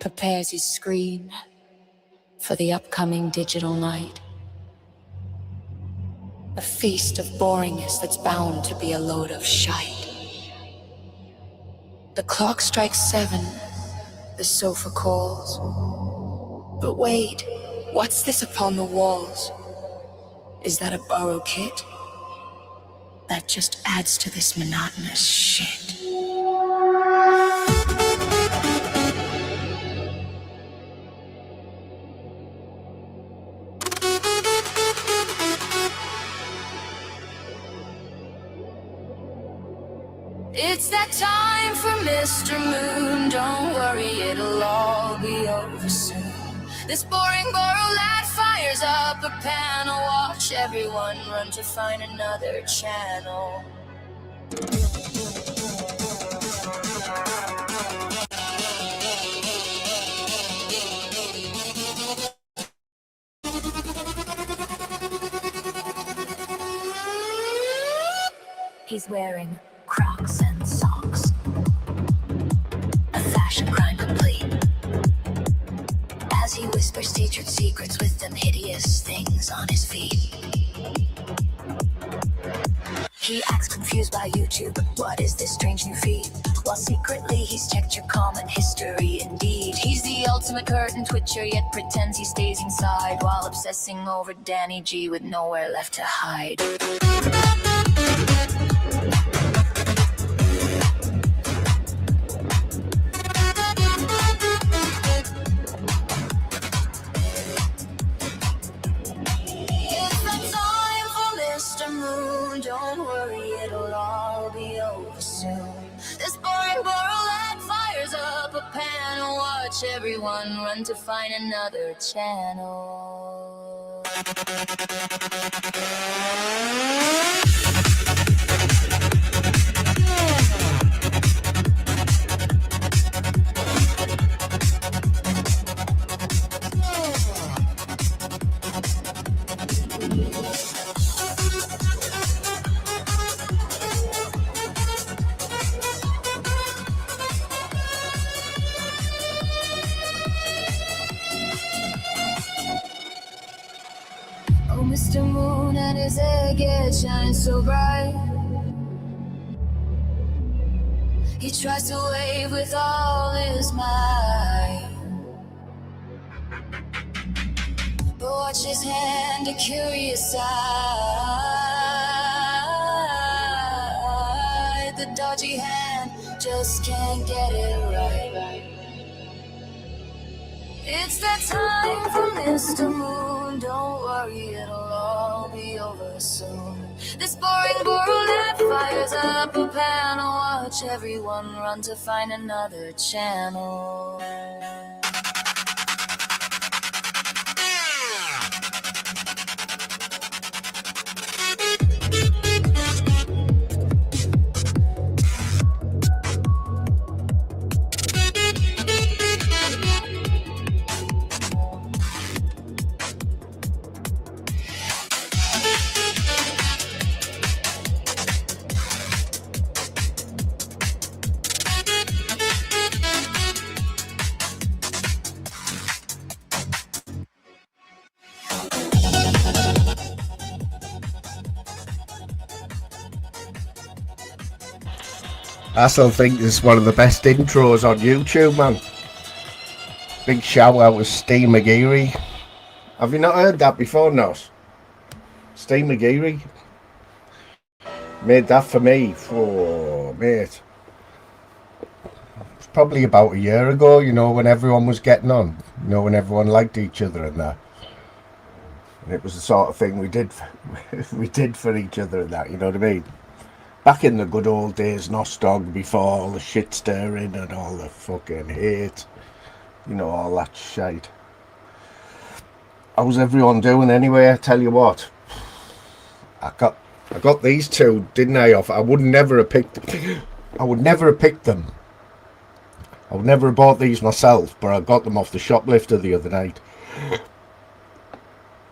prepares his screen for the upcoming digital night. A feast of boringness that's bound to be a load of shite. The clock strikes 7, the sofa calls. But wait, what's this upon the walls? Is that a borrow kit? That just adds to this monotonous shit. It's that time for Mr. Moon. Don't worry, it'll all be over soon. This boring borough lad fires up a panel. Watch everyone run to find another channel. He's wearing Crocs and socks, a fashion crime complete, as he whispers teachered secrets with them hideous things on his feet. He acts confused by YouTube. What is this strange new feed? While secretly he's checked your comment history. Indeed, he's the ultimate curtain twitcher, yet pretends he stays inside while obsessing over Danny G with nowhere left to hide. Don't worry, it'll all be over soon. This boring borough lad fires up a panel. Watch everyone run to find another channel. Mr. Moon and his egg shines so bright. He tries to wave with all his might, but watch his hand, a curious eye. The dodgy hand just can't get it right. It's that time for Mr. Moon. Don't worry, it'll all be over soon. This boring borough lad fires up a panel. Watch everyone run to find another channel. I still think this is one of the best intros on YouTube, man. Big shout out to Steve McGeary. Have you not heard that before, Nos? Steve McGeary made that for me. Oh, mate. It's probably about a year ago, you know, when everyone was getting on. You know, when everyone liked each other and that. And it was the sort of thing we did for each other and that, you know what I mean? Back in the good old days, Nostog, before all the shit stirring and all the fucking hate, you know, all that shite. How's everyone doing anyway? I tell you what, I got these two, didn't I? Off. I would never have picked them. I would never have bought these myself, but I got them off the shoplifter the other night.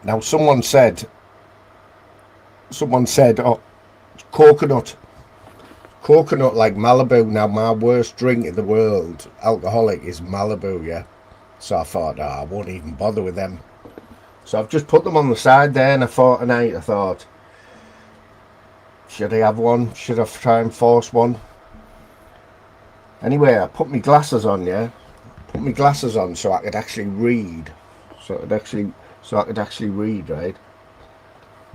Now someone said, oh, coconut like Malibu. Now my worst drink in the world, alcoholic, is Malibu, yeah. So I thought, I won't even bother with them. So I've just put them on the side there, and I thought tonight, I thought, should I have one? Should I try and force one? Anyway, I put my glasses on, yeah. Put my glasses on so I could actually read. So I could actually read, right?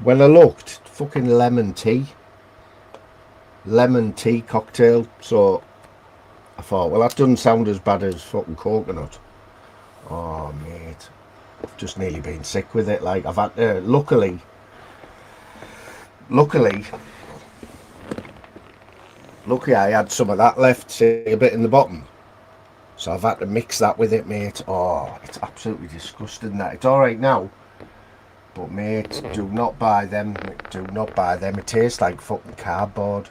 When I looked, fucking lemon tea cocktail. So I thought, well, that doesn't sound as bad as fucking coconut. Oh, mate, I've just nearly been sick with it. Like, I've had to, luckily, I had some of that left, see, a bit in the bottom. So I've had to mix that with it, mate. Oh, it's absolutely disgusting that. It's all right now. But, mate, do not buy them. Do not buy them. It tastes like fucking cardboard.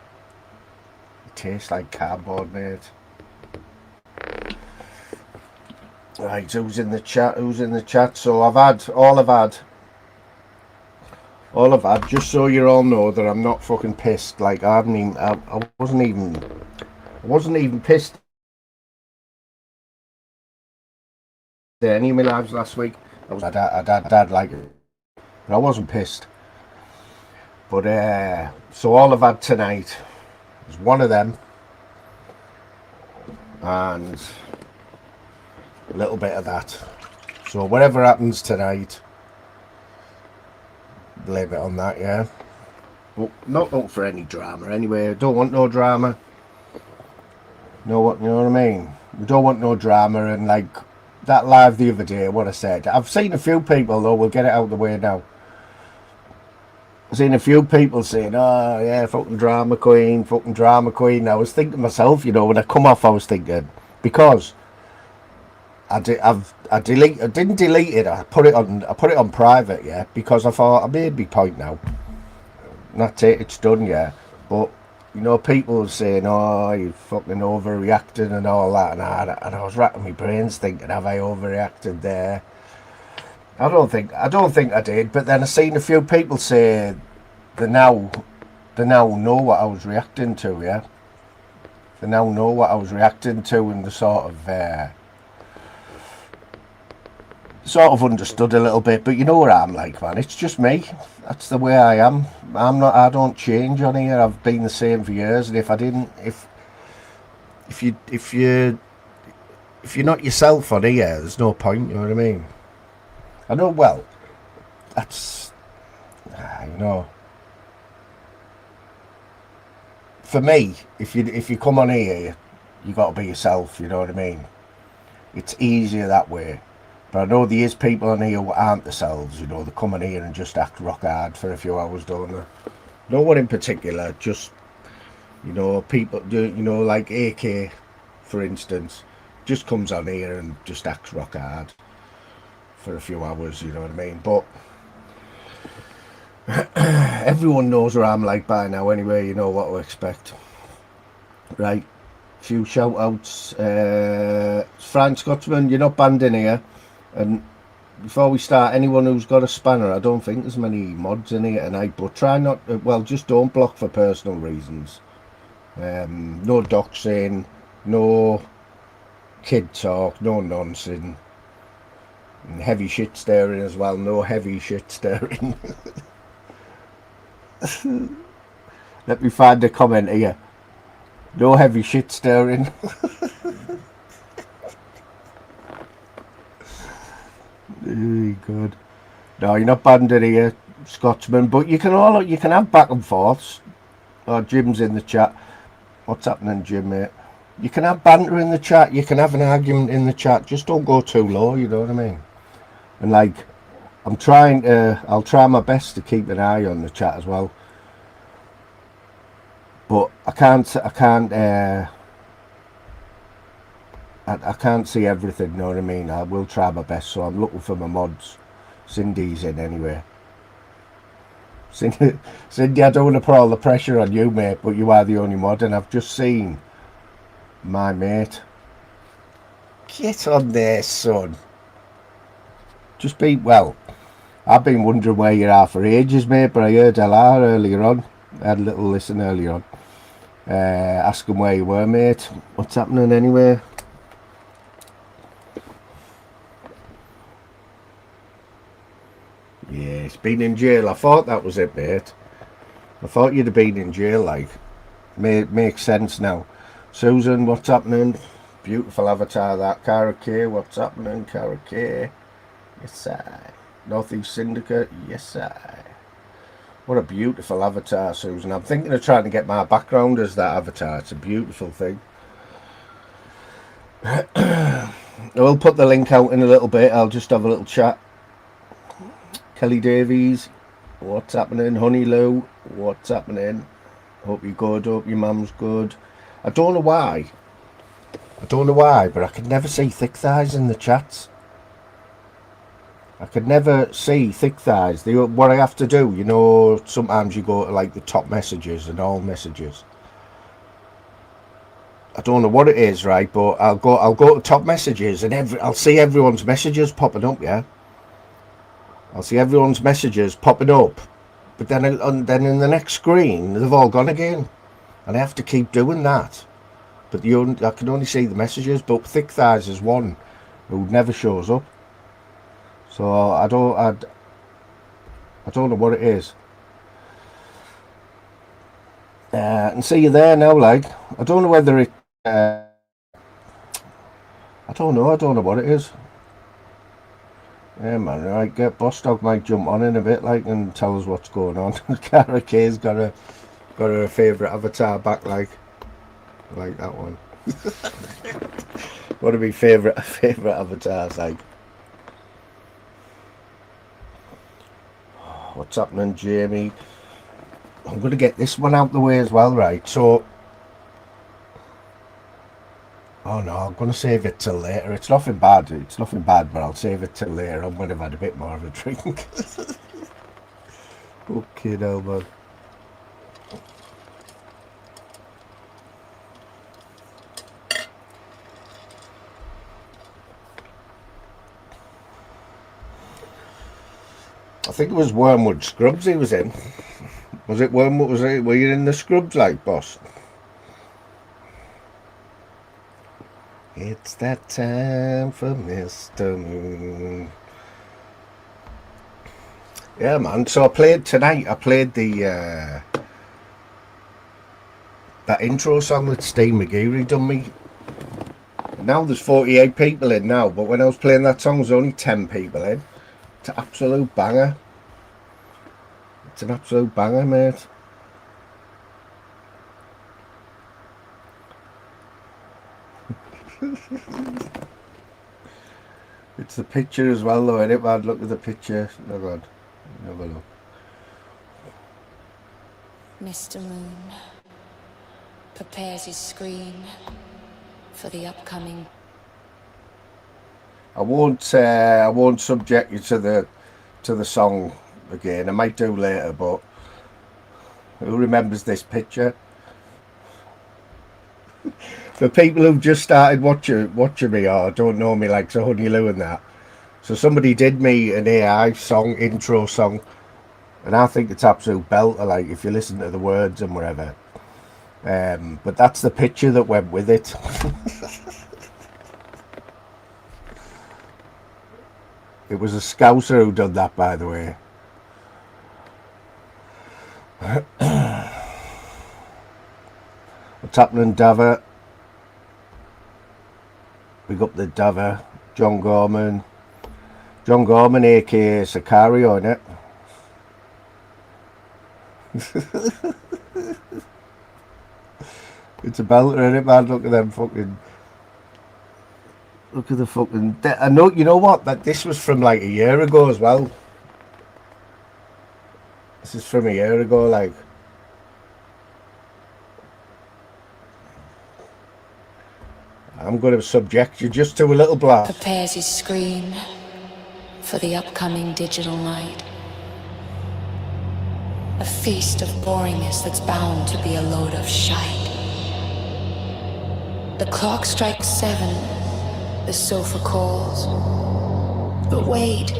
It tastes like cardboard, mate. Right, who's in the chat? Who's in the chat? So all I've had, just so you all know that I'm not fucking pissed. Like, I wasn't even pissed at any of my lives last week. I dad like it, but I wasn't pissed. But so all I've had tonight is one of them and a little bit of that. So whatever happens tonight, blame it on that, yeah. But not up for any drama anyway. I don't want no drama. You know what I mean? We don't want no drama. And like that live the other day, what I said, I've seen a few people though, we'll get it out of the way now. I've seen a few people saying, oh yeah, fucking drama queen. I was thinking to myself, you know, when I come off, I was thinking, because I didn't delete it. I put it on private, yeah, because I thought I made my point now. And that's it. It's done, yeah. But you know, people were saying, "Oh, you fucking overreacting and all that," and I was racking my brains thinking, "Have I overreacted there?" I don't think I did. But then I seen a few people say they now know what I was reacting to, yeah. They now know what I was reacting to, and the sort of understood a little bit. But you know what I'm like, man. It's just me. That's the way I am. I don't change on here. I've been the same for years. And if you're not yourself on here, there's no point. You know what I mean? I know. Well, that's you know. For me, if you come on here, you got to be yourself. You know what I mean? It's easier that way. But I know there is people on here who aren't themselves, you know, they come in here and just act rock hard for a few hours, don't they? No one in particular, just, you know, people, you know, like AK, for instance, just comes on here and just acts rock hard for a few hours, you know what I mean? But everyone knows what I'm like by now anyway, you know what to expect. Right, few shout outs. Frank Scotsman, you're not banned in here. And before we start, anyone who's got a spanner, I don't think there's many mods in here tonight, but try not to, well, just don't block for personal reasons. No doxing, no kid talk, no nonsense, and heavy shit stirring as well, no heavy shit stirring. Let me find a comment here. No heavy shit stirring. Oh God. No, you're not banned in here, Scotsman, but you can have back and forths. Oh, Jim's in the chat. What's happening, Jim, mate? You can have banter in the chat, you can have an argument in the chat, just don't go too low, you know what I mean? And like, I'll try my best to keep an eye on the chat as well. But I can't see everything, you know what I mean? I will try my best, so I'm looking for my mods. Cindy's in anyway. Cindy, I don't want to put all the pressure on you, mate, but you are the only mod, and I've just seen my mate. Get on there, son. Just be, well, I've been wondering where you are for ages, mate, but I heard LR earlier on. I had a little listen earlier on. Asking where you were, mate. What's happening anyway? Yeah, he's been in jail. I thought that was it, mate. I thought you'd have been in jail, like. Makes sense now. Susan, what's happening? Beautiful avatar, that. Cara K, what's happening? Cara K. Yes, I. Northeast Syndicate, yes, I. What a beautiful avatar, Susan. I'm thinking of trying to get my background as that avatar. It's a beautiful thing. I'll put the link out in a little bit. I'll just have a little chat. Kelly Davies, what's happening? Honey Lou, what's happening? Hope you're good. Hope your mum's good. I don't know why. But I could never see thick thighs in the chats. I could never see thick thighs. What I have to do, you know, sometimes you go to like the top messages and all messages. I don't know what it is, right? But I'll go to top messages and I'll see everyone's messages popping up. Yeah, I'll see everyone's messages popping up, but then in the next screen they've all gone again, and I have to keep doing that. But I can only see the messages. But thick thighs is one who never shows up. So I don't know what it is. And see you there now. Like I don't know whether it. I don't know what it is. Yeah, man. Right, get Boss Dog might jump on in a bit, like, and tell us what's going on. Cara K's got her favourite avatar back, like that one. What are my favourite avatars, like? What's happening, Jamie? I'm going to get this one out the way as well, right? So, oh no, I'm going to save it till later. It's nothing bad, but I'll save it till later. I'm going to have had a bit more of a drink. Okay, now, man. I think it was Wormwood Scrubs he was in. Was it Wormwood? Were you in the Scrubs, like, boss? It's that time for Mr. Moon. Yeah, man. So I played the that intro song that Steve McGeary done me. Now there's 48 people in now, but when I was playing that song, there's only 10 people in. It's an absolute banger. It's an absolute banger, mate. It's the picture as well, though, innit, man? Look at the picture. Oh, God. Have a look. Mr. Moon prepares his screen for the upcoming. I won't subject you to the song again. I might do later, but who remembers this picture? For people who've just started watching me or don't know me, like so Honey Lou and that. So somebody did me an AI song, intro song, and I think it's absolute belter, like if you listen to the words and whatever. But that's the picture that went with it. It was a Scouser who done that, by the way. What's happening, Dava? Big up the Dava. John Gorman, aka Sicario, innit? It's a belter, innit, man? Look at them fucking. Look at the fucking. I know. You know what? That this was from like a year ago as well. This is from a year ago, like. I'm going to subject you just to a little blast. Prepares his screen for the upcoming digital night. A feast of boringness that's bound to be a load of shite. The clock strikes 7, the sofa calls. But wait,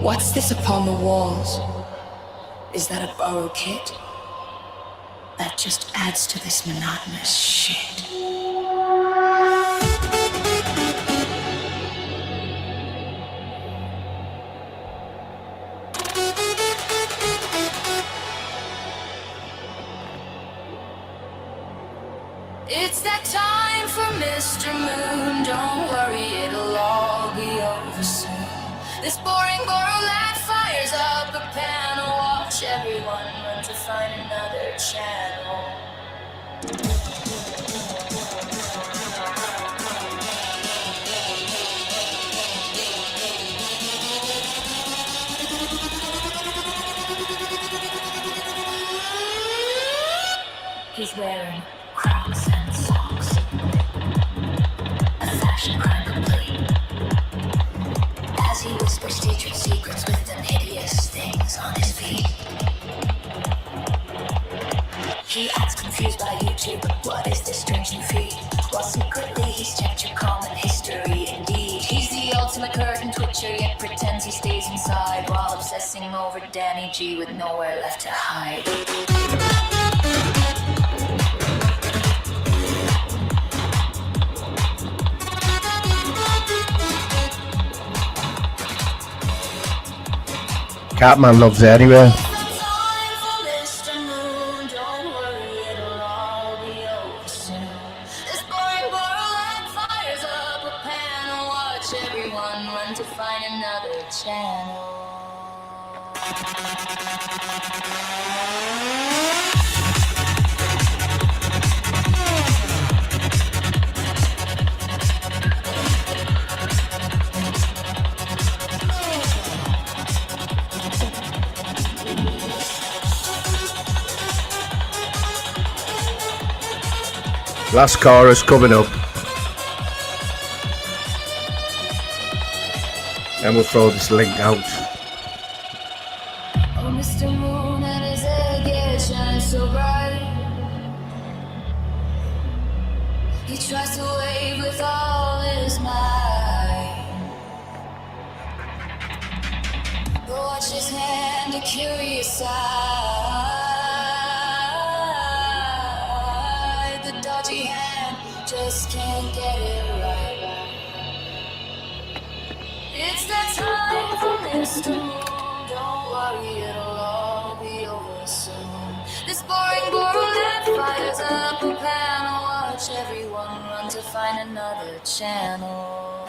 what's this upon the walls? Is that a borrowed kit? That just adds to this monotonous shit. It's that time for Mr. Moon. Don't worry, it'll all be over soon. This boring borderland fires up a panel. Watch everyone run to find another channel. He's wearing Crocs and socks, a fashion crime complete. As he whispers secret secrets with them hideous things on his feet. He acts confused by YouTube. What is this strange new feed? While secretly he's checked your common history. Indeed, he's the ultimate curtain twitcher, yet pretends he stays inside while obsessing over Danny G with nowhere left to hide. Catman loves it anyway. Everyone run to find another channel. Last chorus coming up. And we'll throw this link out. Oh, Mr. Moon and his egg shines so bright. He tries to wave with all his might. But watch his hand, a curious eye. The dodgy hand just can't get it right. It's that time for Mr. Moon. Don't worry, it'll all be over soon. This boring borderland fires up a panel. Watch everyone run to find another channel.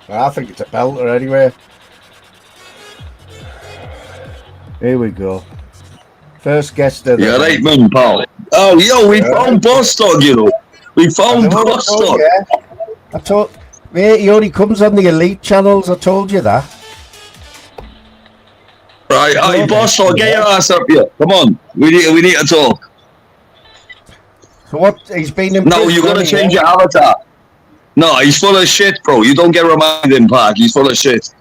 I think it's a belter anyway. Here we go. First guest of the Yeah, right, man, pal. Oh, yo, we found Boss Dog, you know. We found Boss Dog. I told, mate, he only comes on the elite channels. I told you that. Right, hey, Boss Dog, get your ass up here. Come on, we need to talk. So what? He's been in. No, you gotta change your avatar. No, he's full of shit, bro. You don't get reminded in Park. He's full of shit.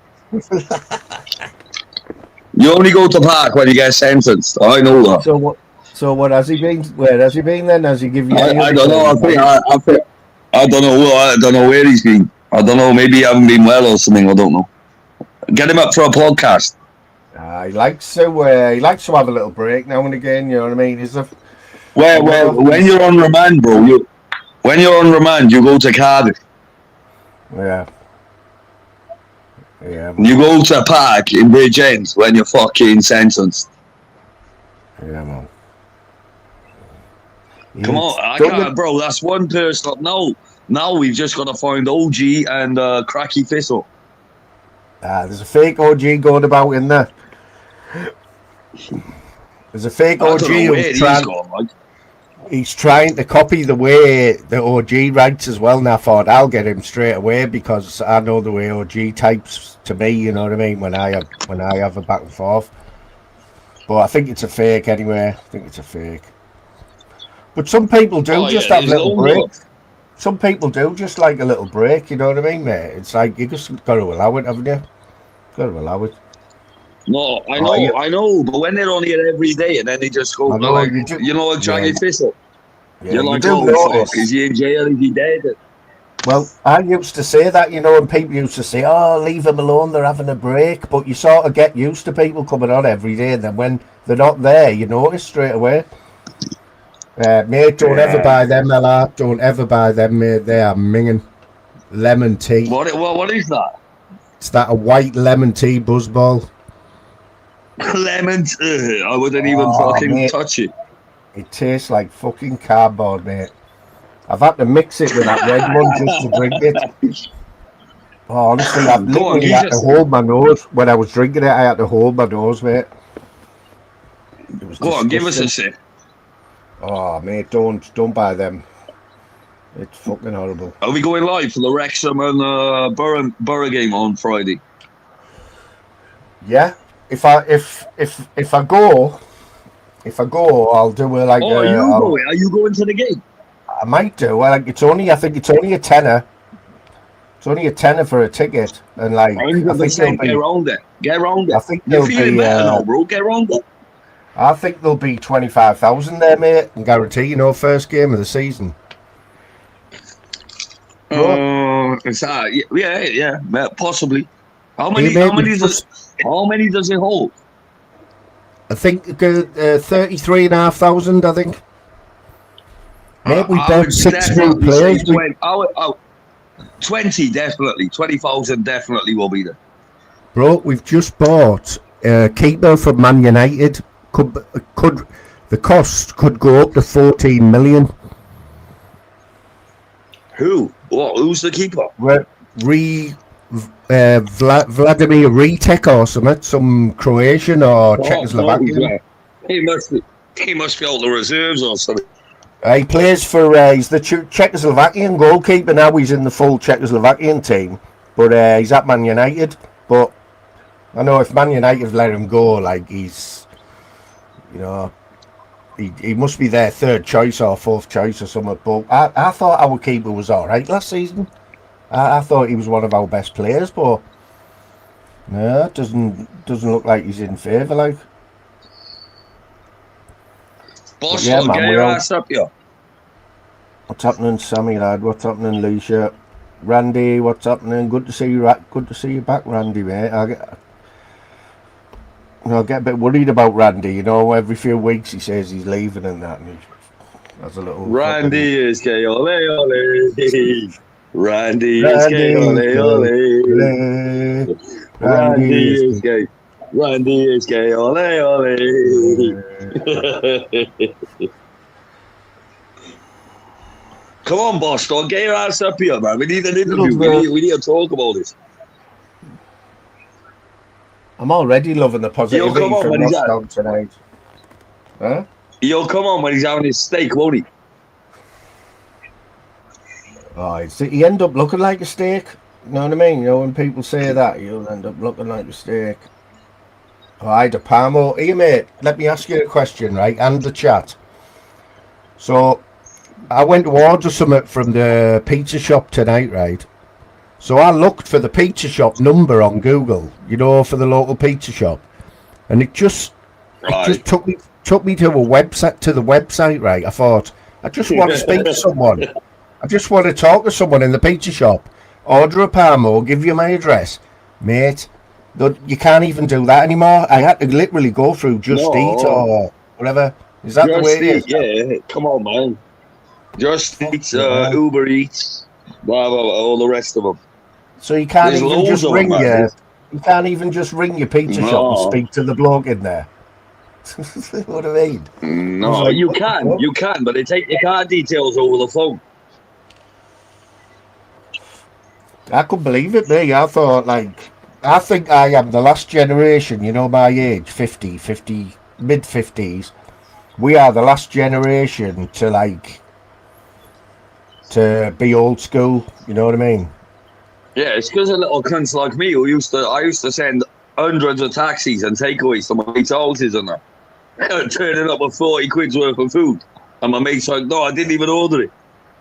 You only go to Park when you get sentenced. I know that. So what? So what has he been? Where has he been then? Has he given you? I don't know. I don't know. I don't know where he's been. I don't know. Maybe he hasn't been well or something. I don't know. Get him up for a podcast. He likes to have a little break now and again. You know what I mean? When you're on remand, bro. When you're on remand, you go to Cardiff. Yeah. Yeah. You go to Park in Bridgend when you're fucking sentenced. Yeah, man. Come on, I can't, bro. That's one person up. Now we've just got to find OG and Cracky Thistle. There's a fake OG going about in there. There's a fake OG who's he's trying to copy the way the OG writes as well. And I thought I'll get him straight away because I know the way OG types to me. You know what I mean? When I have a back and forth. But I think it's a fake anyway. I think it's a fake. But some people do have little breaks. Some people do just like a little break, you know what I mean, mate? It's like you just got to allow it, haven't you? Got to allow it. No, I know, but when they're on here every day and then they just go, like Johnny Thistle. Yeah, you're like, oh, fuck, is he in jail? Is he dead? Well, I used to say that, you know, and people used to say, oh, leave them alone, they're having a break. But you sort of get used to people coming on every day, and then when they're not there, you notice straight away. Mate, don't ever buy them, LR. Don't ever buy them, mate. They are minging. Lemon tea. What is that? It's that a white lemon tea buzzball. Lemons. I wouldn't even Oh, fucking mate, touch it. it tastes like fucking cardboard, mate. I've had to mix it with that red one just to drink it. Oh, honestly, I've Go on, literally you had to just hold my nose. When I was drinking it, I had to hold my nose, mate. It was go on, give us a disgusting. sip. Oh, mate, don't buy them. It's fucking horrible. Are we going live for the Wrexham and Borough game on Friday? Yeah, if I go, I'll do it like Oh, are you I'll, going? Are you going to the game? I might do. Like I think it's only a tenner. It's only a tenner for a ticket, and like I think there'll 100% get be. around it. Get around I it. think You're there'll feeling be. better now, bro. Get around it. I think there'll be 25,000 there, mate. I guarantee. First game of the season. Bro, It's yeah, possibly. How hey, many? mate, How many does it hold? I think 33,500. I think. Mate, we I bought would 6 new definitely say players. 20. 20 definitely. 20,000 definitely will be there. Bro, we've just bought a keeper from Man United. Could the cost could go up to 14 million? Who? What? Who's the keeper? Vladimir Retek or something, some Croatian or Czechoslovakian. He must be out the reserves or something. He plays for he's the Czechoslovakian goalkeeper now. He's in the full Czechoslovakian team, but he's at Man United. But I know if Man United let him go, like he's, he must be their third choice or fourth choice or something. But I thought our keeper was all right last season. I thought he was one of our best players, but no, it doesn't look like he's in favour. Like, Boss, yeah, man, get your ass up here. What's happening, Sammy lad? What's happening, Lucia? Randy, what's happening? Good to see you. Good to see you back, Randy, mate. I get a bit worried about Randy. Every few weeks he says he's leaving and that. And that's a little. Randy is gay, ole ole. Randy is gay, ole ole. Randy is gay. Randy is gay, ole ole. Come on, boss, don't get your ass up here, man. We need an interview. We need to talk about this. I'm already loving the positivity from Ross tonight. Huh? He'll come on when he's having his steak, won't he? Oh, he end up looking like a steak. You know what I mean? When people say that, you'll end up looking like a steak. Oh, I had a Parmo. Hey, mate, let me ask you a question, right? And the chat. So, I went to order something from the pizza shop tonight, right? So I looked for the pizza shop number on Google, for the local pizza shop, and it just took me to the website, right? I thought I just want to speak to someone. I just want to talk to someone in the pizza shop. Order a Parmo, give you my address, mate. You can't even do that anymore. I had to literally go through Just Eat or whatever. Is that the way it is? Yeah, come on, man. Just Eat, Uber Eats, blah, blah, blah, all the rest of them. So you can't even just ring you can't even just ring your pizza shop and speak to the bloke in there. What I mean? No, you can, but they take your card details over the phone. I couldn't believe it, me. I think I am the last generation, my age, 50, mid-50s. We are the last generation to be old school, you know what I mean? Yeah, it's because of little cunts like me who I used to send hundreds of taxis and takeaways to my mates' houses and that. Turning up with 40 quid's worth of food. And my mate's like, no, I didn't even order it.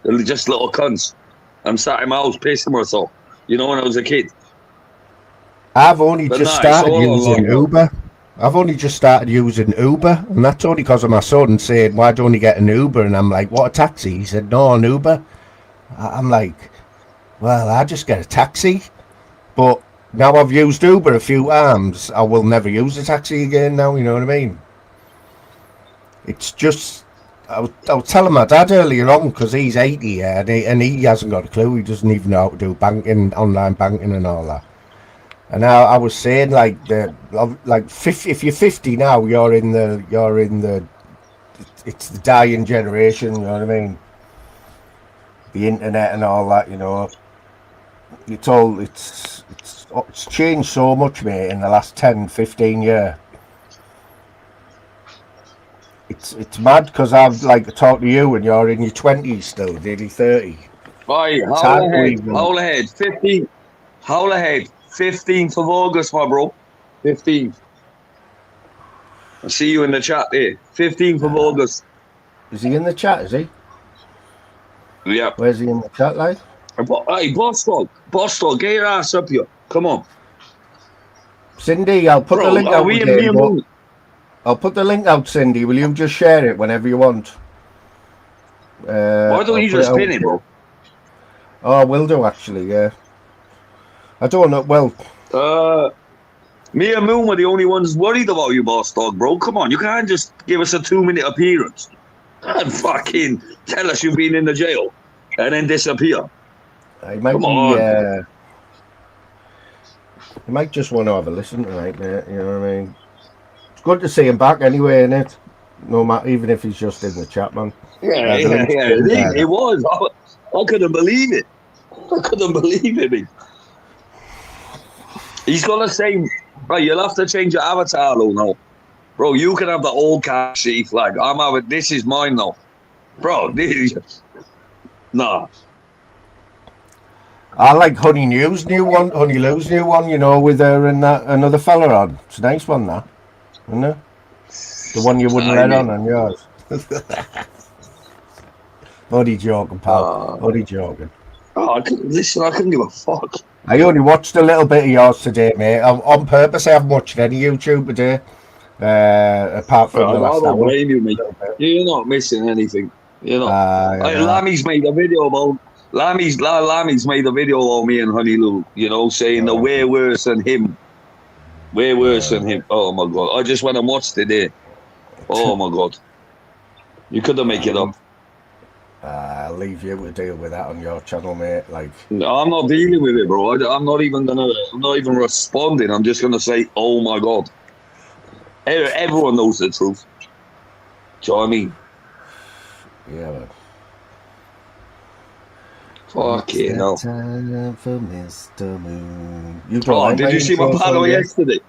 They're just little cunts. I'm sat in my house pissing myself, when I was a kid. I've only just started using Uber. And that's only because of my son saying, why don't you get an Uber? And I'm like, what, a taxi? He said, no, an Uber. I'm like, well, I just get a taxi. But now I've used Uber a few times, I will never use a taxi again now, you know what I mean? It's just, I was telling my dad earlier on, because he's 80 and he hasn't got a clue. He doesn't even know how to do banking, online banking and all that. And I was saying like 50. If you're 50 now, it's the dying generation. You know what I mean? The internet and all that. You know, it's changed so much, mate, in the last 10, 15 years. It's mad because I've like talked to you when you're in your 20s still, nearly 30. Right, It's hard to even. howl ahead, 15, howl ahead, 15th of August, my bro, 15th. I see you in the chat there, 15th of August. Is he in the chat? Is he? Yeah. Where's he in the chat, like? Hey, boss dog, get your ass up here. Come on. Cindy, I'll put the link out again. I'll put the link out, Cindy. Will you just share it whenever you want? Why don't you just pin it, bro? Oh, I will do, actually, yeah. I don't know, well... Me and Moon were the only ones worried about you, boss dog, bro. Come on, you can't just give us a 2-minute appearance and fucking tell us you've been in the jail and then disappear. I might Come on. You might just want to have a listen tonight, mate, you know what I mean? It's good to see him back anyway, innit? No matter, even if he's just in the chat, man. Yeah. It was. I couldn't believe it. I couldn't believe it, mate. He's got the same... Right, you'll have to change your avatar, though, now. Bro, you can have the old Cat City flag. I'm having... This is mine, now. Bro, this is... Nah. I like Honey Lou's new one, you know, with her and that another fella on. It's a nice one, that, isn't it? The one you wouldn't let on yours. Only joking, pal. Only joking. Oh, I couldn't give a fuck. I only watched a little bit of yours today, mate. On purpose, I haven't watched any YouTube today. Apart from the last hour. I don't blame you, mate. You're not missing anything. You know. Lammy's made a video about... Lammy's made a video about me and Honey Lou, you know, saying that we're worse than him. We're worse than him. Oh, my God. I just went and watched it there. Oh, my God. You couldn't make it up. I'll leave you to deal with that on your channel, mate. Like, no, I'm not dealing with it, bro. I'm not even responding. I'm just gonna say, oh my God. Everyone knows the truth. Do you know what I mean? Yeah, man. Fucking hell. Time for Mr. Moon. Did you see my panel yesterday?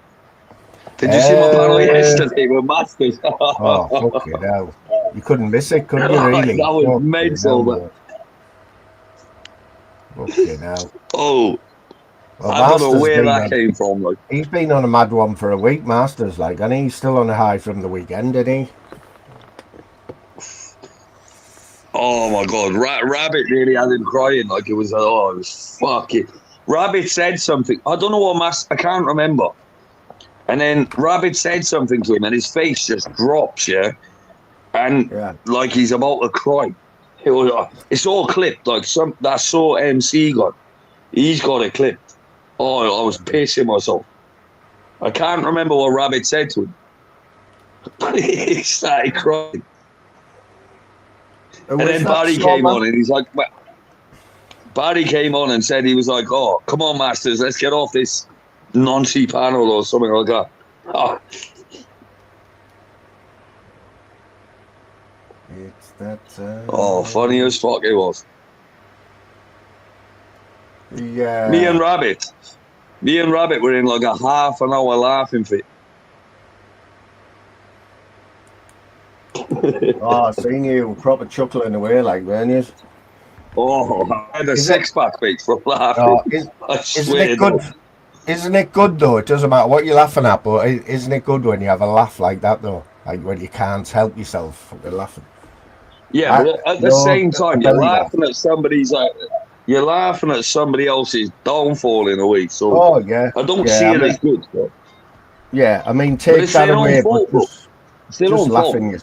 Did you see my panel yesterday with Masters? Oh, fucking hell. You couldn't miss it, could you, really? That was mental, man. Fucking hell. Oh. Well, I don't know where that came from, like. He's been on a mad one for a week, Masters, like, and he's still on a high from the weekend, isn't he? Oh my God, Rabbit really had him crying, like it was fucking... Rabbit said something, I don't know what I can't remember. And then Rabbit said something to him and his face just drops, yeah? And like he's about to cry. It's all clipped, like that saw MC got. He's got it clipped. Oh, I was pissing myself. I can't remember what Rabbit said to him. But he started crying. And then Barry came on and he's like, Barry came on and said, he was like, oh, come on, Masters, let's get off this noncy panel or something like that. Oh. It's that time. Oh, funny as fuck it was. Yeah. Me and Rabbit were in like a half an hour laughing fit. Oh, I seen you proper chuckling away, like, weren't you? Oh, I had a six-pack, mate, from laughing. Isn't it good? Isn't it good, though? It doesn't matter what you're laughing at, but isn't it good when you have a laugh like that, though? Like when you can't help yourself with laughing. Yeah, but at the same time, you're laughing at you're laughing at somebody else's downfall in a way. So yeah. I don't see it as good. Though. Yeah, I mean, take that away, but just laughing.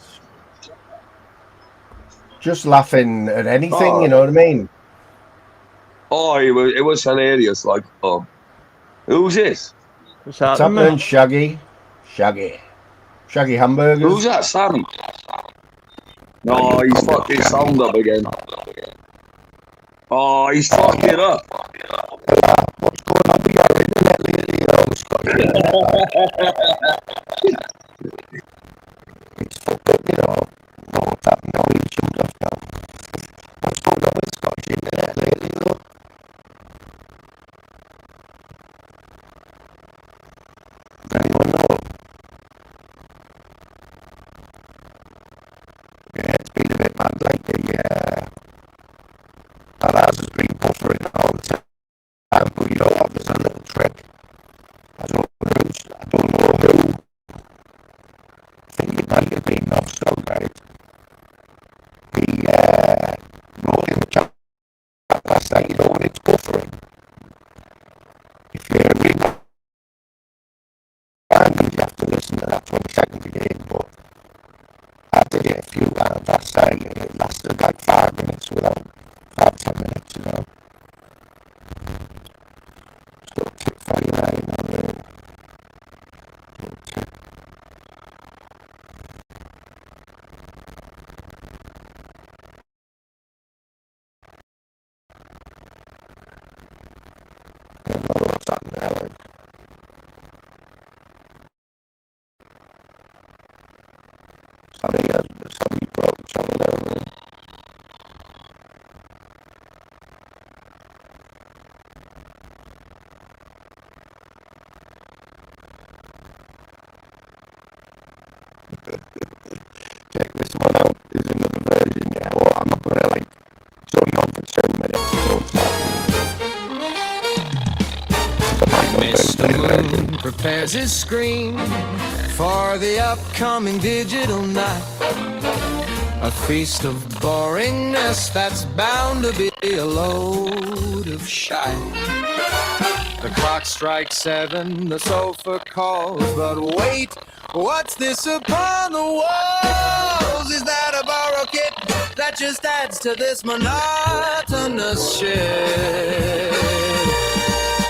Just laughing at anything, you know what I mean? Oh, it was hilarious. Like, who's this? What's happening, Shaggy? Shaggy Hamburgers. Who's that, Sam? No, he's fucked his sound up again. Oh, he's fucked it up. What's going on with your internet lately? It's fucked up, you know. Know what's happened now, he's jumped off now. What's going on with the Scottish internet lately, though? Does anyone know? Yeah, it's been a bit mad lately, and ours has been buffering all the time, but you know what, there's a little trick. I don't know who. I think it might have been Offstone, right? He wrote in the chat last night, you know, when it's buffering, if you rewind, you have to listen to that 20 seconds again, but I did it a few times last night, and it lasted like 5 minutes without 5-10 minutes, you know. Still tip for you, right? You know, little tip. I don't know what's happening there, like. Somebody broke something over. Check this one out. There's another version, yeah. Well, I'm not gonna like show you on for 2 minutes. Mr. Moon prepares his screen for the upcoming digital night. A feast of boringness that's bound to be a load of shite. The clock strikes 7, the sofa calls, but wait, what's this upon the walls? Is that a borrow kit that just adds to this monotonous shit?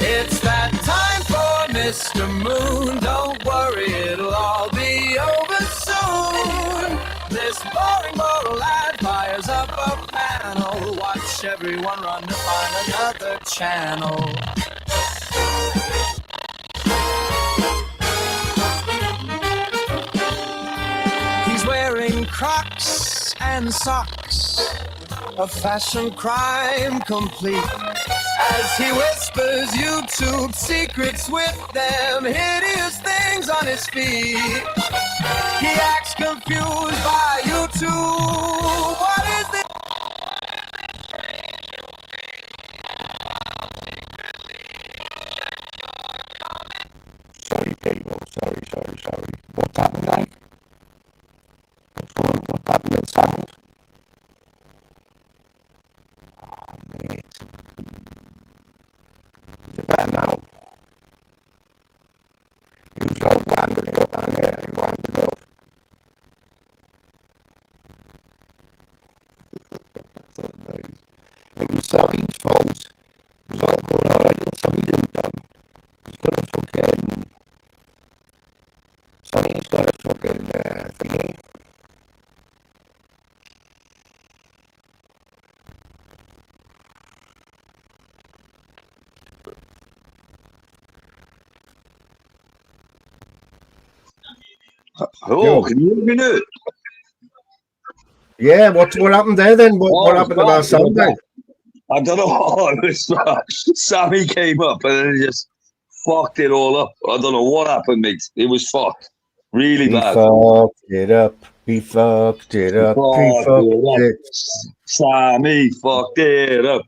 It's that time for Mr. Moon. Don't worry, it'll all be over soon. This boring moral ad fires up a panel. Watch everyone run to find another channel. He's wearing Crocs and socks, a fashion crime complete, as he whispers YouTube secrets with them hideous things on his feet. He acts confused by YouTube. What is this? Sorry, people. Sorry. What's happening, like? What's happening with sound? Oh, mate. Is it better now? You was all winding it up down here and winding it up. It was Sally's fault. It was all going alright until Sally didn't done. He's got a fucking... Sally's got a fucking thingy. Oh, can you hear me now? Yeah, what happened there then? What happened to our sound then? I don't know. It was, Sammy came up and then he just fucked it all up. I don't know what happened, mate. It was fucked. Really bad. Fucked it up. He fucked it up. He fucked it. Sammy fucked it up.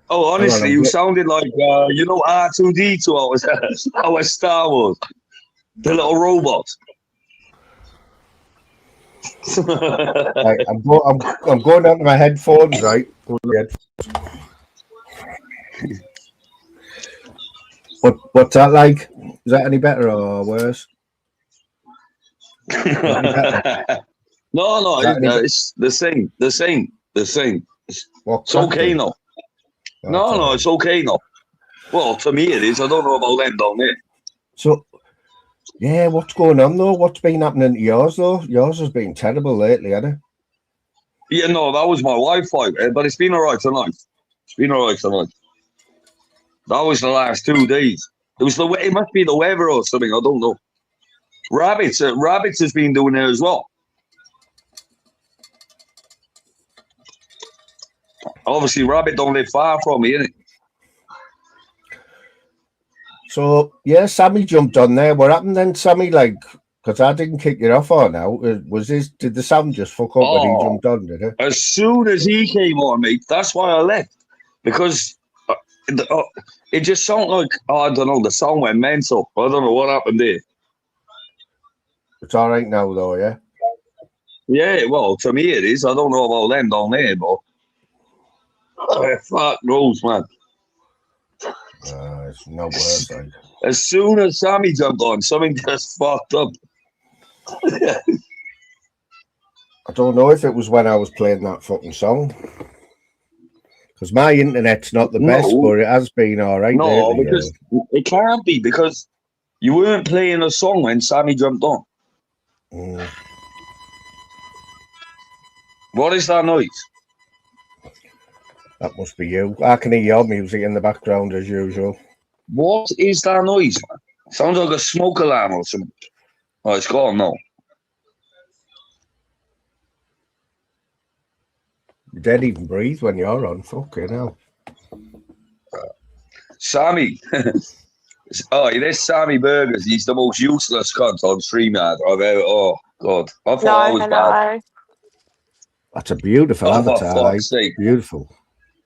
Oh, honestly, you sounded like, you know, R2D2 our Star Wars. The little robot. Right, I'm going down to my headphones, right? What's that like? Is that any better or worse? No, it's the same. It's okay now. No, it's okay now. Well, to me it is. I don't know about them down there. So, yeah, what's going on though? What's been happening to yours though? Yours has been terrible lately, hasn't it? Yeah, no, that was my Wi-Fi, but it's been all right tonight. That was the last 2 days. It was it must be the weather or something. I don't know. Rabbits has been doing it as well. Obviously, Rabbit don't live far from me, innit? So yeah, Sammy jumped on there. What happened then, Sammy? Like, because I didn't kick you off on now. Did the sound just fuck up when he jumped on? Did it? As soon as he came on, mate, that's why I left, because it just sounded like, I don't know, the song went mental. I don't know what happened there. It's all right now, though. Yeah. Yeah, well, to me it is. I don't know about them down there, but fuck knows, man. It's no worse. Like. As soon as Sammy jumped on, something just fucked up. I don't know if it was when I was playing that fucking song. Because my internet's not the best, but it has been all right. No, lately, because it can't be, because you weren't playing a song when Sammy jumped on. What is that noise? That must be you. I can hear your music in the background as usual. What is that noise, man? Sounds like a smoke alarm or something. Oh, it's gone now. You don't even breathe when you're on. Fucking hell. Sammy. This Sammy Burgers. He's the most useless cunt on StreamYard I've ever. Oh, God. I thought I was bad. That's a beautiful avatar. For fuck's sake. Beautiful.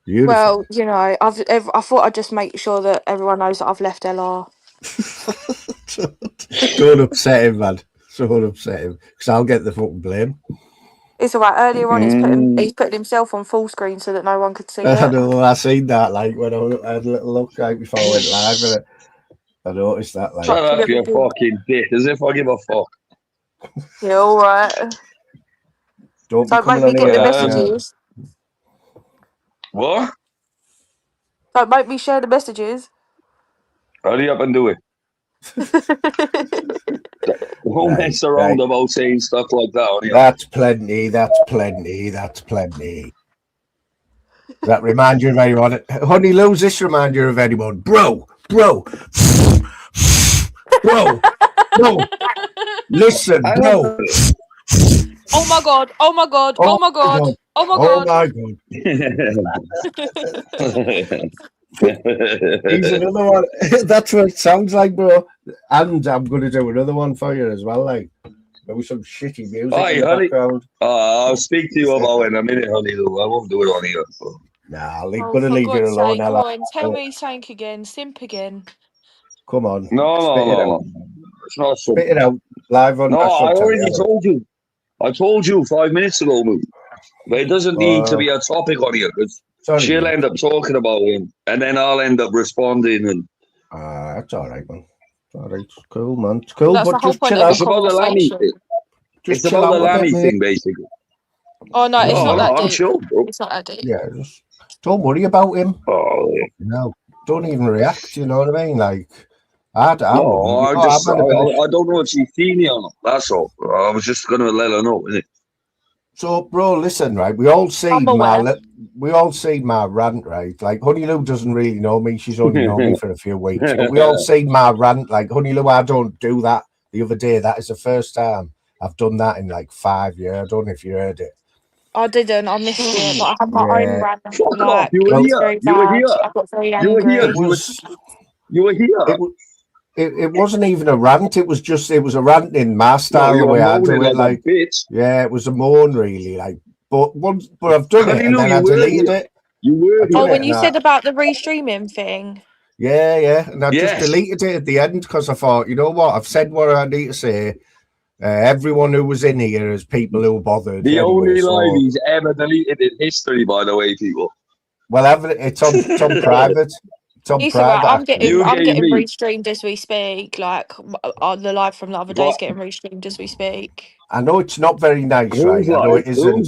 Beautiful. Well, you know, I thought I'd just make sure that everyone knows that I've left LR. Don't upset him, man. Don't upset him, because I'll get the fucking blame. It's alright. Earlier on, he's putting himself on full screen so that no one could see it. I know. I seen that. Like when I had a little look like before I went live, and I noticed that. Like, shut up, you fucking dick! As if I give a fuck. Yeah, all right. Don't make me get the messages. What? Don't make me share the messages. Hurry up and do it. Don't mess around about saying stuff like that. That's plenty. That's plenty. That's plenty. Does that remind you of anyone? Honey Lou's this remind you of anyone? Bro. Listen, bro. Oh my god. Oh my god. Oh my god. Oh my god. Oh my god. He's another one. That's what it sounds like, bro. And I'm going to do another one for you as well, like maybe some shitty music in the background. I'll speak to you about it in a minute, Honey Lou. I won't do it on here. So. Nah, I'm going to leave you alone. Come on, tell me sank again, simp again. Come on. No. It's not so. Spit it out live on. No, I already told you. I told you 5 minutes ago, Lou. But it doesn't need to be a topic on here, because she'll end up talking about him, and then I'll end up responding. And that's all right, man. It's all right. It's cool, man. It's cool, that's but just chill out. It's about the Lammy thing. It's about the Lammy thing, basically. Oh, no, it's not that deep. I'm sure, bro. It's not that deep. Yeah, just don't worry about him. Oh, yeah. No, don't even react, you know what I mean? Like, I don't know if she's seen it or not. That's all. I was just going to let her know, innit? So, bro, listen, right? We all seen my rant, right? Like, Honey Lou doesn't really know me. She's only known me for a few weeks. But we all seen my rant. Like, Honey Lou, I don't do that. The other day, that is the first time I've done that in like 5 years. I don't know if you heard it. I didn't. I missed it. But I had my own rant. Like, you were here. I got very angry. You were here. It wasn't even a rant. It was a rant in my style, the way I do it. Like, yeah, it was a moan, really. Like, but I've done it, and then I deleted it. You were. Oh, when you said about the restreaming thing. Yeah, and I just deleted it at the end because I thought, you know what? I've said what I need to say. Everyone who was in here is people who bothered. The only live he's ever deleted in history, by the way, people. Well, it's on private. It's alright. I'm getting restreamed as we speak. Like the live from the other day is getting restreamed as we speak. I know it's not very nice, right? I know it isn't.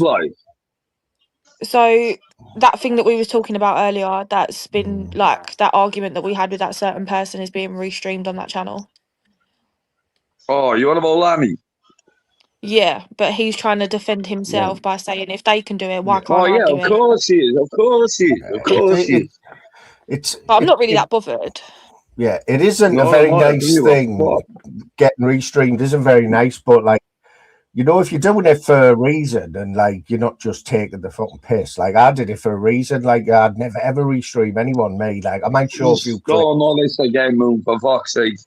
So that thing that we was talking about earlier, that's been like that argument that we had with that certain person is being restreamed on that channel. Oh, you on about Lammy? Yeah, but he's trying to defend himself by saying if they can do it, why can't I do it? Of course he is. Of course he is. But I'm not really that bothered. Yeah, it isn't a No, very not if nice you are thing. fuck. Getting restreamed isn't very nice, but like, you know, if you're doing it for a reason and like you're not just taking the fucking piss, like I did it for a reason. Like I'd never ever restream anyone, me. Like I might show a few Just clips. don't know this again, Moon, for fuck's sake.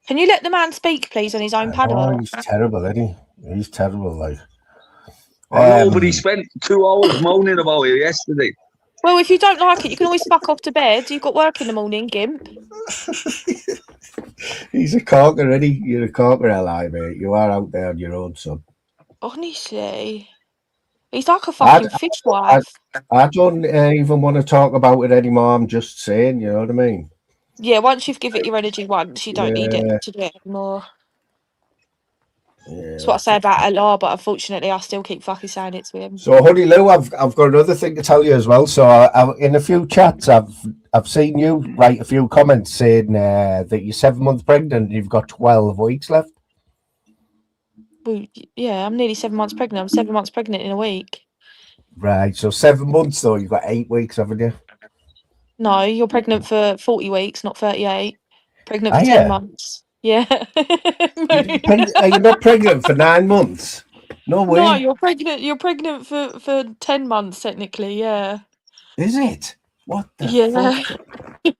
Can you let the man speak, please, on his own Oh, paddock? he's terrible, isn't he? He's terrible. Like, I know, but he spent 2 hours moaning about it yesterday. Well, if you don't like it, you can always fuck off to bed. You've got work in the morning, Gimp. he's a conqueror, isn't he? You're a conqueror, Li, mate. You are out there on your own, son. Honestly. He's like a fucking fishwife. I don't even want to talk about it anymore. I'm just saying, you know what I mean? Yeah, once you've given it your energy once, you don't need it Yeah. to do it anymore. Yeah, That's what I say about Allah, but unfortunately, I still keep fucking saying it to him. So, Honey Lou, I've got another thing to tell you as well. So, in a few chats, I've seen you write a few comments saying that you're 7 months pregnant and you've got 12 weeks left. Well, yeah, I'm nearly 7 months pregnant. I'm 7 months pregnant in a week. Right. So 7 months though, you've got 8 weeks, haven't you? No, you're pregnant for 40 weeks, not 38. Pregnant Are for 10 you? months. Yeah. Are you not pregnant for 9 months? No way. No, you're pregnant. You're pregnant for 10 months technically. Yeah. Is it? What the Yeah. fuck?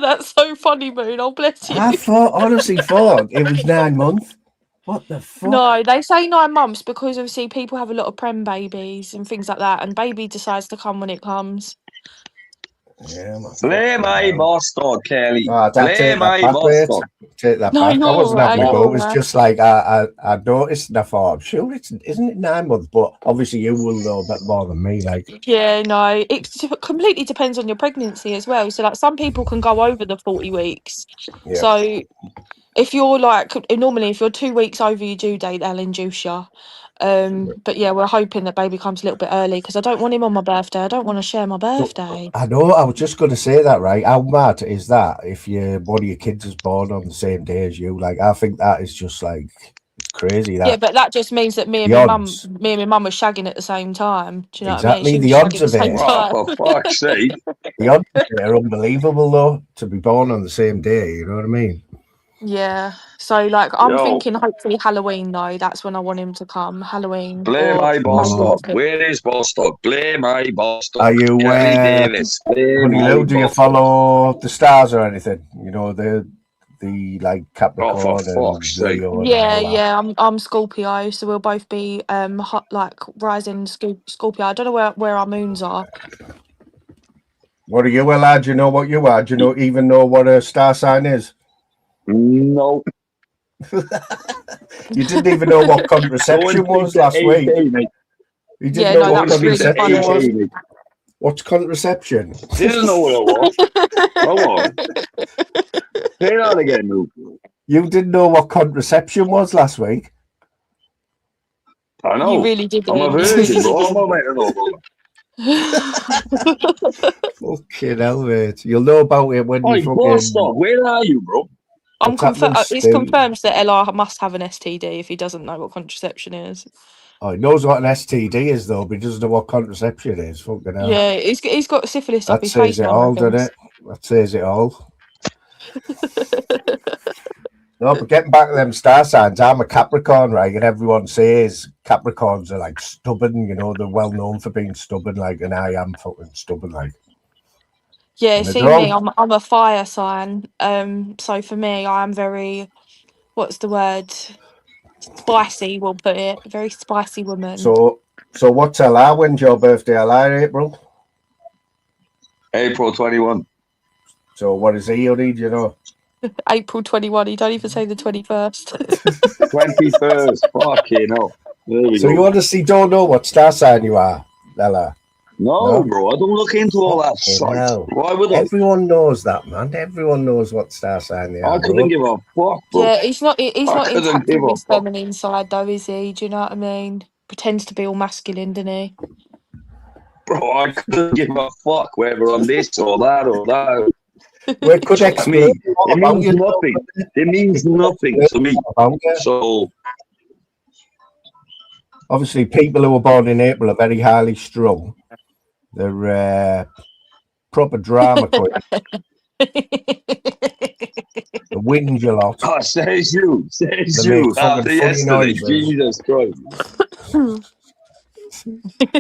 That's so funny, Moon. Oh, bless you. I honestly thought it was 9 months. What the fuck? No, they say 9 months because obviously people have a lot of prem babies and things like that, and baby decides to come when it comes. Yeah, man. Play my boss dog, Kelly. Oh, Play my boss dog. Take that No, back. you're I wasn't having a alright, go. you're It was alright. just like I noticed and I thought, sure, isn't it 9 months? But obviously, you will know a bit more than me. Like, Yeah, no, it completely depends on your pregnancy as well. So, like, some people can go over the 40 weeks. yeah. So, if you're like, normally, if you're 2 weeks over your due date, they'll induce you. But yeah, we're hoping that baby comes a little bit early because I don't want him on my birthday. I don't want to share my birthday. I know. I was just going to say that. Right? How mad is that? If one of your kids is born on the same day as you, like, I think that is just like it's crazy. That Yeah, but that just means that me and the my mum odds. were shagging at the same time. Do you know what I mean? Exactly. She was The shagging odds at the of same it. time. Oh, for fuck's sake. The odds of it are unbelievable, though, to be born on the same day. You know what I mean? Yeah. So like I'm Yo, thinking hopefully Halloween though. That's when I want him to come. Halloween play or my boss maybe dog. Christmas. Where is boss dog? Play my boss dog. Are you, Kelly Davis. Play Honey my Lou, do you boss dog. follow the stars or anything? You know, the like Oh, Capricorn for and fuck's sake. Leo and Yeah, all that. yeah. I'm Scorpio, so we'll both be hot, like rising Scorpio. I don't know where our moons are. What are you, lad? Do you know what you are? Do you even know what a star sign is? Nope. You didn't even know what contraception was last week. Mate. You didn't Yeah, know no, what that was really contraception funny. was? What's contraception? Didn't know what it was. Come on. Say that again, Luke. You didn't know what contraception was last week? I know. You really didn't. I'm a You virgin, really bro. I'm didn't. not meant to know about that. Fucking hell, mate. You'll know about it when you Oi, boss fucking... dog, where are you, bro? What's happening, It's Steve? confirmed that LR must have an STD if he doesn't know what contraception is. Oh, he knows what an STD is, though, but he doesn't know what contraception is. Fucking hell. Yeah, he's got syphilis up That his face says it now. all, doesn't it? That says it all. No, but getting back to them star signs, I'm a Capricorn, right? And everyone says Capricorns are like stubborn, you know, they're well known for being stubborn, like, and I am fucking stubborn, like. Yeah, And see they're me, all, I'm a fire sign. So for me, I am very, what's the word? Spicy, we'll put it. Very spicy woman. so what's LR? When's your birthday, LR, April? April 21. So what is he, honey, do you know? April 21. You don't even say the 21st. 21st. Fucking hell. There we So go. you honestly don't know what star sign you are, LR? No, bro. I don't look into all that Fucking shit. hell. Why would I? Everyone knows that, man. Everyone knows what star sign they are, I couldn't give a fuck, bro. Yeah, he's not in couldn't touch give with a his fuck. feminine side though, is he? Do you know what I mean? Pretends to be all masculine, doesn't he? Bro, I couldn't give a fuck whether I'm this or that or that. We could I mean, explain it means nothing. It means nothing to me. So, obviously, people who were born in April are very highly strung. They're proper drama queen. The whinge a lot. Oh, says you. Says They you. make fucking After funny yesterday, noises. Jesus Christ.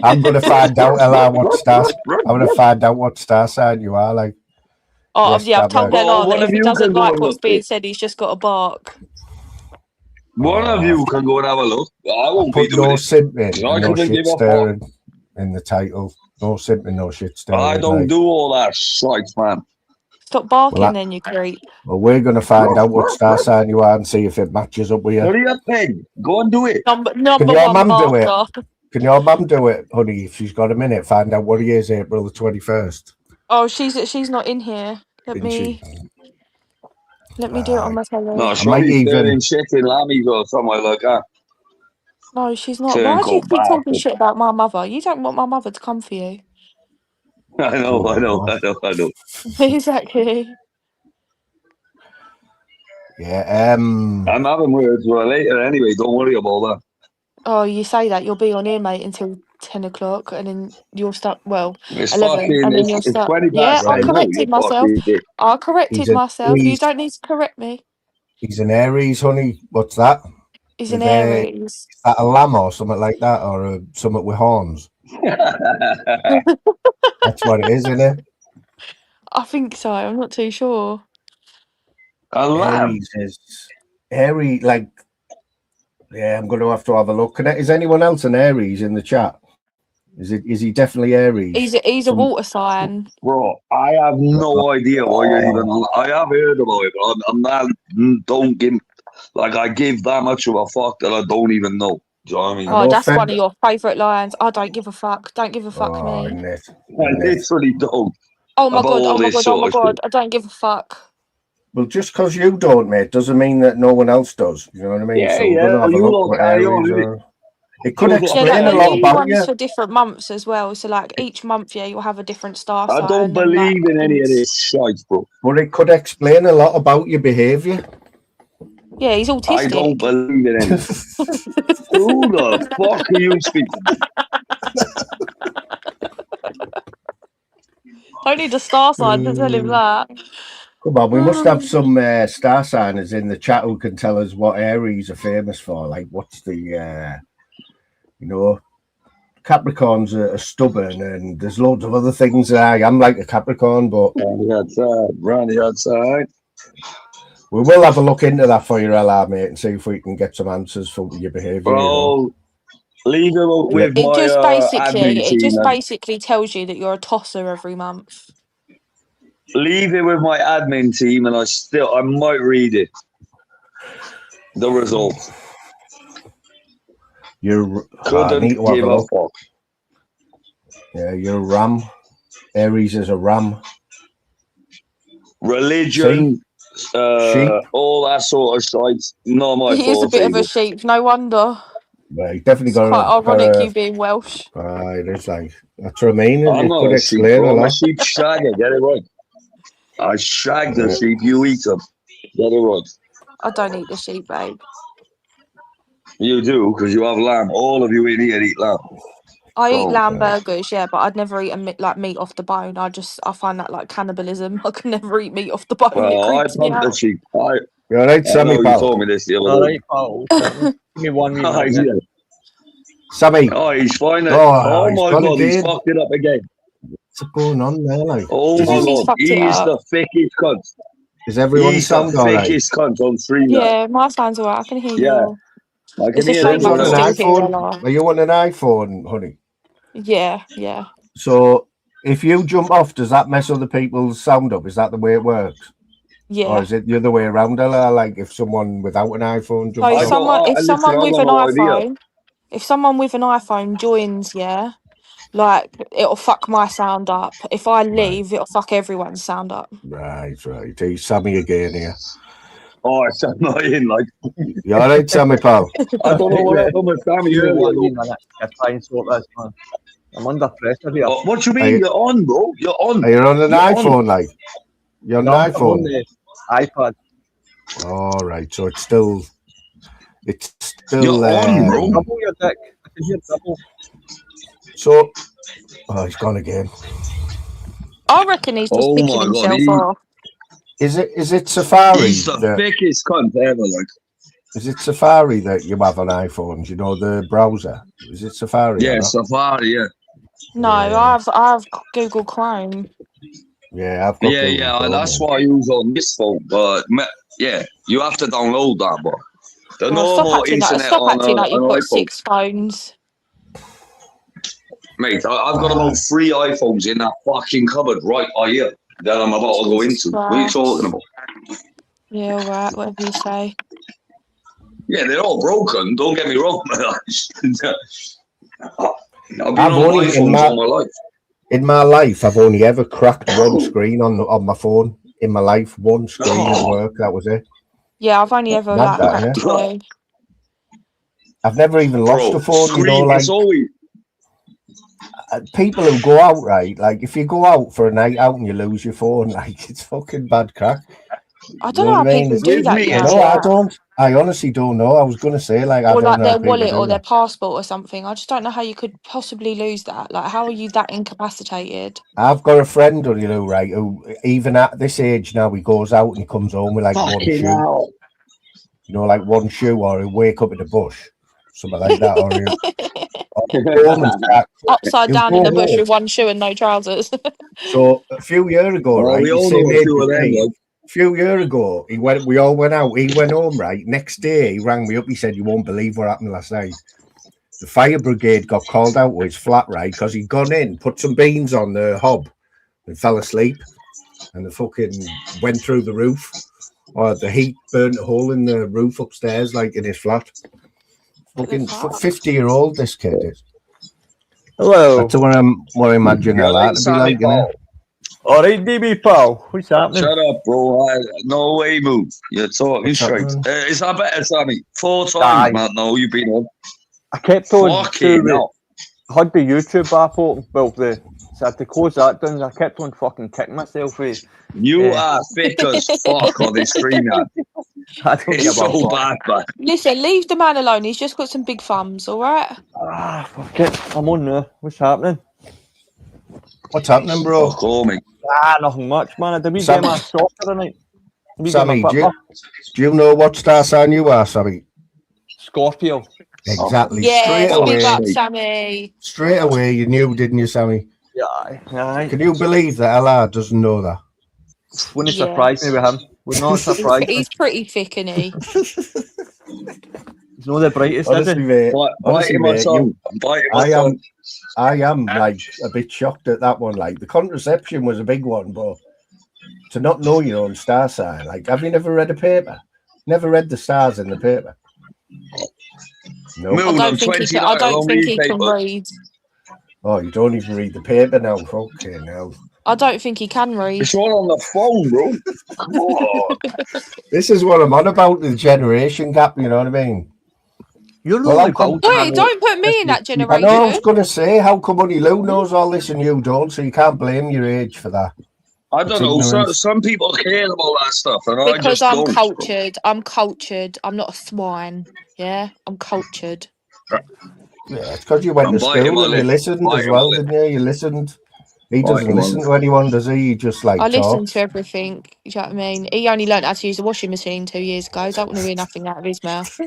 I'm gonna find out, Ella, I'm gonna find out what star sign you are. Like, Oh, yes, yeah, I've damn told right. Ella that One if of he you doesn't can go like and what's look. being said, he's just got to bark. One of you can go and have a look. I won't be Put doing no it. simping I and no couldn't shit give a fuck. stirring in the title. No simping, no shit stirring. I don't like. do all that shite, man. Stop barking Well, then, you creep. Well, we're gonna find out what star sign you are and see if it matches up with you. What are you peg? Go and do it. Number Can your one mum do it? barker. Can your mum do it, honey? If she's got a minute, find out what he is. April the 21st. Oh, she's not in here. Let Isn't me she? do it on my telly. No, I she'll might be even. stirring shit in lammies or something like that. No, she's not. Why do you keep talking shit about my mother? You don't want my mother to come for you. I know. Exactly. Yeah. I'm having words with her later anyway. Don't worry about that. Oh, you say that you'll be on here, mate, until 10 o'clock, and then you'll start. Well, It's 11, fucking. and then you'll It's start. 20 Yeah, past I 10 now. You corrected myself. fucking dick. I corrected He's myself. You Aries. don't need to correct me. He's an Aries, honey. What's that? He's With an Aries. Is that a lamb or something like that, or something with horns? That's what it is, isn't it? I think so. I'm not too sure. A lamb. Aries is Aries. Like, yeah, I'm going to have a look. Is anyone else an Aries in the chat? Is he definitely Aries? He's a water sign. Bro, I have no idea what you're even. I have heard about it, but I'm not. Don't give. Like, I give that much of a fuck that I don't even know. Do you know what I mean? Oh, that's one of your favourite lines. I don't give a fuck. Don't give a fuck me. I literally don't. Oh my god, oh About my this god, oh sort my of god. shit. I don't give a fuck. Well, just because you don't, mate, doesn't mean that no one else does. You know what I mean? Yeah, so we're going to have a look what Aries are. It could explain Yeah, a like, lot new about ones you. for different months as well. So, like, each month, yeah, you'll have a different star sign. I don't believe in any of this shit, bro. But it could explain a lot about your behaviour. Yeah, he's autistic. I don't believe in any. Who the fuck are you speaking? Don't need a star sign to tell him that. Come on, we must have some star signers in the chat who can tell us what Aries are famous for. Like, what's the, Capricorns are stubborn, and there's loads of other things that I am like a Capricorn, but Round the outside. We will have a look into that for you, LR, mate, and see if we can get some answers for your behaviour. Bro, leave it with my admin team. It just basically tells you that you're a tosser every month. Leave it with my admin team, and I might read it. The results. Couldn't give a fuck. Yeah, you're a ram. Aries is a ram. Religion, all that sort of sites. Not my fault. He is a bit of a sheep, no wonder. Well, he definitely got quite ironic you being Welsh. It's like, that's what I mean. I'm it not could a explain sheep, a I'm lot. a sheep shagger, get it right. I shag the sheep, you eat them. Get it right. I don't eat the sheep, babe. You do, because you have lamb. All of you in here eat lamb. I eat lamb burgers, yeah, but I'd never eat meat off the bone. I find that like cannibalism. I can never eat meat off the bone. Well, I it creeps me pumped the out. sheep. You're right, Sammy, you told me this the other day. Give me 1 minute. Sammy. Oh, he's fine. Oh, my God, he's fucked it up again. What's going on there, like? Oh my God, he's the thickest cunt. Is everyone He's sound the all right? thickest cunt on stream. Yeah, my sound's alright. I can hear you. I can It's a hear shame I can that. still hear Ella. Are you on an iPhone, honey? Yeah. So if you jump off, does that mess other people's sound up? Is that the way it works? Yeah. Or is it the other way around, Ella? Like if someone without an iPhone jumps off? If someone with an iPhone joins, yeah, like it'll fuck my sound up. If I leave, it'll fuck everyone's sound up. Right. He's Sammy again here. Oh, it's annoying, like. You all right, Sammy, pal? I don't know what happened with Sammy earlier. 1 minute. Try and sort this, man. I'm under pressure here. What do you mean? You're on, bro. You're on. Are you on an iPhone, like? You're on an iPhone? On the iPad. All right. So it's still. You're on, bro. Double your dick. I can hear double. So, he's gone again. I reckon he's just Oh picking my god, himself off. Is it Safari? he's the thickest cunt ever. Like, Is it Safari that you have on iPhones? You know, the browser. Is it Safari? yeah, Or not? Safari, yeah. No, I have Google Chrome. Yeah, I've got Yeah, Google yeah, Chrome, that's man. what I use on this phone. But yeah, you have to download that. But the Oh, stop normal acting like internet on you've an got iPhone, 6 phones. mate, I've got about 3 iPhones in that fucking cupboard right here that I'm about to go Jesus into. What are you talking about? Yeah, all right, whatever you say. Yeah, they're all broken. Don't get me wrong. I've been I've on only iPhones all my life. In my life, I've only ever cracked one screen on my phone. In my life, one screen at work. That was it. Yeah, I've only ever Mad that, cracked innit? 2. I've never even lost Bro, a phone. You know, screen, like it's always people who go out, right? Like if you go out for a night out and you lose your phone, like it's fucking bad crack. I don't know how people do with that, me. you It's know. No, I all don't. I honestly don't know. I was gonna say, like, I Or don't like know how their people wallet do or their that. passport or something. I just don't know how you could possibly lose that. Like, how are you that incapacitated? I've got a friend, you know, right, who even at this age now, he goes out and he comes home with like one fucking shoe. hell. You know, like one shoe, or he'll wake up in the bush, something like that, or he'll go home and start. Upside He'll down in go the bush home. with 1 shoe and no trousers. So a few years ago, Well, right, we he's all know same a age few as of them. me. Like, A few years ago, we all went out. He went home, right. Next day, he rang me up. He said, "You won't believe what happened last night. The fire brigade got called out to his flat, right, because he'd gone in, put some beans on the hob, and fell asleep, and the fucking went through the roof. Or the heat burnt a hole in the roof upstairs, like in his flat. Fucking 50-year-old, this kid is. Hello. That's what I imagine you're that like to be Sammy like, you know. Paul. All right, DB pal. What's happening? Shut up, bro. No way, move. You're talking What's straight. happening? Is that better, Sammy? 4 times, Aye. man. No, you've been on. I kept on Fucking hell. I had the YouTube app open. Well, so I had to close that down. I kept on fucking kicking myself with. You are thick as fuck on this stream, man. I don't give It's a so fuck. bad, man. Listen, leave the man alone. He's just got some big thumbs, all right? Ah, fuck it. I'm on now. What's happening? What's happening, bro? Fuck all, mate. Ah, nothing much, man. I did we Sam- get my soccer tonight? Sammy, do you know what star sign you are, Sammy? Scorpio. Exactly. Yeah, Straight big away. up, Sammy. Straight away, you knew, didn't you, Sammy? Yeah, aye. Can you believe that LR doesn't know that? Wouldn't Yeah. surprise me with him. Would not surprise me. He's pretty thick, isn't he? He's not the brightest, is Honestly, he? mate. Biting my mate, tongue. Biting my tongue. I am like a bit shocked at that one. Like the contraception was a big one, but to not know your own star sign, like, have you never read a paper? Never read the stars in the paper? No. Moon, I I'm don't think 29. I don't think read he can paper. read. Oh, you don't even read the paper now. Fucking hell. I don't think he can read. It's all on the phone, bro. Come on. This is what I'm on about, the generation gap, you know what I mean? You're Well, not I've got- Wait, don't put me in that I know, I was generation. going to say, how come only Lou knows all this and you don't, so you can't blame your age for that. I don't It's know. ignorance. Some people care about that stuff, and I Because just I'm don't. cultured. I'm cultured. I'm not a swine. Yeah, I'm cultured. Yeah, it's because you went I'm to biting school my and you lip. listened as Biting well, my lip. didn't you? You listened. He Biting doesn't my listen lip. to anyone, does he? He just like I listen talks. to everything. You know what I mean? He only learnt how to use a washing machine 2 years ago. Don't want to hear nothing out of his mouth.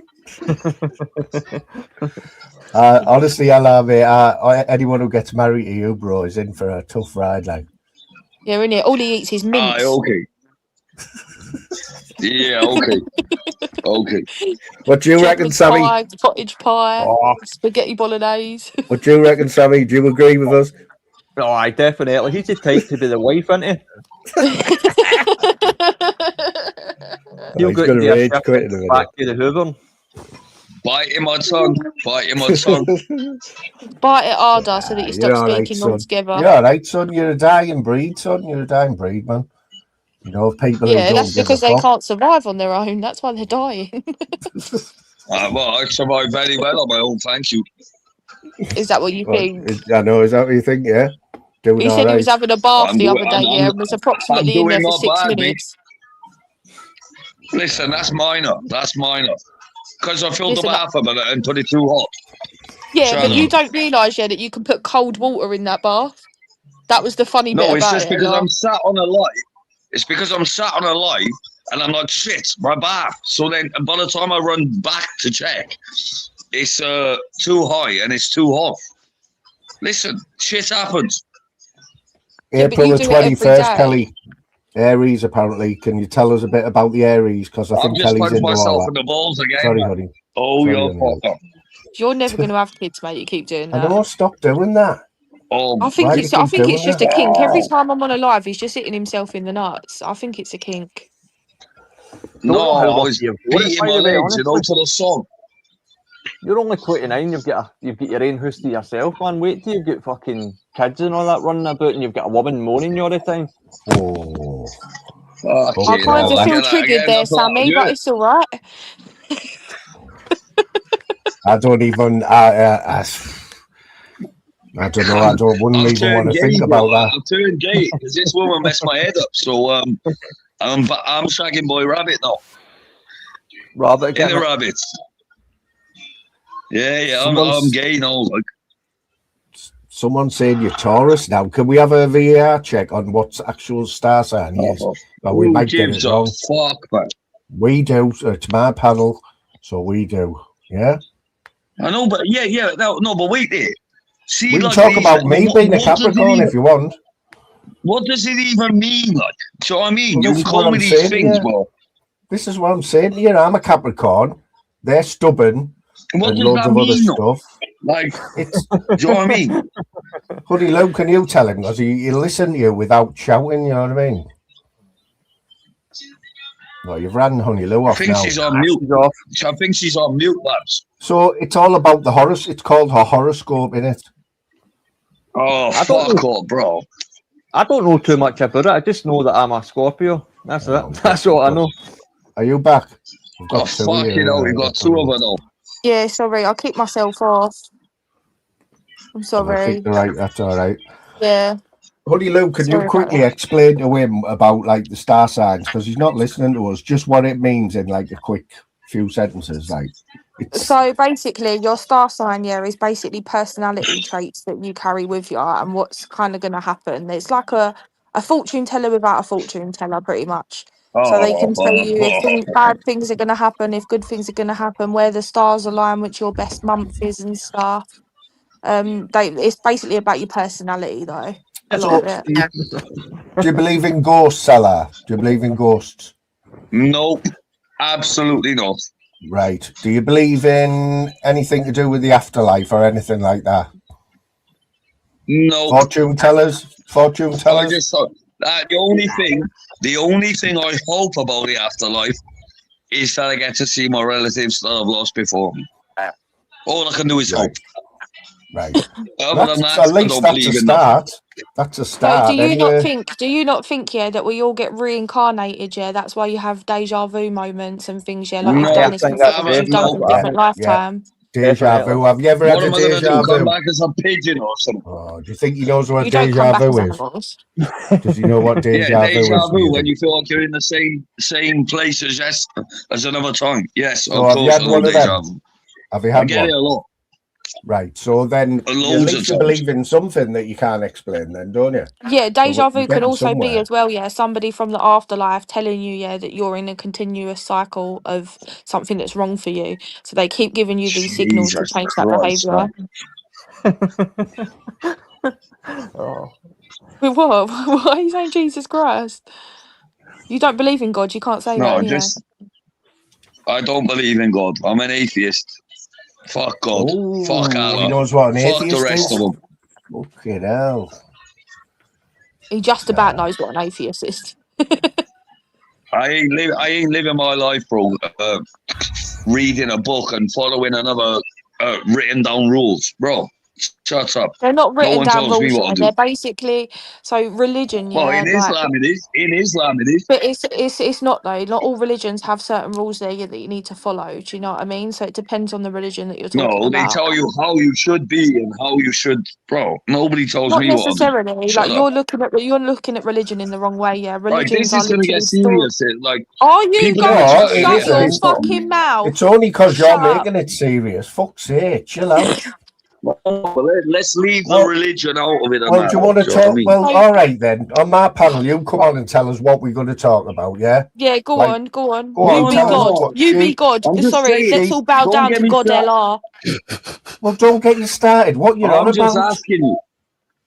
Honestly, I love it. Anyone who gets married to you, bro, is in for a tough ride. Like, Yeah, innit? All he eats is mince. Okay. Yeah, okay. Okay. what do you reckon, Shepherd's Sammy? pie, cottage pie, Oh. spaghetti bolognese. What do you reckon, Sammy? Do you agree with us? Oh, aye, definitely. He's the type to be the wife, isn't he? He'll He's go going to to rage quit in a minute. back to the Hoover. Biting my tongue. Biting my tongue. Bite it harder so that you You're stop all right, speaking son. altogether. You're all right, son. You're a dying breed, son. You're a dying breed, man. You know, people who Yeah, don't that's give because a they fuck. can't survive on their own. That's why they're dying. Well, I survived very well on my own, thank you. Is that what you think? I know, is that what you think? Yeah. Doing He all said he right. was having a bath I'm the doing- other day, I'm- yeah, and was approximately I'm in there doing for not 6 bad, mate. minutes. Listen, that's minor. That's minor. Because I filled the Listen, bath up and put it too hot. Yeah, Shut but you up. don't realise, yeah, that you can put cold water in that bath. That was the funny bit No, it's about just it. because Ella. I'm sat on a live. It's because I'm sat on a live and I'm like, shit, my bath. So then by the time I run back to check, it's too high and it's too hot. Listen, shit happens. Yeah, but April you the do it every 21st, day. Kelly. Aries, apparently. Can you tell us a bit about the Aries? Because I I've think just Kelly's punched into all myself that. in the balls again. Sorry, Man. honey. Oh, Sorry, you're honey. fucker. You're never going to have kids, mate. You keep doing I that. know, stop doing that. Oh, I think Why do you it's. I keep think doing it's just that? a kink. Every time I'm on a live, he's just hitting himself in the nuts. I think it's a kink. no, Don't know how I lucky was you've got it, beating by my the way, legs, you know, honestly. to the song. You're only 29, you've got your own house to yourself, man. Wait till you've got fucking kids and all that running about and you've got a woman moaning you all the time. Oh. Fuck Okay, I you kind know, of I well, feel get that triggered again. there, That's what I Sammy, but do. it's all right. I don't even. I don't know. I wouldn't I've even want turned to gay, think bro. about that. I've turned gay because this woman messed my head up. So I'm shagging boy rabbit now. Rabbit In getting the it. rabbits. Yeah, I'm Someone's, gay now. Like, someone's saying you're Taurus now. Can we have a VAR check on what actual star sign he is? Well, we who might get it gives a wrong. fuck, man? We do. It's my panel, so we do. Yeah. I know, but no, but wait there. See, We can like talk these, about me being a what does it Capricorn even, if you want. what does it even mean? Like, do you know what I mean? Well, You this can is call what me I'm these saying to things, you. bro. This is what I'm saying to you. I'm a Capricorn. They're stubborn What and does loads that of other mean? stuff. Like, It's do you know what I mean? Honey Lou, can you tell him? Because he'll listen to you without shouting, you know what I mean? Well, you've ran Honey Lou I off think now. she's on mute. She's off. I think she's on mute, lads. So it's all about the horoscope. It's called her horoscope, innit? Oh, I don't fuck know. off, bro. I don't know too much about it. I just know that I'm a Scorpio. That's Oh, it. That's all I know. Are you back? We've Oh, got two fuck here. you know, we've got two of them now. Yeah, sorry. I'll keep myself off. I'm I sorry. think they're right. That's all right. Yeah. Honey Lou, can Sorry you about quickly that. explain to him about like the star signs? Because he's not listening to us. Just what it means in like a quick few sentences. Like, it's So basically, your star sign, yeah, is basically personality traits that you carry with you and what's kind of going to happen. It's like a fortune teller without a fortune teller, pretty much. So they can tell you if bad things are going to happen, if good things are going to happen, where the stars align, which your best month is and stuff. It's basically about your personality, though. A lot of it. do you believe in ghosts, Salah? Do you believe in ghosts? Nope, absolutely not. Right. Do you believe in anything to do with the afterlife or anything like that? Nope. Fortune tellers? Fortune I tellers? just thought that the only thing I hope about the afterlife is that I get to see my relatives that I've lost before me. All I can do is hope. Right. Other than that, At I least don't that's believe a in nothing. start. That's a So start. do you Anyway. not think, yeah, that we all get reincarnated, yeah? That's why you have deja vu moments and things, yeah, like you've No, done I this think before, that's which you've done it in a no. different lifetime. Deja Definitely. vu. Have you ever What had a am I going to deja do? Come vu? back as a pigeon or something? Oh, do you think he knows what You don't come deja back vu as is? animals. Does he know what Yeah, deja vu deja is? do vu you when think? you feel like you're in the same place as another time. Yes, So of have you course had I know one of deja them? vu. Have you I had get one? it a lot. Right. So then at Loads of least you times. believe in something that you can't explain then, don't you? Yeah, deja you're vu can getting also be somewhere. as well, yeah, somebody from the afterlife telling you, yeah, that you're in a continuous cycle of something that's wrong for you. So they keep giving you these signals to Jesus change that Christ, behaviour. Oh. With what? Why are you saying Jesus Christ? You don't believe in God, you can't say that No, anyway. I don't believe in God. I'm an atheist. Fuck God. Oh, Fuck he Allah. knows what an Fuck the atheist rest is. of them. Fucking hell. He just about knows what an atheist is. I ain't living my life, bro. Reading a book and following another written down rules, bro. Shut up. They're not No written one down tells me rules, what yeah. to do. They're basically religion, Well, yeah. in Like, Islam it is. In Islam it is. but it's not though. Not all religions have certain rules there that you need to follow. Do you know what I mean? So it depends on the religion that you're talking No, they about. tell you how you should be and how you should, bro. Nobody tells Not me what to do. necessarily. Shut Like up. you're looking at religion in the wrong way. Yeah, Right, religions this are is gonna get literally stories. serious. Like Are you people are going gonna to No, chat it over shut this your isn't. bullshit. fucking mouth? It's only because you're Shut up. making it serious. Fuck's sake, chill out. Let's leave the religion out of it. Well, do you want to talk? Well, all right then. On my panel, you come on and tell us what we're going to talk about. Yeah. Yeah, go Like, on, go on. go on, You be tell us God. what You be sheep. God. I'm just Sorry, saying, let's all bow don't down get to me God started. LR. Well, don't get you started. What you're on I'm just about? asking you.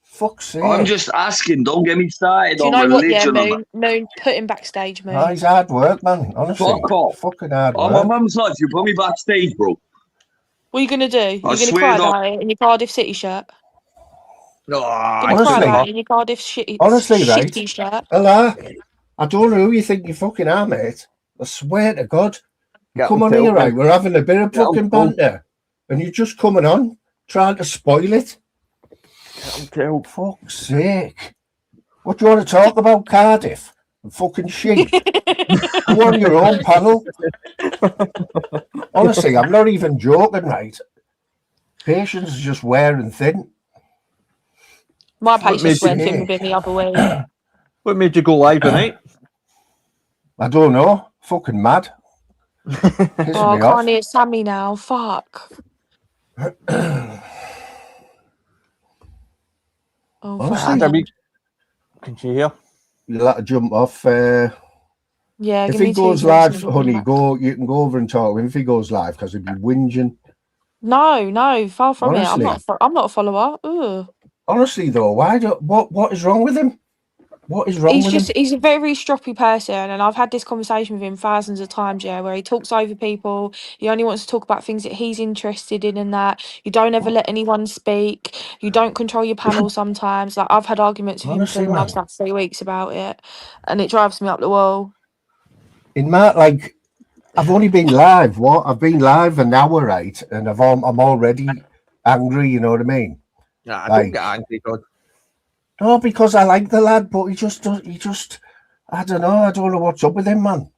Fuck's sake. I'm just asking. Don't get me started Do you on know what? Yeah, religion and that. Moon, put him backstage, Oh, Moon. he's hard work, man. Honestly, Fuck off. fucking hard On my work. mum's life, you put me backstage, bro. What are you gonna do? You're gonna swear cry to- about it in your Cardiff City shirt. No, Gonna cry about it in your Cardiff shitty right? shirt. Hello, I don't know who you think you fucking are, mate. I swear to God. You come on here, right? We're having a bit of fucking banter, and you're just coming on, trying to spoil it. Fuck's sake. What do you want to talk about, Cardiff? Fucking sheep. Go on your own panel. Honestly, I'm not even joking, right? Patience is just wearing thin. My patience went thin within the other week. What made you go live tonight? I don't know. Fucking mad. Oh, I can't hear Sammy now. Fuck. Honestly, can she hear? You'll have to jump off. Yeah, if he goes live, honey, you can go over and talk to him if he goes live because he'd be whinging. No, far from Honestly. it. I'm not a follower. Ugh. Honestly though, what is wrong with him? What is wrong with him? He's a very stroppy person, and I've had this conversation with him thousands of times, yeah, where he talks over people. He only wants to talk about things that he's interested in, and that you don't ever let anyone speak. You don't control your panel sometimes. Like, I've had arguments with him for the last 3 weeks about it, and it drives me up the wall. In my, like, I've only been live. I've been live an hour, right? And I'm already angry. You know what I mean? Nah, I don't get angry, God. No, because I like the lad, but he just, I don't know what's up with him, man.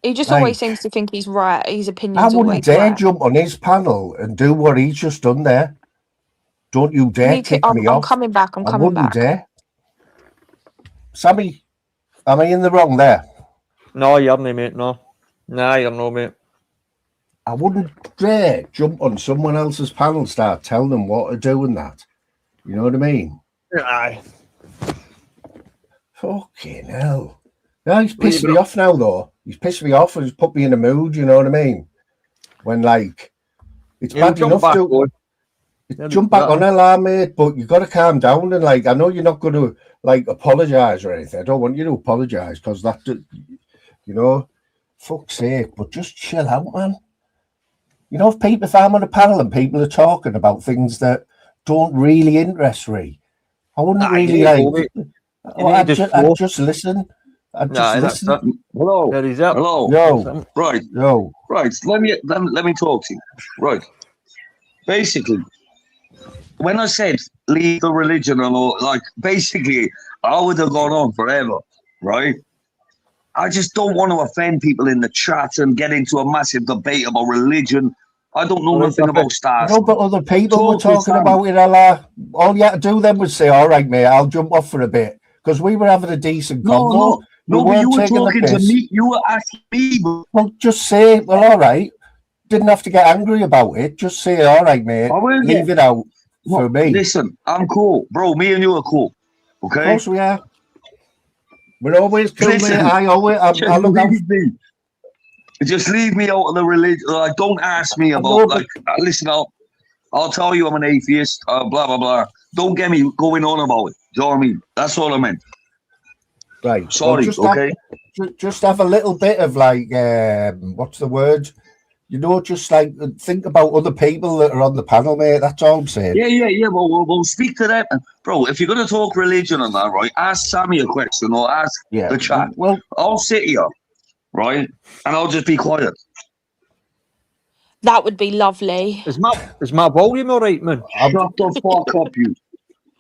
He just always seems to think he's right. His opinions. I wouldn't dare jump on his panel and do what he's just done there. Don't you dare kick me off. I'm coming back. I wouldn't dare. Sammy, am I in the wrong there? No, you're not, mate. No. Nah, you're not, mate. I wouldn't dare jump on someone else's panel, start telling them what to do and that. You know what I mean? Aye. Fucking hell. No, he's pissed me off now, though. He's pissed me off and he's put me in a mood, you know what I mean? When, like, it's bad enough to jump back on LR, mate, but you've got to calm down. And, like, I know you're not going to, like, apologise or anything. I don't want you to apologise because that, you know, fuck's sake, but just chill out, man. You know, if I'm on a panel and people are talking about things that don't really interest me, I wouldn't really, like, I'd just listen. I'd just listen. Hello. Hello. Yo. Right. Yo. Right. Let me talk to you. Right. Basically, when I said leave the religion and all, like, basically, I would have gone on forever, right? I just don't want to offend people in the chat and get into a massive debate about religion. I don't know nothing about stars. No, but other people were talking about it, Allah. All you had to do then was say, all right, mate, I'll jump off for a bit. Because we were having a decent convo. No, but you were talking to me. You were asking me. Well, just say, well, all right. Didn't have to get angry about it. Just say, all right, mate. Leave it out for me. Listen, I'm cool. Bro, me and you are cool. Okay? Of course we are. We're always cool, mate. I look out. Just leave me out of the religion. Like, don't ask me about, like, listen, I'll tell you I'm an atheist, blah, blah, blah. Don't get me going on about it. Do you know what I mean? That's all I meant. Right. Sorry, well, just have a little bit of, like, what's the word? You know, just, like, think about other people that are on the panel, mate. That's all I'm saying. Yeah. Well, we'll speak to them. Bro, if you're going to talk religion and that, right, ask Sammy a question or ask the chat. Well, I'll sit here, right, and I'll just be quiet. That would be lovely. Is my volume all right, man? Shut the fuck up, you.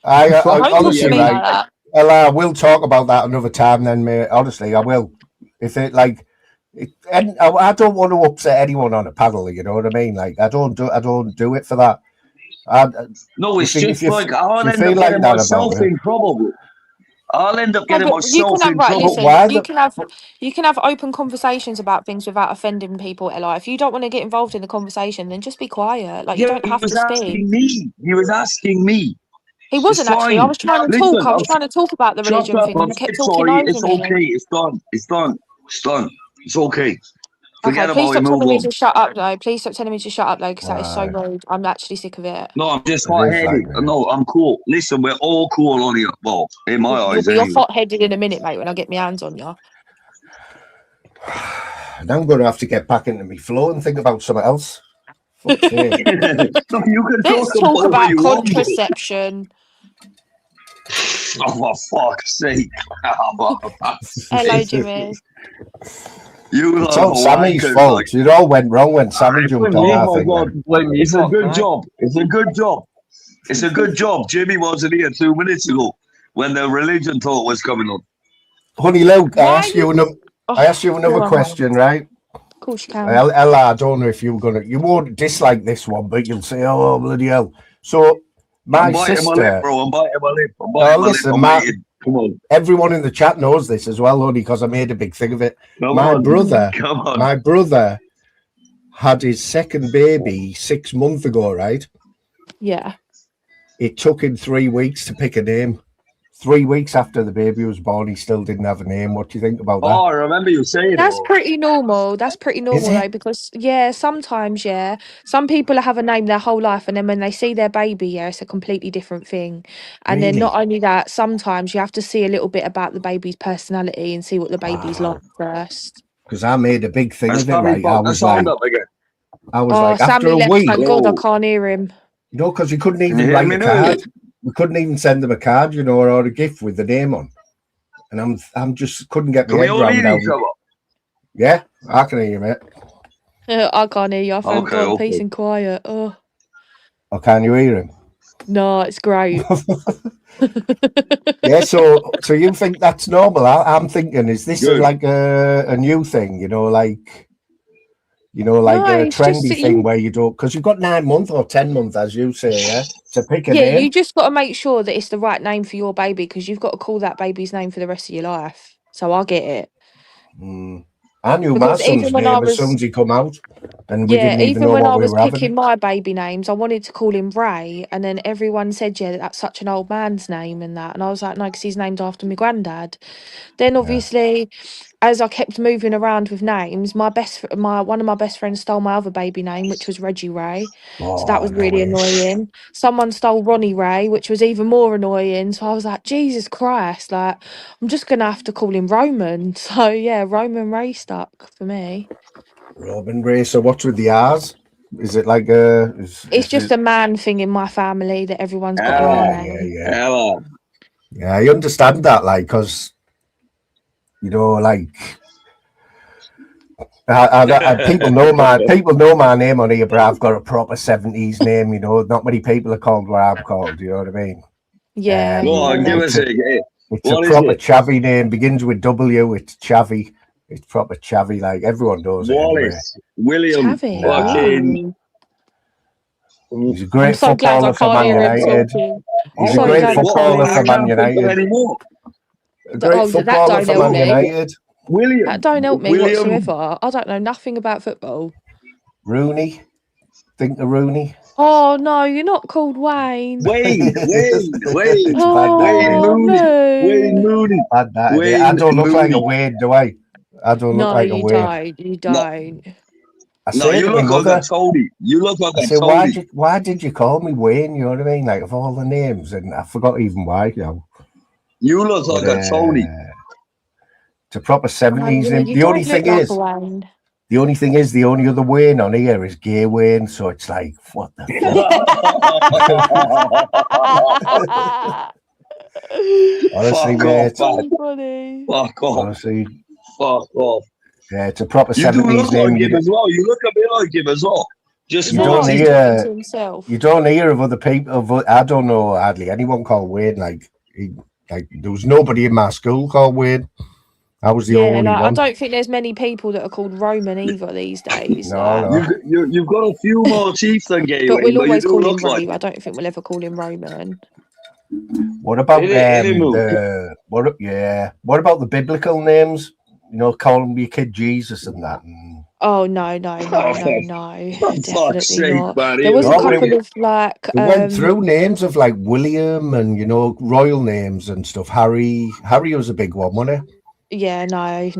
I honestly, right, I will talk about that another time then, mate. Honestly, I will. If it, like... I don't want to upset anyone on a panel, you know what I mean? Like, I don't do it for that. No, it's just like I'll end up getting myself in trouble. I'll end up No, getting but you can myself have in right. trouble. But why Listen, the? you can have open conversations about things without offending people. Ella, if you don't want to get involved in the conversation, then just be quiet. Like you Yeah, don't he have was to speak. asking me. He was asking me. He It's wasn't actually. I fine. was trying to talk. Listen, I was trying to talk about the shut religion up. thing, and I'm you kept dead talking sorry. over It's me. okay. It's done. It's done. It's done. It's okay. Okay, Forget please about it. stop Move telling me on. to shut up, though. Please stop telling me to shut up, though, because that is so Aye, rude. I'm actually sick of it. No, I'm just it is like hot-headed. No, I'm cool. Listen, we're all cool on here. Well, in my You'll eyes, be anyway. hot-headed in a minute, mate, when I get my hands on you. now I'm going to have to get back into my flow and think about something else. Fuck's sake. No, you can Let's talk talk about whatever about you want. contraception. Oh, for fuck's sake. Hello, Jimmy. You It's lot all are Sammy's wankers. fault. Like, It all went wrong when Sammy jumped on oh that my thing. God. Then. Blame me, It's a fuck, good aye. job. It's a good job. It's a good job. Jimmy wasn't here 2 minutes ago when the religion talk was coming on. Honey Luke, Why are you... I asked you Go another on. question, right? Of course you can. Ella, I don't know if you won't dislike this one, but you'll say, "Oh bloody hell!" So my I'm biting my lip, sister. bro. I'm biting my lip. I'm biting my Listen, lip. I'm waiting. Come on. everyone in the chat knows this as well, honey, because I made a big thing of it. Come My on. brother, Come on. my brother had his second baby 6 months ago, right? Yeah. It took him 3 weeks to pick a name. 3 weeks after the baby was born, he still didn't have a name. What do you think about that? Oh, I remember you saying That's it. pretty normal. That's pretty normal, though, it? because, yeah, sometimes, yeah, some people have a name their whole life, and then when they see their baby, yeah, it's a completely different thing. And then not Really? only that, sometimes you have to see a little bit about the baby's personality and see what the baby's like first. Because I made a big thing Has of it, Sammy right? fucked the sound up again? Oh, After Sammy a left. week, Thank God I Oh. can't hear him. you know, because we couldn't Can you even hear write me a now? card. We couldn't even send them a card, you know, or a gift with the name on. And I'm just couldn't get my Can we head all around hear how. each other? Yeah, I can hear you, mate. I can't hear you. Thank Okay, God. Peace okay. and quiet. Oh, Or can you hear him? no, it's great. Yeah, so you think that's normal? I'm thinking, is this Good. like a new thing? like No, a it's just trendy that thing you... where you don't, because you've got 9 months or 10 months, as you say, yeah, to pick a Yeah, name. you just got to make sure that it's the right name for your baby, because you've got to call that baby's name for the rest of your life. So I get it. I knew my Because even son's when I name as soon was... as he come out, and we Yeah, didn't even even know when what I we was were having. picking my baby names, I wanted to call him Ray, and then everyone said, yeah, that's such an old man's name and that. And I was like, no, because he's named after my granddad. Then obviously, as I kept moving around with names, one of my best friends stole my other baby name, which was Reggie Ray. So that Oh, was no really way. annoying. Someone stole Ronnie Ray, which was even more annoying. So I was like, Jesus Christ, like I'm just gonna have to call him Roman. So yeah, Roman Ray stuck for me. Robin Ray. So what's with the R's? Is it like It's just a man thing in my family that everyone's got a long Ella. name. Ella. Yeah, I understand that, like, because like people know my name on here, but I've got a proper 70s name. Not many people are called what I'm called. You know what I mean? Yeah, Go on, give us a... It's What a is proper it? Chavy name. Begins with W. It's Chavy. It's proper Chavy. Like everyone knows it anyway. Wallace. William. Chavy. Fucking... He's a I'm great so glad I footballer for can't Man hear him United. talking. He's So a great glad I can't footballer hear for him. Man I can't think of United. any more. A great that footballer don't for help Man me. United. That William. don't help me William. whatsoever. I don't know nothing about football. Rooney. Think of Rooney. Oh no, you're not called Wayne. Wayne. It's bad, that, Wayne innit? Oh Mooney. Wayne no. Mooney. Bad, that, innit? I Wayne don't look like a Mooney. Wayne, do I? I don't look No, like a you Wayne. don't. You No, don't. I no, say you to my look like a mother, Tony. You look like I a say, Tony. why did you call me Wayne? You know what I mean? Like, of all the names, and I forgot even why. You look But like a Tony. it's a proper 70s name. You don't look like a Wayne. The only thing is, the only other Wayne on here is Gay Wayne, so it's like, what the fuck? Honestly, Fuck off, mate. man. So funny. Fuck off. Honestly, Fuck off. yeah, it's a proper You do 70s look name. like him as well. You look a bit like him as well. Just Is You that don't what he's smoothie. talking to himself? You don't hear of other people. I don't know hardly anyone called Wayne. Like there was nobody in my school called Wayne. I was the Yeah, only like I one. don't think there's many people that are called Roman either these days. No, Like, no. You've got a few more teeth than Gay but Wayne, we'll but you always do call him look like Ray. him. I don't think we'll ever call him Roman. What about It What about the biblical names? You know, calling your kid Jesus and that. And... Oh no, For fuck's definitely sake, not. man. There Here was we a No, but couple go. of like they went through names of like William and, you know, royal names and stuff. Harry was a big one, wasn't he? yeah, no.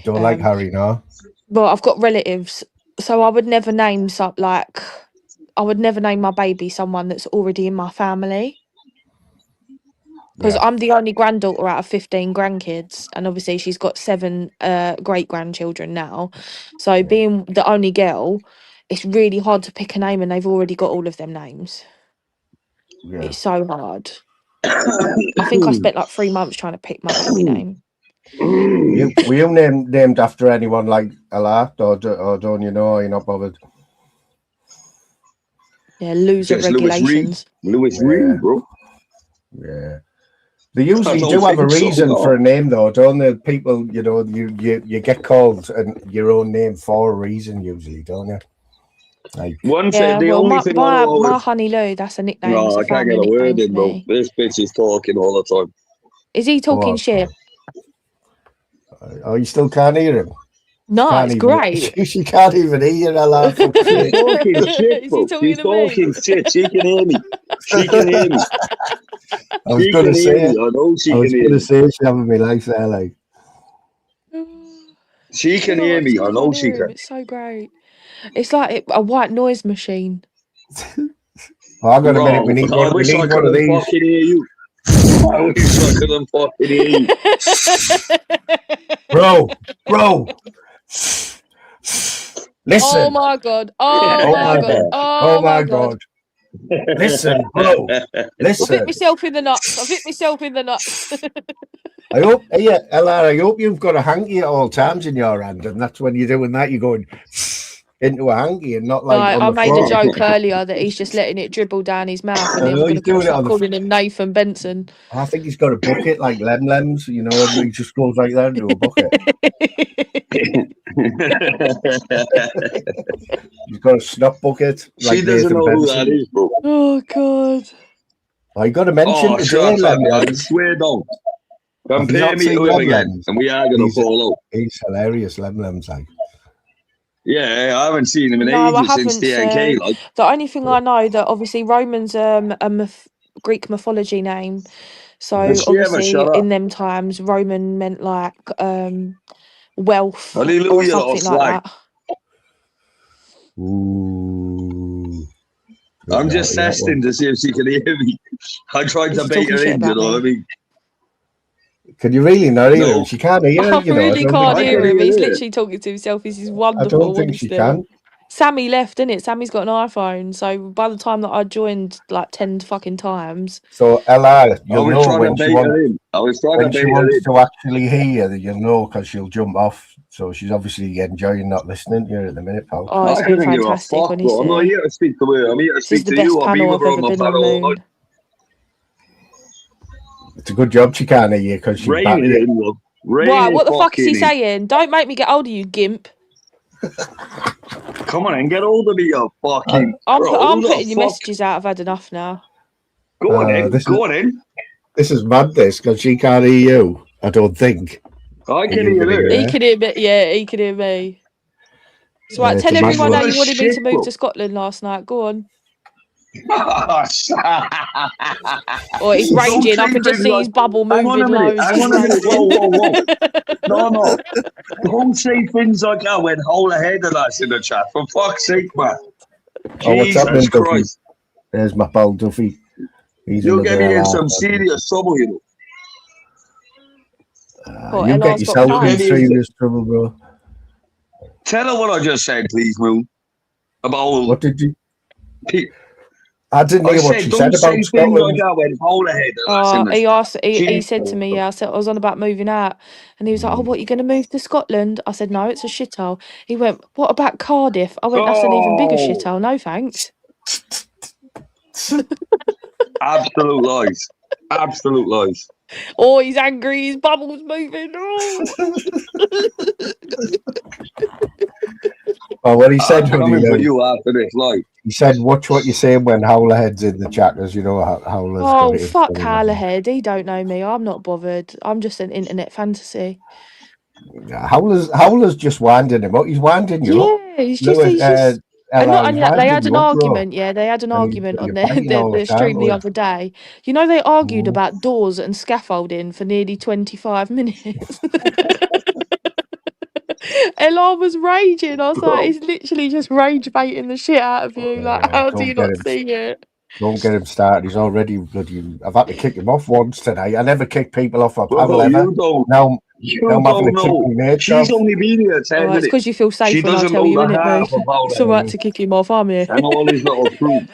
Don't like Harry, no. Well, I've got relatives, so I would never name I would never name my baby someone that's already in my family. Because Yeah, I'm the only granddaughter out of 15 grandkids, and obviously she's got 7 great grandchildren now. So yeah, being the only girl, it's really hard to pick a name, and they've already got all of them names. yeah. It's so hard. I think I spent like 3 months trying to pick my baby name. Were you named after anyone like Ella, or don't you know? You're not bothered. Yeah, loser Just Lewis Reed. regulations. Lewis Yeah. Reed, bro. Yeah. They usually I do don't have a think so, reason no. for a name, though, don't they? People, you know, you get called your own name for a reason, usually, don't you? Like, Yeah, the well, only my thing I know my is honey Lou, that's a nickname. no, It's a I can't family get a nickname word for in, bro. me. This bitch is talking all the time. Is he talking shit? oh, you still can't hear him? No, Can't it's even, great. she can't even hear Ella. She's talking shit, Is he bro. talking She's to me? talking shit. She can hear me. She can hear me. I was She going can to hear say, me. I know she I was can hear going to me. say she having me like that, like. She can hear me. I know she can. It's so great. It's like a white noise machine. Oh, hang on a minute. Bro, I We wish I need one of couldn't these. fucking hear you. I wish I couldn't fucking hear you. Bro. Listen. Oh my god. Oh my god. Oh Oh my my god. God. Listen, bro. I've hit Listen. myself in the nuts. I hope, yeah, Ella, I hope you've got a hanky at all times in your hand, and that's when you're doing that, you're going into a hanky and not No, like on I the made a floor. joke earlier that he's just letting it dribble down his mouth, and I I'm know going he's to doing it start on the. calling him Nathan Benson. I think he's got a bucket like Lem's, you know, and he just goes like that into a bucket. He's got a snot bucket. Like She doesn't Nathan know Benson. who that is, bro. Oh god. I got to mention today, shut up, Lem man. Lems. Swear don't. Have you Compare not me seen to him Lem again, Lems? and we are going to fall out. He's hilarious, Lem's like. Yeah, I haven't seen him in No, I ages haven't since DNK. seen. Like, The only thing I know that obviously Roman's Greek mythology name. So does she ever obviously shut up? in them times Roman meant like wealth or Hallelujah, little something like slag. that. Ooh. I'm just testing to see if she can hear me. I tried Is to he bait talking her shit in, you about know what I me? mean? Can you really not hear No. him? She can't hear I him, you know. really I can't I hear can him. hear He's it. literally talking to himself. This is don't wonderful, think she honestly. can. Sammy left, didn't it? Sammy's got an iPhone. So by the time that I joined like 10 fucking times. So Ella, I you'll was know trying to when she bait wants her in. I was trying to when she bait her wants in. to actually hear that you'll know because she'll jump off. So she's obviously enjoying not listening to you at the minute, pal. Oh, it's I been couldn't give a fantastic, fuck, bro. I'm not honestly. here to speak to her. I'm here to This is speak the to best you. I'll be panel with I've her on ever my been panel on, all night. Moon. It's a good job she can't hear you because she's Rain battery. it in, love. Rain Right, it what the fuck is he fucking in. saying? Don't make me get hold of you, gimp. Come on and get hold of me, you fucking. I'm Bro, I'm who the putting your fuck? messages out. I've had enough now. Go on in. This Go on in. is madness because she can't hear you. I don't think. I can you hear gonna her. hear He can hear me. Yeah, he can hear me. So right, it's tell a mad everyone one. how you wanted me Shit, to move bro. to Scotland last night. Go on. Don't Or he's raging. I say can just things see like, his bubble hang on moving a minute, loads. hang Just on a minute, raging. whoa. No. Don't say things like that when whole ahead of that's in the chat. For fuck's sake, man. Oh, what's happening, Jesus Duffy? Christ. There's my pal Duffy. He's You'll get me in another some serious trouble, you know. What, you get LR's got yourself in plans? serious trouble, bro. Tell her what I just said, please, Moon. About What did you? Pe- I didn't I hear what said, she don't said say about things like Scotland. that when whole ahead of that's in the He chat. asked. He Jesus. said to me, I was on about moving out, and he was like, "Oh, what, you going to move to Scotland?" I said, "No, it's a shithole." He went, "What about Cardiff?" I went, "That's an even bigger Oh, shithole. No thanks." absolute lies. Absolute lies. Oh, he's angry. His bubble's moving. Oh. Oh, well, he said, I'm coming for you after this, like. he said, watch what you're saying when Howlerhead's in the chat, as you know, Howler's got Oh, it. fuck Howlerhead. He don't know me. I'm not bothered. I'm just an internet fantasy. Howler's just winding him up. He's winding you up. Yeah, he's just, Lewis, he's just. And Ella, not he's only that, they winding had an you up, bro. argument. Yeah, they had an And argument on you're their, fighting their, all the their time, stream the boy. other day. You know, they argued Mm. about doors and scaffolding for nearly 25 minutes. Ella was raging. I was Bro. like, he's literally just rage baiting the shit out of you. Like, how do you not see it? Don't get him started. He's already bloody. I've had to kick him off once today. I never kick people off a panel Bro, ever. you don't. Now You I'm having don't to kick know. my mates She's off. only been here 10 Oh, it's minutes. because you feel safe She when I doesn't tell know you, the innit, half Moon? of how It's all right to kick him off, I'm here. and all his little crew. You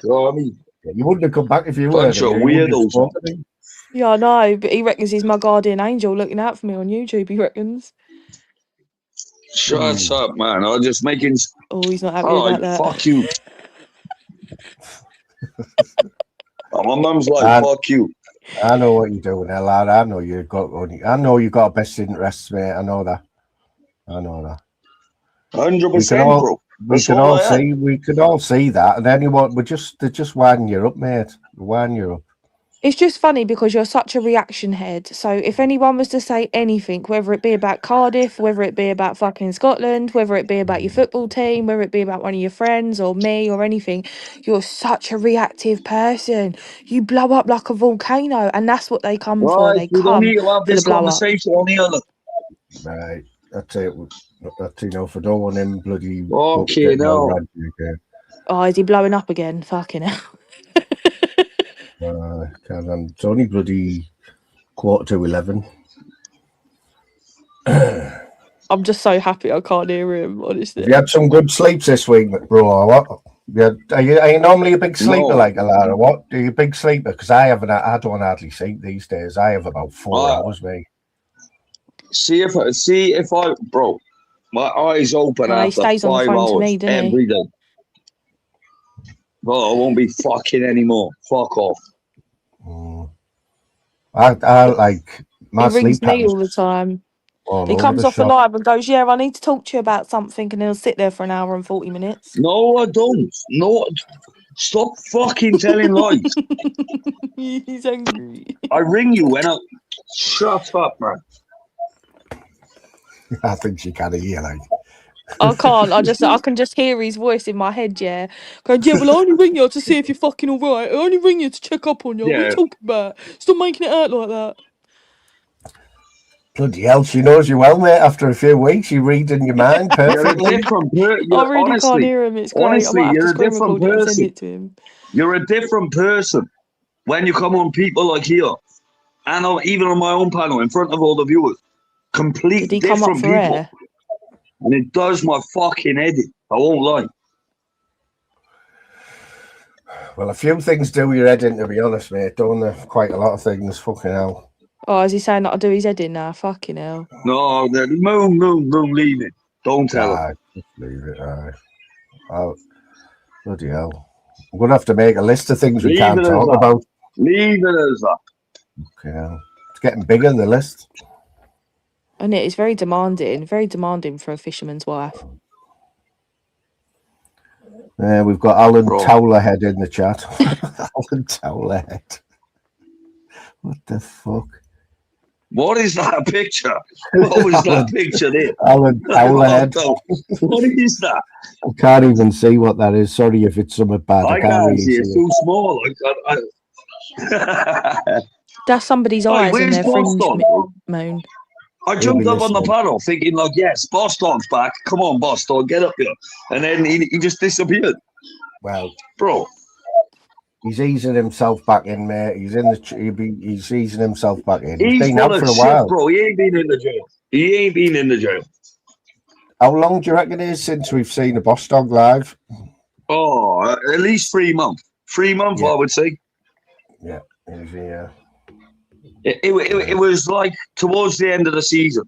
know what I mean? You wouldn't have come back if you Bunch weren't. of You wouldn't have weirdos. spoken to me. Yeah, I know, but he reckons he's my guardian angel looking out for me on YouTube, he reckons. Shut up, man. I'm just making. Oh, he's not happy Oh, about that. fuck you. My mum's like, And- fuck you. I know what you're doing, lad. I know you got best interests, mate. I know that. 100%, bro. We can all see that, and then they're just winding you up, mate. Winding you up. It's just funny because you're such a reaction head. So if anyone was to say anything, whether it be about Cardiff, whether it be about fucking Scotland, whether it be about your football team, whether it be about one of your friends or me or anything, you're such a reactive person. You blow up like a volcano, and that's what they come for. Right, They we don't come need to have for the this blow up. conversation on here. Look. Right. That's it. That's, if I don't want him bloody. Okay, no. Oh, is he blowing up again? Fucking hell. It's only bloody 11:15. I'm just so happy I can't hear him, honestly. Have you had some good sleeps this week, bro, or what? Are you normally a big sleeper like Alara? What? Are you a big sleeper? Because I don't hardly sleep these days. I have about 4 hours, mate. See if I, bro, my eyes open He after stays 5 on the phone hours to me, doesn't he? every day. Well, I won't be fucking anymore. Fuck off. I like my He rings sleep me all the time. He comes off a live and goes, "Yeah, I need to talk to you about something," and he'll sit there for an hour and 40 minutes. No, I don't. No, stop fucking telling lies. He's angry. I ring you when I. Shut up, man. I think she can hear, like. I can't. I can just hear his voice in my head. Yeah, going. Yeah, well, I only ring you to see if you're fucking all right. I only ring you to check up on you. What are you talking about? Stop making it out like that. Bloody hell, she knows you well, mate. After a few weeks, you read in your mind perfectly. You're a different I really can't hear him. It's great. Honestly, I might have you're to a screen different record it and person. send it to him. You're a different person when you come on people like here, and even on my own panel in front of all the viewers. Complete Did he come up different for people, air? and it does my fucking head in. I won't lie. Well, a few things do your head in, to be honest, mate. Don't there? Quite a lot of things. Fucking hell. Oh, is he saying that I'll do his head in now? Fucking hell. No, moon, leave it. Don't tell her. Just leave it. Oh, bloody hell. I'm going to have to make a list of things we can't talk about. Leave it as that. Okay. It's getting bigger, the list. And it's very demanding for a fisherman's wife. We've got Alan Towlerhead in the chat. Alan Towlerhead. What the fuck? What is that picture? What was that picture there? Alan Towlerhead. What is that? I can't even see what that is. Sorry if it's something bad. I can't really see it. It's too small. That's somebody's eyes in their fringe, Moon. I jumped up on the panel thinking, like, yes, Boss Dog's back. Come on, Boss Dog, get up here. And then he just disappeared. Well, bro, he's easing himself back in, mate. He's easing himself back in. He's been out for a while, bro. He ain't been in the jail. How long do you reckon it is since we've seen a Boss Dog live? Oh, at least 3 months. 3 months, yeah. I would say. Yeah, yeah. It was like towards the end of the season.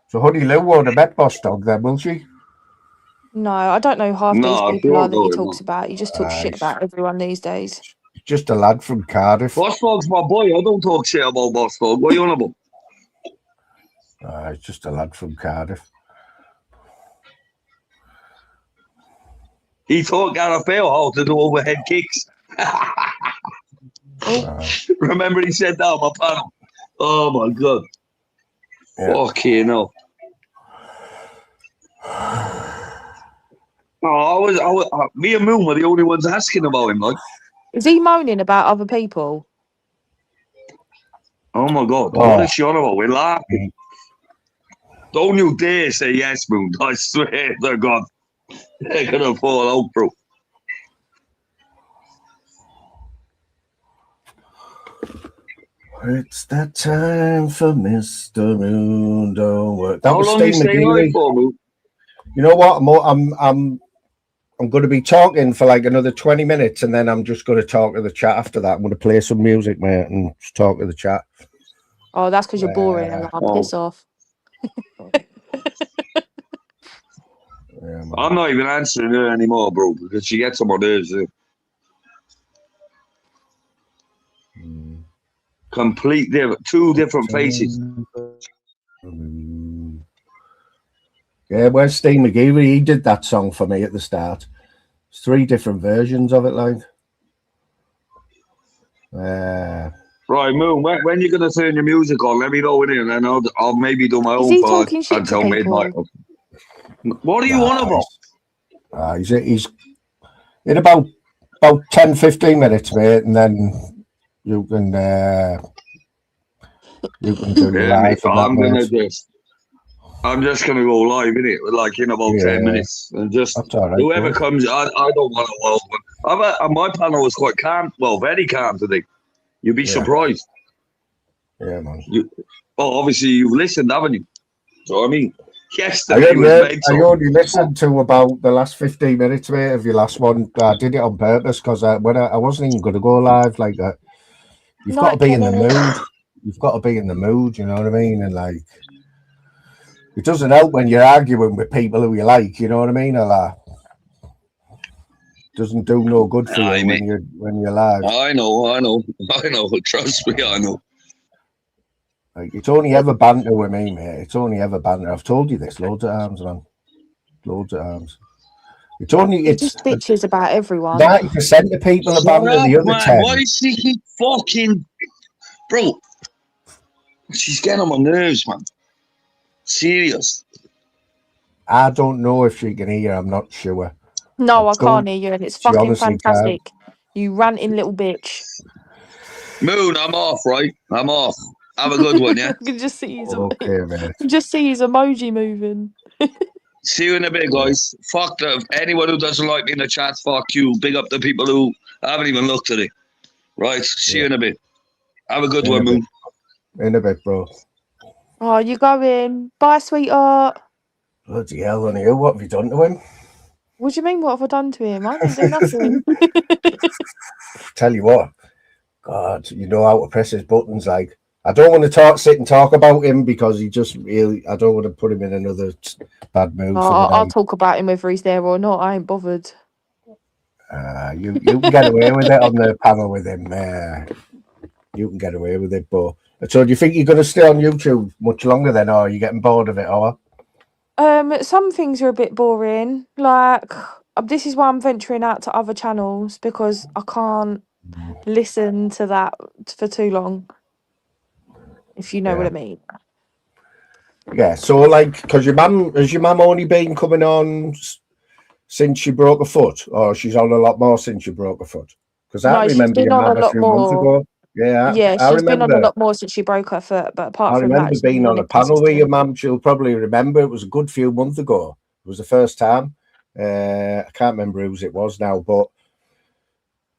So Honey Lou won't have met Boss Dog then, will she? No, I don't know half these people are that he talks about. He just talks shit about everyone these days. just a lad from Cardiff. Boss Dog's my boy. I don't talk shit about Boss Dog. What are you on about? He's just a lad from Cardiff. He taught Gareth Bale how to do overhead kicks. Remember he said that on my panel? Oh my god. Yeah. Fucking hell. Me and Moon were the only ones asking about him, like. Is he moaning about other people? Oh my god, what is she on about? We're laughing. Don't you dare say yes, Moon. I swear to God. They're gonna fall out, bro. It's that time for Mr. Moon. Don't work. That How was long Steve you staying McGeary. live for, Moon? You know what? I'm going to be talking for like another 20 minutes, and then I'm just going to talk to the chat after that. I'm going to play some music, mate, and just talk to the chat. Oh, that's because you're boring and I'll piss off. Yeah, I'm not even answering her anymore, bro, because she gets on my nerves. Complete different, two different faces. Yeah, where's Steve McGeary? He did that song for me at the start. There's 3 different versions of it, like. Right, Moon, when you're going to turn your music on, let me know, innit, and then I'll maybe do my Is own he part talking shit to until people? midnight. What are you on about? He's in about 10-15 minutes, mate, and then you can do your live. I'm just gonna go live, innit? Like in about 10 minutes, and just whoever comes. I don't want a wild one. My panel was quite calm, well, very calm today. You'd be surprised. Yeah, man. Obviously you've listened, haven't you? So I mean, yesterday I only listened to about the last 15 minutes, mate, of your last one. I did it on purpose because I wasn't even going to go live like that. You've got to be in the mood. You've got to be in the mood, you know what I mean? And like, it doesn't help when you're arguing with people who you like, you know what I mean? Doesn't do no good for you when you're live. I know. Trust me, I know. Like, it's only ever banter with me, mate. It's only ever banter. I've told you this loads of times, man. Loads of times. It's just bitches about everyone. 90% of people are banter. The other 10. Why does she keep fucking, bro? She's getting on my nerves, man. Serious. I don't know if she can hear. I'm not sure. No, I can't hear you, and it's fucking fantastic. You ranting little bitch. Moon, I'm off, right? I'm off. Have a good one, yeah? I can just see his emoji moving. See you in a bit, guys. Fuck anyone who doesn't like me in the chat, fuck you. Big up the people who haven't even looked at it. Right, see you in a bit. Have a good one, Moon. In a bit, bro. Oh, you going? Bye, sweetheart. Bloody hell, on you. What have you done to him? What do you mean, what have I done to him? I ain't done nothing. Tell you what, God, you know how to press his buttons. Like, I don't want to sit and talk about him because he just really, I don't want to put him in another bad mood. I'll talk about him whether he's there or not. I ain't bothered. You can get away with it on the panel with him. You can get away with it, but so do you think you're going to stay on YouTube much longer then, or are you getting bored of it, or? Some things are a bit boring. Like, this is why I'm venturing out to other channels, because I can't listen to that for too long. If you know what I mean. Yeah. So, like, because has your mum only been coming on since she broke her foot, or she's on a lot more since she broke her foot? Because I remember your mum a few months ago. Yeah, she's been on a lot more since she broke her foot. But apart from that, I remember being on a panel with your mum. She'll probably remember. It was a good few months ago. It was the first time. I can't remember whose it was now, but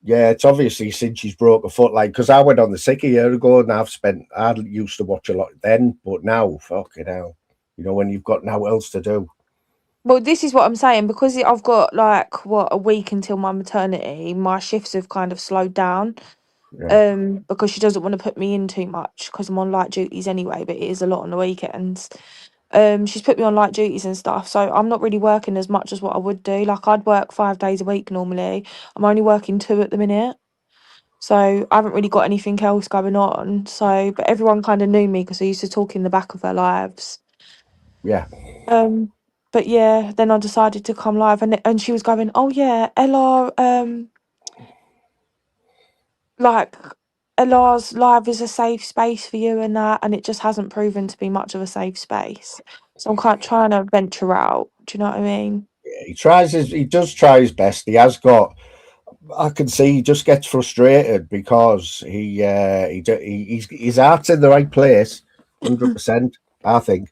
yeah, it's obviously since she's broke her foot. Like, because I went on the sick a year ago, and I used to watch a lot then, but now, fucking hell, you know, when you've got nothing else to do. Well, this is what I'm saying, because I've got like a week until my maternity. My shifts have kind of slowed down. Because she doesn't want to put me in too much because I'm on light duties anyway, but it is a lot on the weekends. She's put me on light duties and stuff, so I'm not really working as much as what I would do. Like, I'd work 5 days a week normally. I'm only working 2 at the minute. So I haven't really got anything else going on. So, but everyone kind of knew me because I used to talk in the back of her lives. Yeah. Um, but yeah, then I decided to come live, and she was going, "Oh yeah, Ella, like Ella's live is a safe space for you and that," and it just hasn't proven to be much of a safe space. So I'm kind of trying to venture out. Do you know what I mean? He does try his best. He has got, I can see he just gets frustrated because his heart's in the right place, 100%. I think,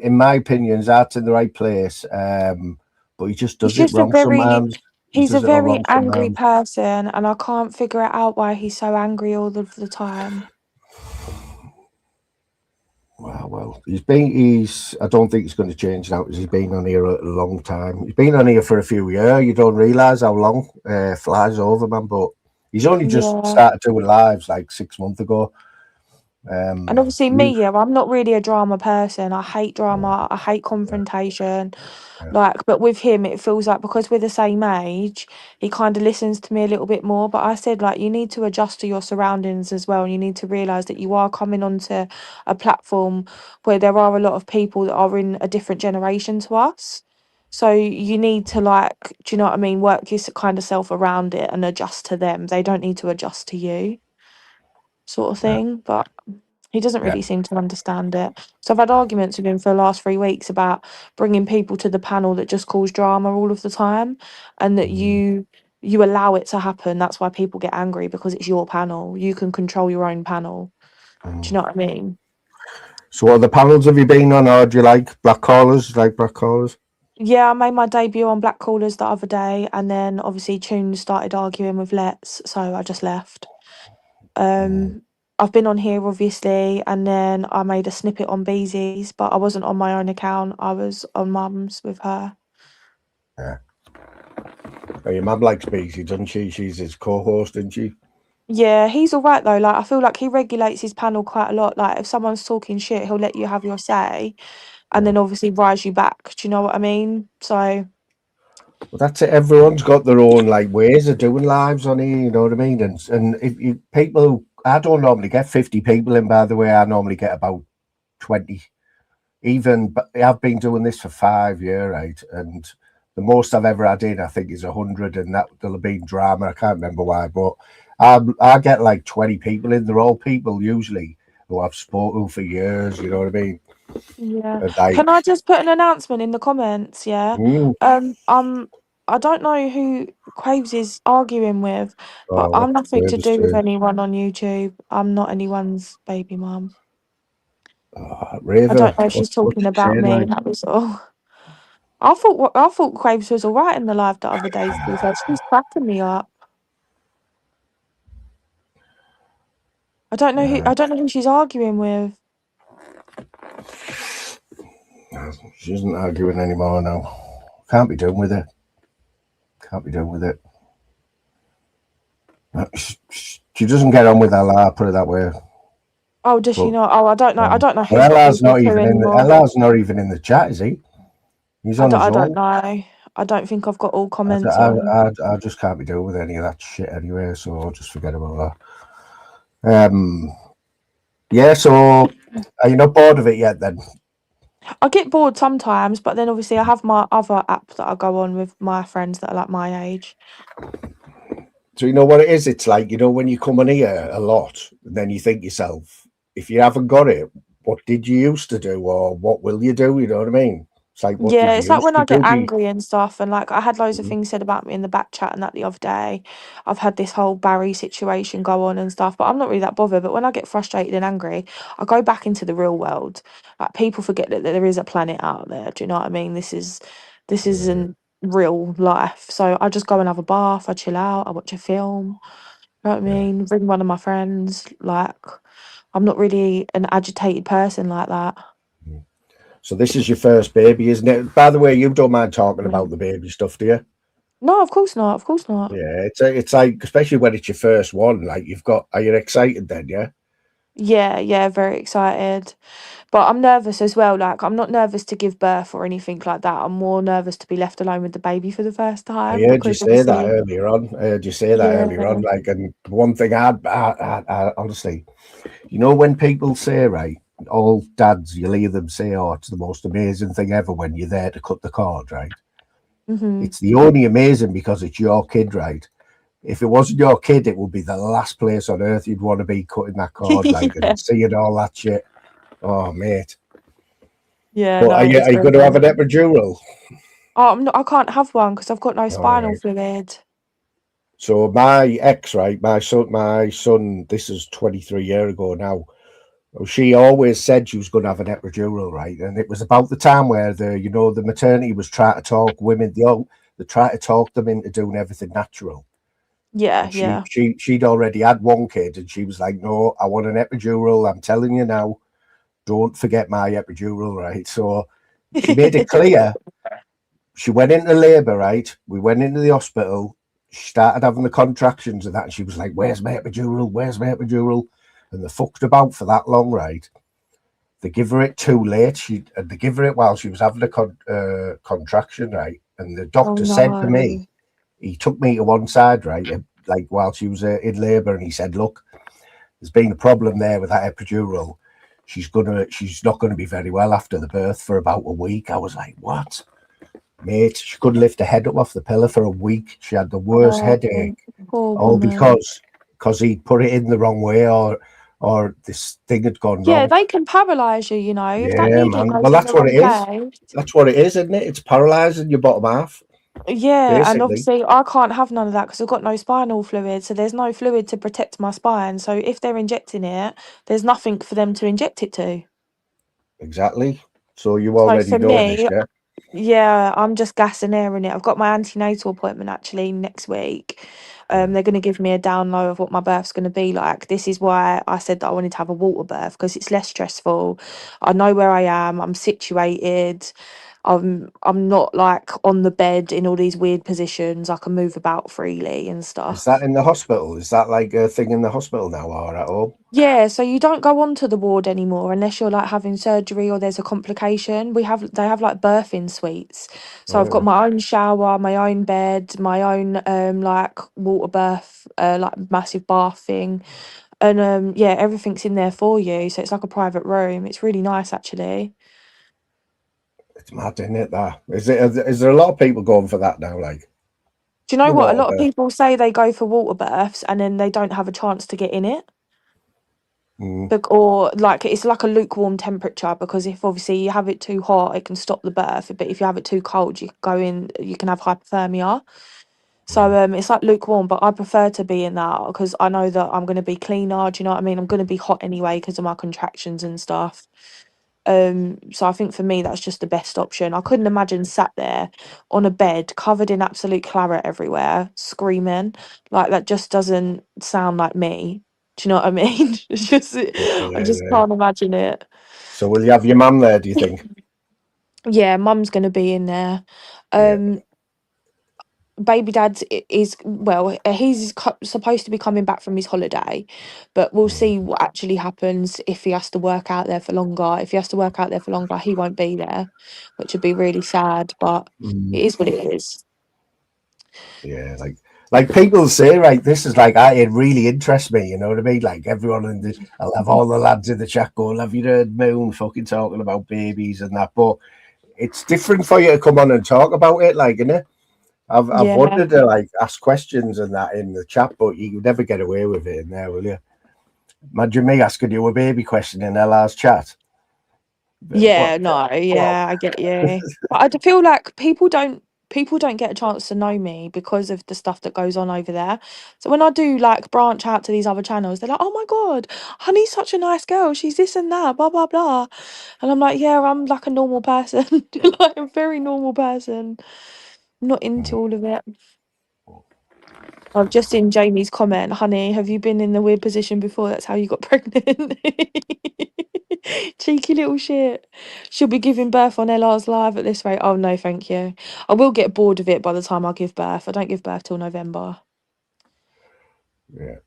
in my opinion, his heart's in the right place. But he just He's does it just a wrong very sometimes. He he's a does it all very wrong angry sometimes. person, and I can't figure it out why he's so angry all of the time. Well, he's. I don't think he's going to change now because he's been on here a long time. He's been on here for a few years. You don't realise how long flies over, man. But he's only just Yeah. started doing lives like 6 months ago. And obviously me, You, yeah, I'm not really a drama person. I hate drama. I hate confrontation. yeah, Like, but with him, it feels like because we're the same age, he kind of listens to me a little bit more. But I said, like, you need to adjust to your surroundings as well. And you need to realize that you are coming onto a platform where there are a lot of people that are in a different generation to us. So you need to, like, do you know what I mean? Work your kind of self around it and adjust to them. They don't need to adjust to you, sort of yeah, thing. But he doesn't yeah. really seem to understand it. So I've had arguments with him for the last 3 weeks about bringing people to the panel that just cause drama all of the time, and that Mm, you allow it to happen. That's why people get angry because it's your panel. You can control your own panel. Do you mm. know what I mean? So, what other panels have you been on, or do you like black callers? Like black callers? Yeah, I made my debut on Black Callers the other day, and then obviously Tunes started arguing with Let's, so I just left. Mm, Um, I've been on here obviously, and then I made a snippet on Beezy's, but I wasn't on my own account. I was on Mum's with her. yeah. Oh, your mum likes Beezy, doesn't she? She's his co-host, isn't she? Yeah, he's all right though. Like I feel like he regulates his panel quite a lot. Like if someone's talking shit, he'll let you have your say, and Yeah. then obviously rise you back. Do you know what I mean? So Well, that's it. Everyone's got their own like ways of doing lives on here. You know what I mean? And if you people, I don't normally get 50 people in. By the way, I normally get about 20. Even, but I've been doing this for 5 years, right? And the most I've ever had in, I think, is 100, and that there'll have been drama. I can't remember why, but I get like 20 people in. They're all people usually who I've spoken for years. You know what I mean? yeah. And like, Can I just put an announcement in the comments? Yeah. mm, I don't know who Quaves is arguing with, but oh, I'm nothing where to does do with the anyone on YouTube. I'm not anyone's baby mum. I Raver? don't know if she's What's talking she about saying? me. Like, That was all. I thought Quaves was all right in the live the other day. To be fair, she was cracking me up. I don't know who she's arguing with. she isn't arguing anymore now. Can't be done with it. Can't be done with it. She doesn't get on with Allah, put it that way. Oh, does she But not? Oh, I don't know. I don't know but who's got Beagle 2 anymore. Ella's not even in the chat, is he? He's on I his don't own. know. I don't think I've got all I, comments I, on. I just can't be doing with any of that shit anyway, so I'll just forget about that. Yeah, so are you not bored of it yet then? I get bored sometimes, but then obviously I have my other app that I go on with my friends that are like my age. So you know what it is? It's like, when you come on here a lot, and then you think yourself, if you haven't got it, what did you used to do, or what will you do? You know what I mean? It's like, what Yeah, did it's you like used when to I get do? angry and stuff, and like I had loads of Mhm. things said about me in the back chat and that the other day. I've had this whole Barry situation go on and stuff, but I'm not really that bothered. But when I get frustrated and angry, I go back into the real world. Like people forget that there is a planet out there. Do you know what I mean? This isn't real life. So I just go and have a bath, I chill out, I watch a film. You know what I Yeah. mean? Bring one of my friends. Like I'm not really an agitated person like that. So this is your first baby, isn't it? By the way, you don't mind talking Yeah. about the baby stuff, do you? No, of course not. Of course not. Yeah, it's like, especially when it's your first one, like are you excited then? Yeah. Yeah, very excited. But I'm nervous as well. Like, I'm not nervous to give birth or anything like that. I'm more nervous to be left alone with the baby for the first I time heard you because say that obviously, earlier on. I heard you say that yeah, earlier on. Like, and one thing I honestly, you know, when people say, right, all dads, you'll hear them say, oh, it's the most amazing thing ever when you're there to cut the cord, right? hmm It's the only amazing because it's your kid, right? If it wasn't your kid, it would be the last place on earth you'd want to be cutting that cord, like, yeah, and seeing all that shit. Oh, mate. yeah, But no, it's are you very going to have an good. epidural? Oh, I'm not. I can't have one because I've got no All spinal right. fluid. So my ex, right, my son, this is 23 years ago now. She always said she was going to have an epidural, right? And it was about the time where the maternity was trying to talk women, they try to talk them into doing everything natural. Yeah, And yeah. she'd already had one kid, and she was like, "No, I want an epidural. I'm telling you now, don't forget my epidural, right?" So she made it clear. She went into labour, right? We went into the hospital. She started having the contractions and that, and she was like, "Where's my epidural? Where's my epidural?" And they fucked about for that long, right? They give her it too late. They give her it while she was having a contraction, right? And the Oh doctor said to me, no. he took me to one side, right, like while she was in labour, and he said, "Look, there's been a problem there with that epidural. She's not gonna be very well after the birth for about a week." I was like, "What, mate?" She couldn't lift her head up off the pillow for a week. She had the worst Oh, headache, poor all woman. because he'd put it in the wrong way, or this thing had gone Yeah, wrong. they can paralyse you. You know, if that Yeah, needle man. goes Well, in the that's what it wrong is. place. That's what it is, isn't it? It's paralysing your bottom half, Yeah, and basically. obviously I can't have none of that because I've got no spinal fluid, so there's no fluid to protect my spine. So if they're injecting it, there's nothing for them to inject it to. Exactly. So you So already for know this, me, yeah? yeah, I'm just gas and airing it. I've got my antenatal appointment actually next week. Mm. They're going to give me a down low of what my birth's going to be like. This is why I said that I wanted to have a water birth because it's less stressful. I know where I am. I'm situated. I'm not like on the bed in all these weird positions. I can move about freely and Is that stuff. in the hospital? Is that like a thing in the hospital now or at home? Yeah, so you don't go onto the ward anymore unless you're like having surgery or there's a complication. They have like birthing suites. So I've got Yeah. my own shower, my own bed, my own like water birth, like massive bath thing. And yeah, everything's in there for you. So it's like a private room. It's really nice actually. It's mad, isn't it? That is there a lot of people going for that now? Like Do you know the what? A water lot of birth. people say they go for water births and then they don't have a chance to get in it. Mm, Or like it's like a lukewarm temperature because if obviously you have it too hot, it can stop the birth. But if you have it too cold, you can go in, you can have hypothermia. So mm. it's like lukewarm, but I prefer to be in that because I know that I'm going to be cleaner. Do you know what I mean? I'm going to be hot anyway because of my contractions and stuff. So I think for me that's just the best option. I couldn't imagine sat there on a bed covered in absolute claret everywhere, screaming. Like that just doesn't sound like me. Do you know what I mean? It's just I Yeah, just yeah. can't imagine it. So will you have your mum there? Do you think? Yeah, mum's gonna be in there. Yeah. Um, baby dad is well, he's supposed to be coming back from his holiday, but we'll Mm, see what actually happens if he has to work out there for longer. If he has to work out there for longer, he won't be there, which would be really sad. But mm. it is what it is. Yeah, like people say, right? This is like it really interests me. You know what I mean? Like everyone I'll have all the lads in the chat going, "Have you heard Moon fucking talking about babies and that?" But it's different for you to come on and talk about it, like, innit? I've Yeah, wanted to like ask questions and that in the chat, but you never get away with it in there, will you? Imagine me asking you a baby question in LR's chat. What? yeah, no, yeah, I get you. But feel like people don't get a chance to know me because of the stuff that goes on over there. So when I do like branch out to these other channels, they're like, "Oh my God, Honey's such a nice girl. She's this and that, blah blah blah." And I'm like, "Yeah, I'm like a normal person, like a very normal person. I'm not into all of it." I've just seen Jamie's comment, "Honey, have you been in the weird position before? That's how you got pregnant." Cheeky little shit. She'll be giving birth on LR's live at this rate. Oh no, thank you. I will get bored of it by the time I give birth. I don't give birth till November. Yeah.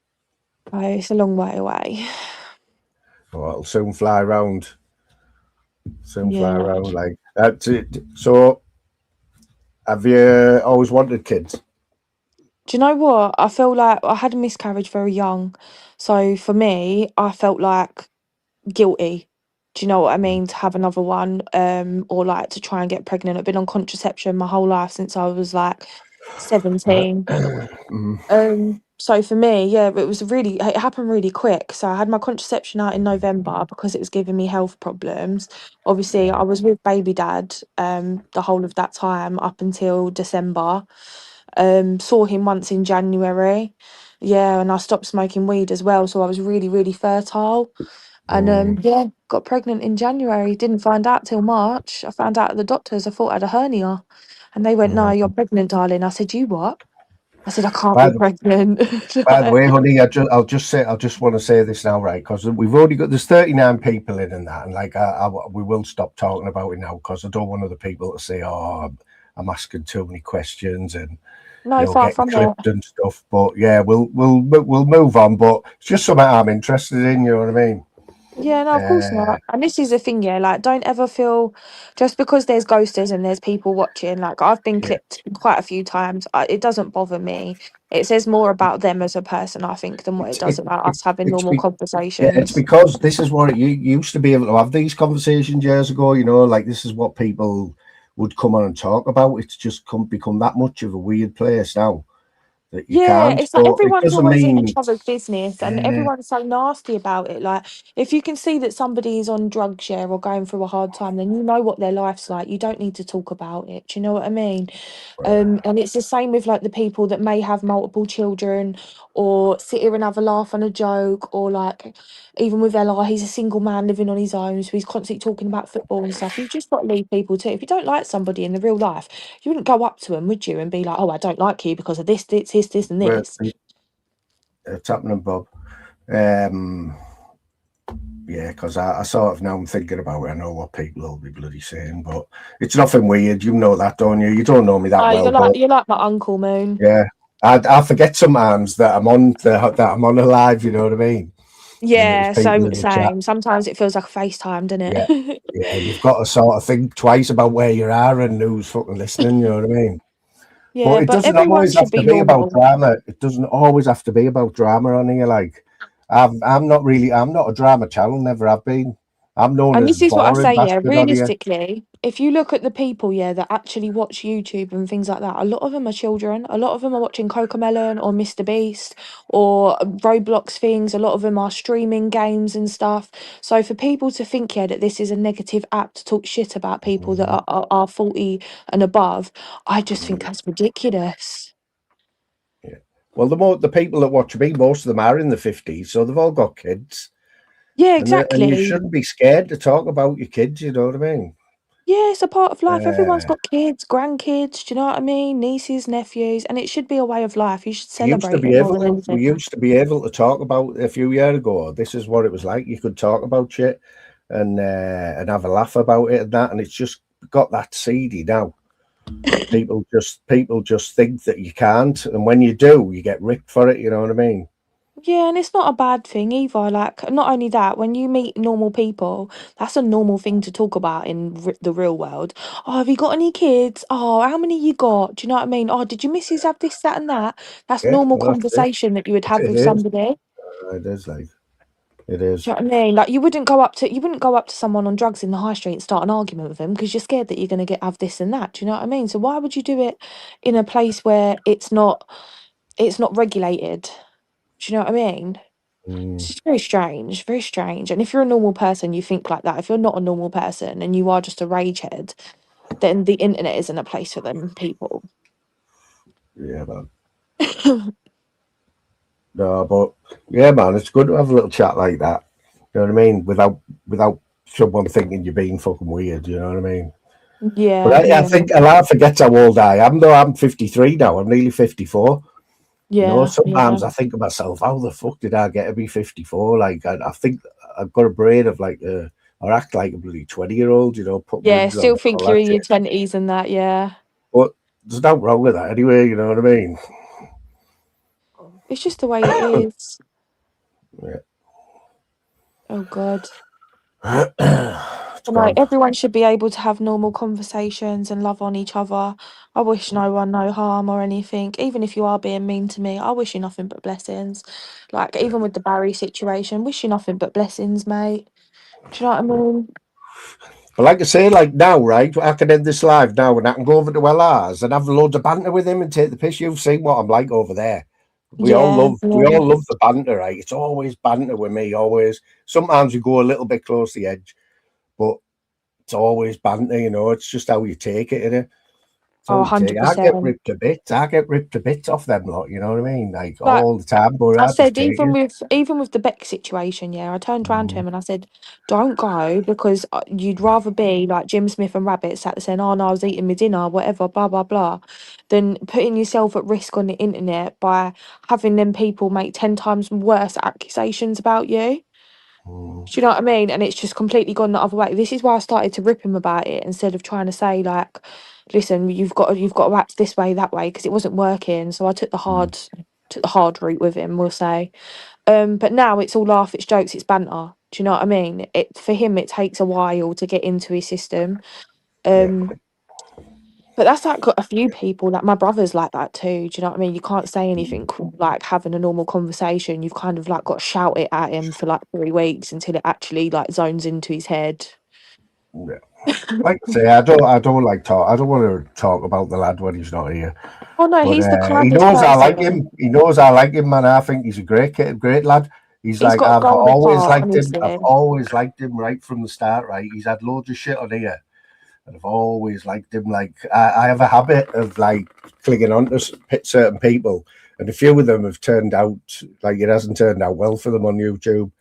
Oh, it's a long way away. Oh, it'll soon fly round. Soon fly Yeah. around like that. So, have you always wanted kids? Do you know what? I feel like I had a miscarriage very young. So for me, I felt like guilty. Do you know what I Mm. mean? To have another one, or like to try and get pregnant. I've been on contraception my whole life since I was like 17. Mm. So for me, yeah, it happened really quick. So I had my contraception out in November because it was giving me health problems. Obviously, I was with baby dad the whole of that time up until December. Saw him once in January. Yeah, and I stopped smoking weed as well, so I was really, really fertile. And Mm. yeah, got pregnant in January. Didn't find out till March. I found out at the doctors. I thought I had a hernia. And they went, "No, you're Mm. pregnant, darling." I said, "You what?" I said, "I can't By be the, pregnant." by the Like, way, honey, I just want to say this now, right? Because we've already got there's 39 people in and that, and like we will stop talking about it now because I don't want other people to say, "Oh, I'm asking too many questions," and no, far getting from it. clipped and stuff. But yeah, we'll move on. But it's just something I'm interested in. You know what I mean? Yeah, no, of course Uh, not. And this is the thing, yeah, like don't ever feel just because there's ghosters and there's people watching, like I've been yeah, clipped quite a few times. It doesn't bother me. It says more about them as a person, I think, than what it it's does about us having it's normal yeah, it's conversations. because this is what you used to be able to have these conversations years ago. Like this is what people would come on and talk about. It's just become that much of a weird place now that you Yeah, can't. it's like But it everyone's doesn't always in each mean other's business and yeah, everyone's so nasty about it. Like, if you can see that somebody's on drugs, yeah, or going through a hard time, then you know what their life's like. You don't need to talk about it. Do you know what I mean? And it's the same with like the people that may have multiple children or sit here and have a laugh and a joke, or like even with Ella, he's a single man living on his own, so he's constantly talking about football and stuff. You've just got to leave people too. If you don't like somebody in the real life, you wouldn't go up to him, would you, and be like, "Oh, I don't like you because of this, and well, this." it's happening, Bob. Um, yeah, because I sort of now I'm thinking about it. I know what people will be bloody saying, but it's nothing weird. You know that, don't you? You don't know me that Oh, well, but you're like my uncle, Moon. yeah, I forget sometimes that I'm on a live. You know what I mean? And there's Yeah, people so in the chat. same. Sometimes it feels like a FaceTime, doesn't Yeah, it? yeah. You've got to sort of think twice about where you are and who's fucking listening. You know what I mean? Yeah, But it but doesn't everyone always should have to be be about normal. drama. It doesn't always have to be about drama on here. Like, I'm not a drama channel. Never have been. I'm known And as this is what I boring say, yeah, bastard on here. realistically, if you look at the people, yeah, that actually watch YouTube and things like that, a lot of them are children. A lot of them are watching Cocomelon or Mr. Beast or Roblox things. A lot of them are streaming games and stuff. So for people to think, yeah, that this is a negative app to talk shit about people that Mhm. are 40 and above, I just think Mm, that's ridiculous. yeah. Well, the people that watch me, most of them are in the 50s, so they've all got kids, Yeah, and you exactly. shouldn't be scared to talk about your kids. You know what I mean? Yeah, it's a part of life. Everyone's Uh, got kids, grandkids, do you know what I mean? Nieces, nephews, and it should be a way of life. You should celebrate it more than we anything. used to be able to talk about a few years ago. This is what it was like. You could talk about shit and have a laugh about it and that, and it's just got that seedy now. People just think that you can't, and when you do, you get ripped for it. You know what I mean? Yeah, and it's not a bad thing either. Like, not only that, when you meet normal people, that's a normal thing to talk about in the real world. Oh, have you got any kids? Oh, how many you got? Do you know what I mean? Oh, did your missus have this, that, and that? That's Yeah, normal well, that's it. conversation that you would have It with is. somebody. It is like it Do is. you know what I mean? Like you wouldn't go up to someone on drugs in the high street and start an argument with them because you're scared that you're going to get have this and that. Do you know what I mean? So why would you do it in a place where it's not regulated? Do you know what I mean? It's Mm, just very strange, very strange. And if you're a normal person, you think like that. If you're not a normal person and you are just a ragehead, then the internet isn't a place for them people. yeah, man. No, but yeah, man, it's good to have a little chat like that. You know what I mean? Without someone thinking you're being fucking weird. You know what I mean? But Yeah, I yeah, think a lot forgets how old I am. Though I'm 53 now. I'm nearly 54. yeah, yeah. Sometimes I think to myself, how the fuck did I get to be 54? Like, I think I've got a brain of like or act like a bloody 20-year-old. Put Yeah, wigs on still and think all you're that in your shit. 20s and that, yeah. But there's no wrong with that anyway. You know what I mean? It's just the way it is. Yeah. Oh God. It's No, gone. everyone should be able to have normal conversations and love on each other. I wish no one no harm or anything. Even if you are being mean to me, I wish you nothing but blessings. Like even with the Barry situation, wish you nothing but blessings, mate. Do you know what I mean? But like I say, like now, right? I can end this live now and I can go over to LR's and have loads of banter with him and take the piss. You've seen what I'm like over there. We all Yeah, love we yeah. all love the banter, right? It's always banter with me, always. Sometimes you go a little bit close to the edge, but it's always banter, you know. It's just how you take it, innit? It's Oh, how you take it. I get 100%. ripped to bits. I get ripped to bits off them lot, you know what I mean? Like Like all the time, but I I just said, take it. even with the Beck situation, yeah, I turned around to Mm, him and I said, "Don't go because you'd rather be like Jim Smith and Rabbit sat there saying, 'Oh no, I was eating my dinner, whatever, blah blah blah,' than putting yourself at risk on the internet by having them people make 10 times worse accusations about you." mm, Do you know what I mean? And it's just completely gone the other way. This is why I started to rip him about it instead of trying to say like, "Listen, you've got to act this way, that way," because it wasn't working. So I mm. took the hard route with him, we'll say. But now it's all laugh, it's jokes, it's banter. Do you know what I mean? It for him it takes a while to get into his system. Yeah, Um, but that's like got a few people, like my brother's like that too. Do you know what I mean? You can't say anything like having a normal conversation. You've kind of like got to shout it at him for like 3 weeks until it actually like zones into his head. yeah. Like I say, I don't like talk. I don't want to talk about the lad when he's not here. Oh no, But he's the he kindest knows I like him. person. He knows I like him, man. I think he's a great kid, great lad. He's He's like got a I've golden always heart, liked him. I've honestly. always liked him right from the start. Right, he's had loads of shit on here, and I've always liked him. Like I have a habit of like clinging on to certain people, and a few of them have turned out like it hasn't turned out well for them on YouTube.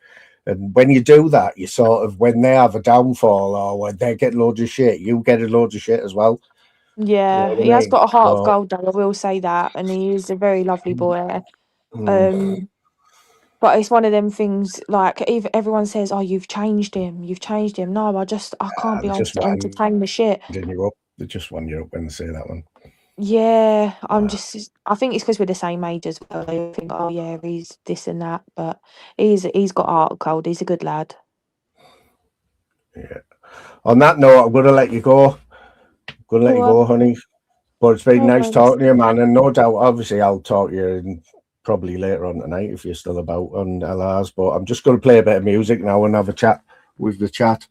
And when you do that, you sort of when they have a downfall or when they get loads of shit, you get a loads of shit as well. You know Yeah, what he I has mean? got a heart of So gold though, I will say that. And he is a very lovely boy. mm, Um But it's one of them things like even everyone says, "Oh, you've changed him. You've changed him." No, I can't be they asked just to entertain the shit. winding you up. They just wind you up when they say that one. Yeah, Uh, I think it's because we're the same age as well. They think, "Oh yeah, he's this and that," but he's got heart of gold. He's a good lad. yeah. On that note, I'm going to let you go. Going to let Go you on, go, honey. But it's been no nice worries. talking to you, man. And no doubt, obviously, I'll talk to you probably later on tonight if you're still about on LRs. But I'm just going to play a bit of music now and have a chat with the chat.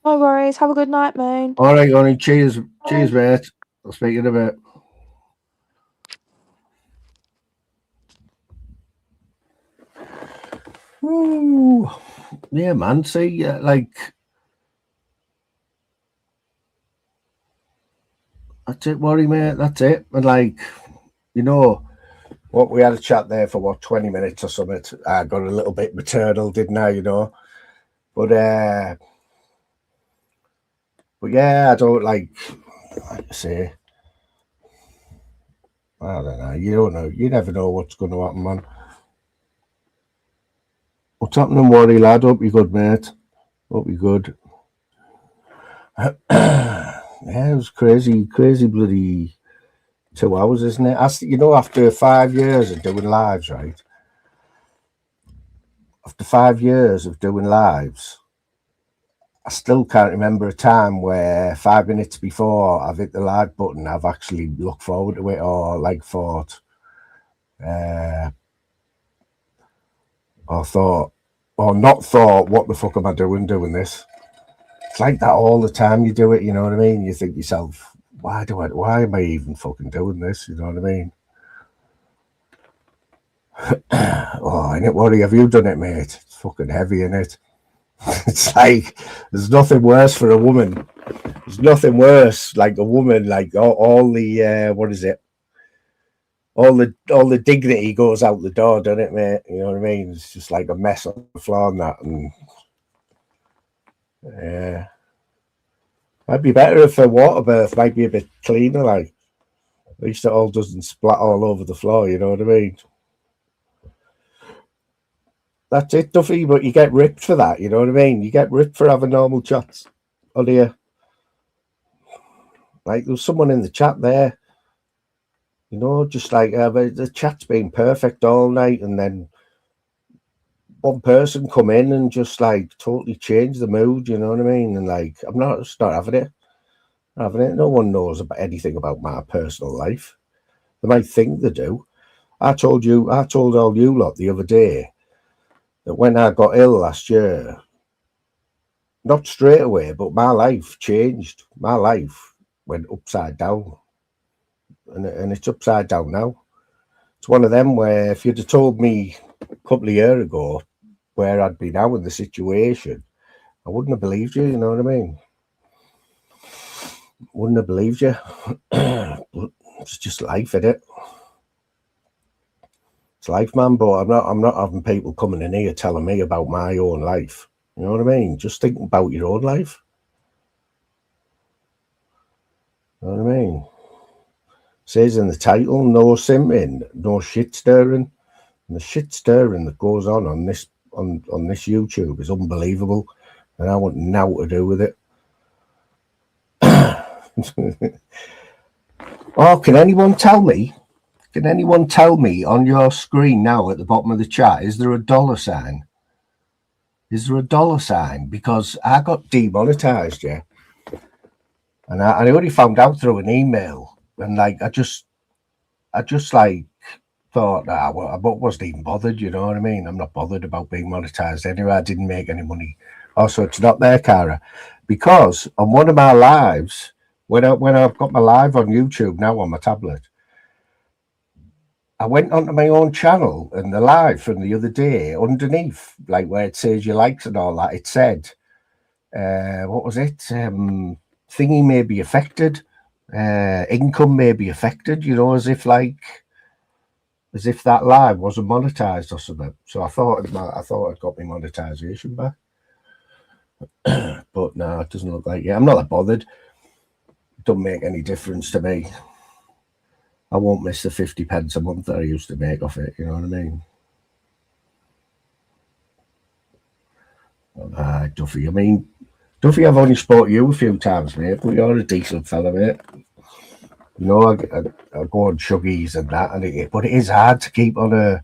No worries. Have a good night, Moon. All right, honey. Cheers. Bye. Cheers, mate. I'll speak to you in a bit. Ooh. Yeah, man. See, like, that's it, worry, mate. That's it. And, like, you know, what we had a chat there for what 20 minutes or something. I got a little bit maternal, didn't I? You know, but yeah, I don't like I say. I don't know. You don't know. You never know what's going to happen, man. What's happening, Worry lad? Hope you're good, mate. Hope you're good. Yeah, it was crazy, crazy bloody 2 hours, isn't it? You know, after 5 years of doing lives, right? After 5 years of doing lives, I still can't remember a time where 5 minutes before I've hit the like button, I've actually looked forward to it or like thought, uh, or thought, or not thought, what the fuck am I doing this? It's like that all the time you do it, you know what I mean? You think to yourself, why am I even fucking doing this? You know what I mean? Oh, ain't it worry, have you done it, mate? It's fucking heavy, isn't it? It's like there's nothing worse for a woman. There's nothing worse like a woman, like all the what is it? All the dignity goes out the door, doesn't it, mate? You know what I mean? It's just like a mess on the floor and that, and yeah, might be better if a water birth might be a bit cleaner, like at least it all doesn't splat all over the floor. You know what I mean? That's it, Duffy. But you get ripped for that. You know what I mean? You get ripped for having normal chats on here. Like there was someone in the chat there, you know, just like the chat's been perfect all night, and then one person come in and just like totally change the mood, you know what I mean? And like, I'm just not having it. Having it. No one knows about anything about my personal life. They might think they do. I told all you lot the other day that when I got ill last year, not straight away, but my life changed. My life went upside down, and it's upside down now. It's one of them where if you'd have told me a couple of years ago where I'd be now in the situation, I wouldn't have believed you, you know what I mean? Wouldn't have believed you. But it's just life, isn't it? It's life, man, but I'm not having people coming in here telling me about my own life. You know what I mean? Just think about your own life. You know what I mean? It says in the title, no simping, no shit stirring. And the shit stirring that goes on this YouTube is unbelievable, and I want now to do with it. Oh, can anyone tell me? Can anyone tell me on your screen now at the bottom of the chat? Is there a dollar sign? Is there a dollar sign? Because I got demonetized, yeah, and I only found out through an email, and like I just like thought, well, I wasn't even bothered, you know what I mean? I'm not bothered about being monetized anyway. I didn't make any money. Also, it's not there, Cara, because on one of my lives, when I've got my live on YouTube now on my tablet, I went onto my own channel and the live from the other day, underneath, like where it says your likes and all that, it said, what was it? Thingy may be affected, income may be affected, you know, as if that live wasn't monetized or something. So I thought I'd got my monetization back. But no, it doesn't look like it. I'm not that bothered. It doesn't make any difference to me. I won't miss the 50 pence a month that I used to make off it, you know what I mean? Duffy, Duffy, I've only spoke to you a few times, mate, but you're a decent fella, mate. You know, I go on chuggies and that, but it is hard to keep on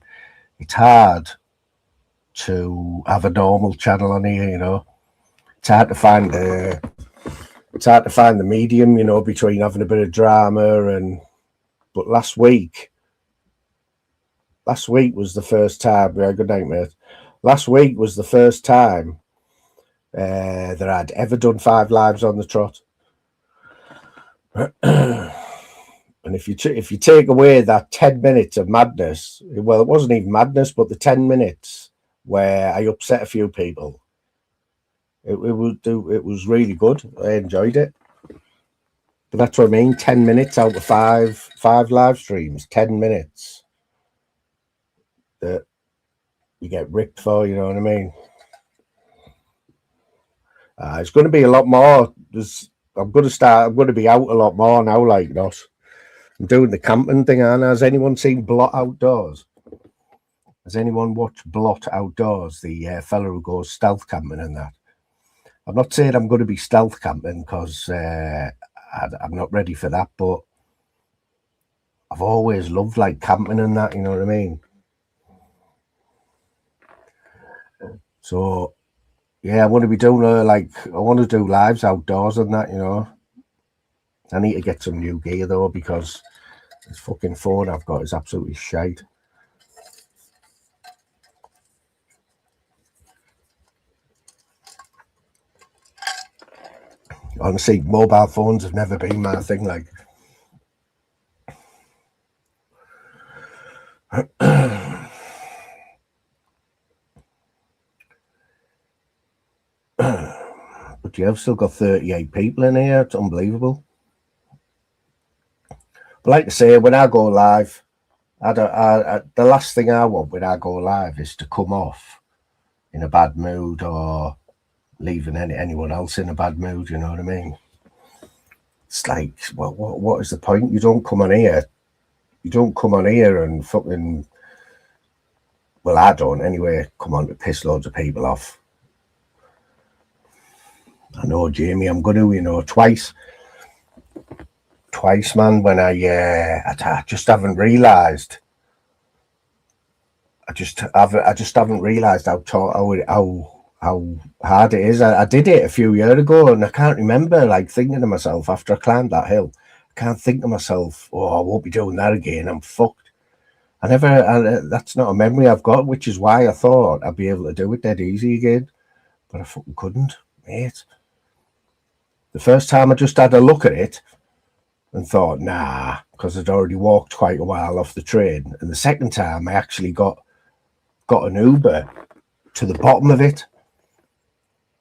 it's hard to have a normal channel on here, you know. It's hard to find the medium, you know, between having a bit of drama but last week was the first time, yeah, good night, mate. Last week was the first time that I'd ever done 5 lives on the trot. And if you take away that 10 minutes of madness, well, it wasn't even madness, but the 10 minutes where I upset a few people, it was really good. I enjoyed it. But that's what I mean. 10 minutes out of five live streams. 10 minutes that you get ripped for. You know what I mean? It's going to be a lot more. I'm going to be out a lot more now. Like this, I'm doing the camping thing. And has anyone seen Blot Outdoors? Has anyone watched Blot Outdoors? The fella who goes stealth camping and that. I'm not saying I'm going to be stealth camping because I'm not ready for that, but I've always loved like camping and that, you know what I mean? So yeah, I want to be doing I want to do lives outdoors and that, you know. I need to get some new gear though, because this fucking phone I've got is absolutely shite. Honestly, mobile phones have never been my thing, like. But yeah, I've still got 38 people in here. It's unbelievable. But like I say, when I go live, the last thing I want when I go live is to come off in a bad mood or leaving anyone else in a bad mood, you know what I mean? It's like, well, what is the point? You don't come on here and fucking, well, I don't anyway, come on to piss loads of people off. I know, Jamie, I'm going to, you know, twice, man, when I just haven't realised I just haven't realised how hard it is. I did it a few years ago, and I can't remember like thinking to myself after I climbed that hill. I can't think to myself, "Oh, I won't be doing that again. I'm fucked." That's not a memory I've got, which is why I thought I'd be able to do it dead easy again, but I fucking couldn't, mate. The first time I just had a look at it and thought, nah, because I'd already walked quite a while off the train. And the second time I actually got an Uber to the bottom of it.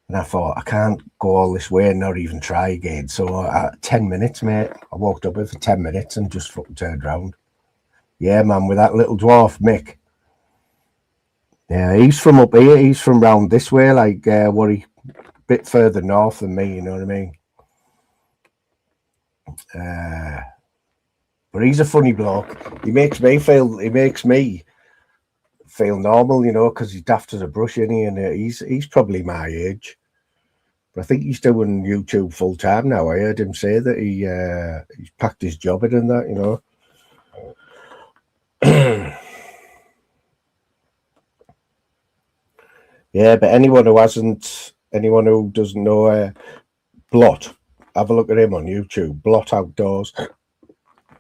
And I thought, I can't go all this way and not even try again. So 10 minutes, mate. I walked up it for 10 minutes and just fucking turned round. Yeah, man, with that little dwarf, Mick. Yeah, he's from up here. He's from round this way, like a bit further north than me, you know what I mean? But he's a funny bloke. He makes me feel normal, you know, because he's daft as a brush, isn't he? And he's probably my age. But I think he's doing YouTube full time now. I heard him say that he's packed his job in and that, you know. Yeah, but anyone who doesn't know Blot, have a look at him on YouTube. Blot Outdoors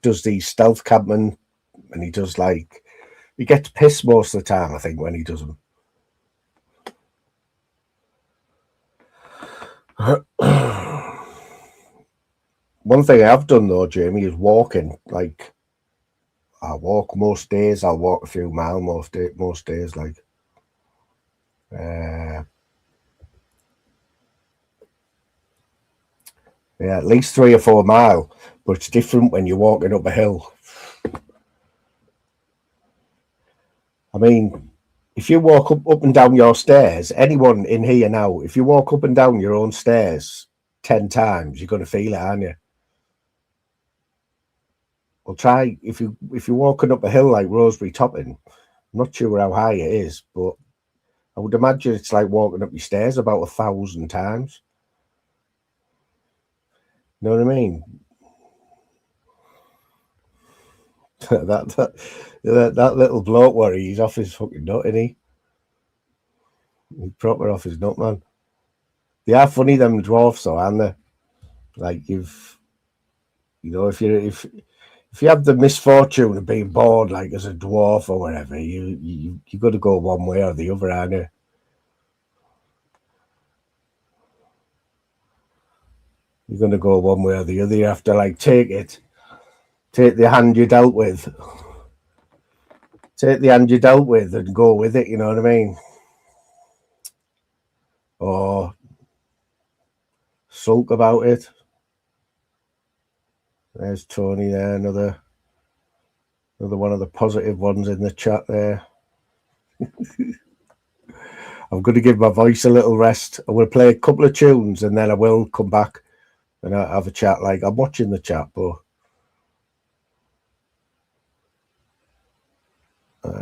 does these stealth camping, and he gets pissed most of the time, I think, when he does them. One thing I've done though, Jamie, is walking. Like, I walk most days. I'll walk a few miles most days. Like, yeah, at least 3 or 4 miles. But it's different when you're walking up a hill. I mean, if you walk up and down your stairs, anyone in here now, if you walk up and down your own stairs 10 times, you're going to feel it, aren't you? Well, try if you're walking up a hill like Rosebery Topping. I'm not sure how high it is, but I would imagine it's like walking up your stairs about 1,000 times. You know what I mean? that little bloke where he's off his fucking nut, isn't he? He's proper off his nut, man. They are funny, them dwarfs, though, aren't they? Like if you have the misfortune of being born like as a dwarf or whatever, you got to go one way or the other, aren't you? You're going to go one way or the other. You have to like take the hand you dealt with, and go with it. You know what I mean? Or sulk about it. There's Tony there, another one of the positive ones in the chat there. I'm going to give my voice a little rest. I will play a couple of tunes and then I will come back and have a chat. Like, I'm watching the chat, but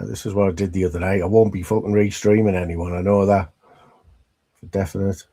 this is what I did the other night. I won't be fucking restreaming anyone. I know that for definite.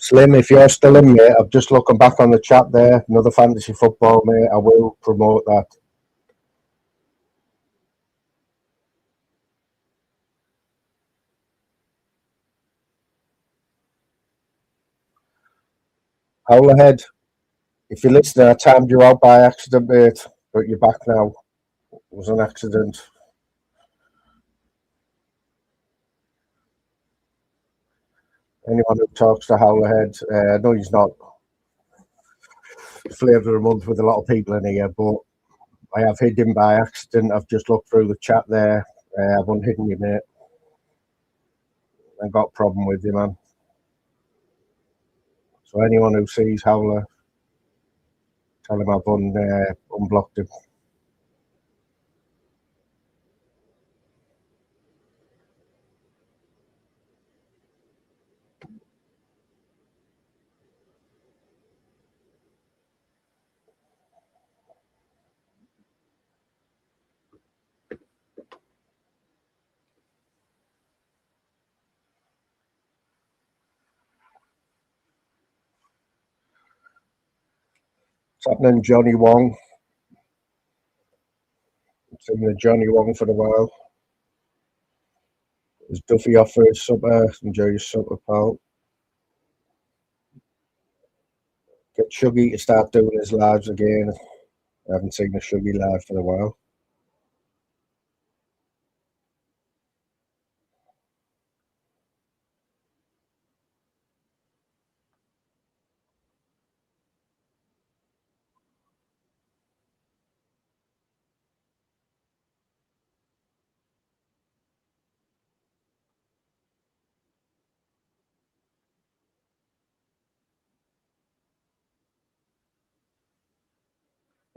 Slim, if you're still in, mate, I'm just looking back on the chat there. Another fantasy football, mate. I will promote that. Howl ahead. If you're listening, I timed you out by accident, mate, but you're back now. It was an accident. Anyone who talks to Howl ahead, no, he's not flavour of the month with a lot of people in here, but I have hid him by accident. I've just looked through the chat there. I've unhidden you, mate. I've got a problem with you, man. So anyone who sees Howler, tell him I've unblocked him. What's happening, Johnny Wong? It's in the Johnny Wong for a while. Is Duffy off for his supper? Enjoy your supper, pal. Get Shuggy to start doing his lives again. I haven't seen a Shuggy live for a while.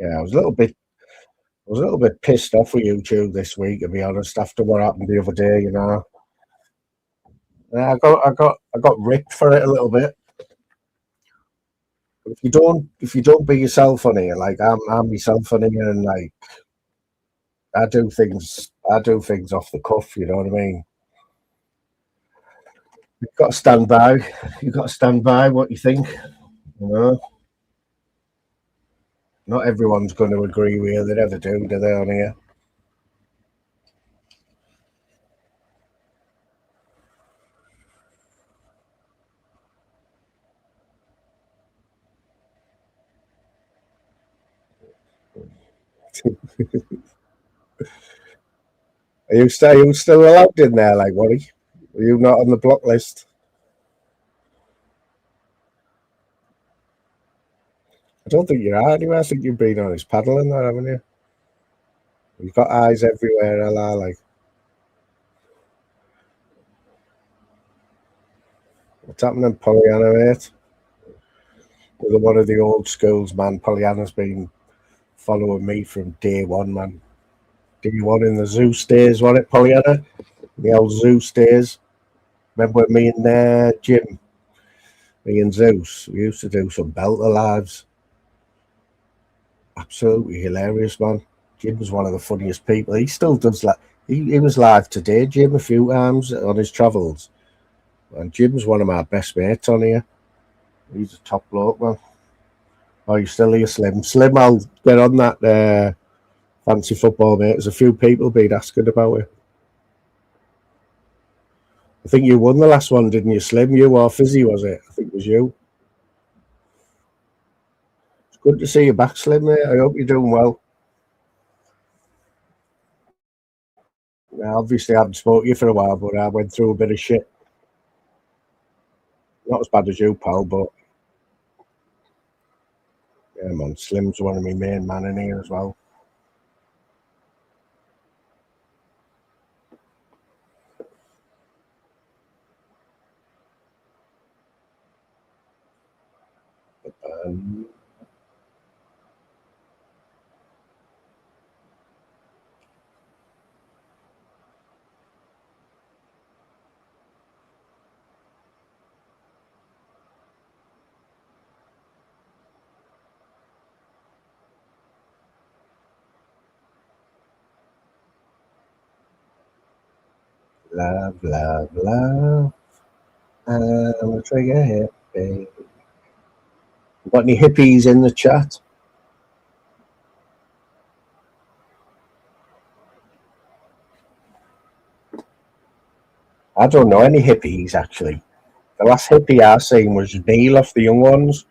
Yeah, I was a little bit pissed off with YouTube this week, to be honest, after what happened the other day, you know. I got ripped for it a little bit. But if you don't be yourself on here, like I'm myself on here, and like I do things off the cuff, you know what I mean? You've got to stand by. You've got to stand by what you think, you know. Not everyone's going to agree with you. They never do they, on here? Are you still allowed in there, like Worry? Are you not on the block list? I don't think you are anyway. I think you've been on his paddle in there, haven't you? You've got eyes everywhere, LR, like. What's happening, Pollyanna, mate? With one of the old schools, man. Pollyanna's been following me from day one, man. Day one in the Zeus days, wasn't it, Pollyanna? The old Zeus days. Remember when me and Jim, me and Zeus, we used to do some belter lives. Absolutely hilarious, man. Jim was one of the funniest people. He still does that. He was live today, Jim, a few times on his travels. And Jim's one of my best mates on here. He's a top bloke, man. Oh, you still here, Slim? Slim, I'll get on that fancy football, mate. There's a few people been asking about it. I think you won the last one, didn't you, Slim? You or Fizzy, was it? I think it was you. It's good to see you back, Slim, mate. I hope you're doing well. Obviously, I haven't spoken to you for a while, but I went through a bit of shit. Not as bad as you, pal, but yeah, man. Slim's one of my main man in here as well. Love, love, love. I'm a trigger hit. Got any hippies in the chat? I don't know any hippies, actually. The last hippie I seen was Neil off the Young Ones.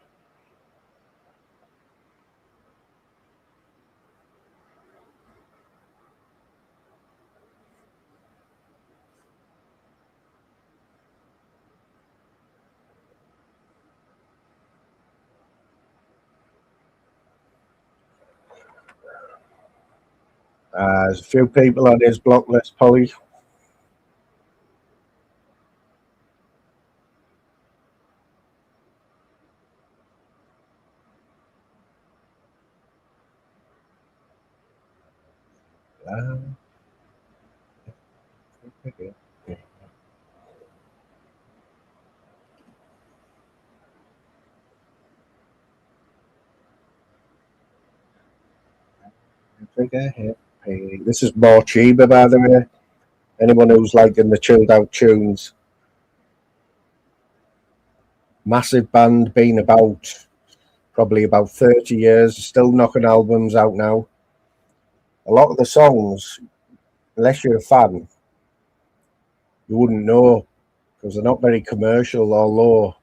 There's a few people on his block list, Polly. This is more Chiba, by the way. Anyone who's liking the chilled out tunes. Massive band, been about probably about 30 years, still knocking albums out now. A lot of the songs, unless you're a fan, you wouldn't know because they're not very commercial, although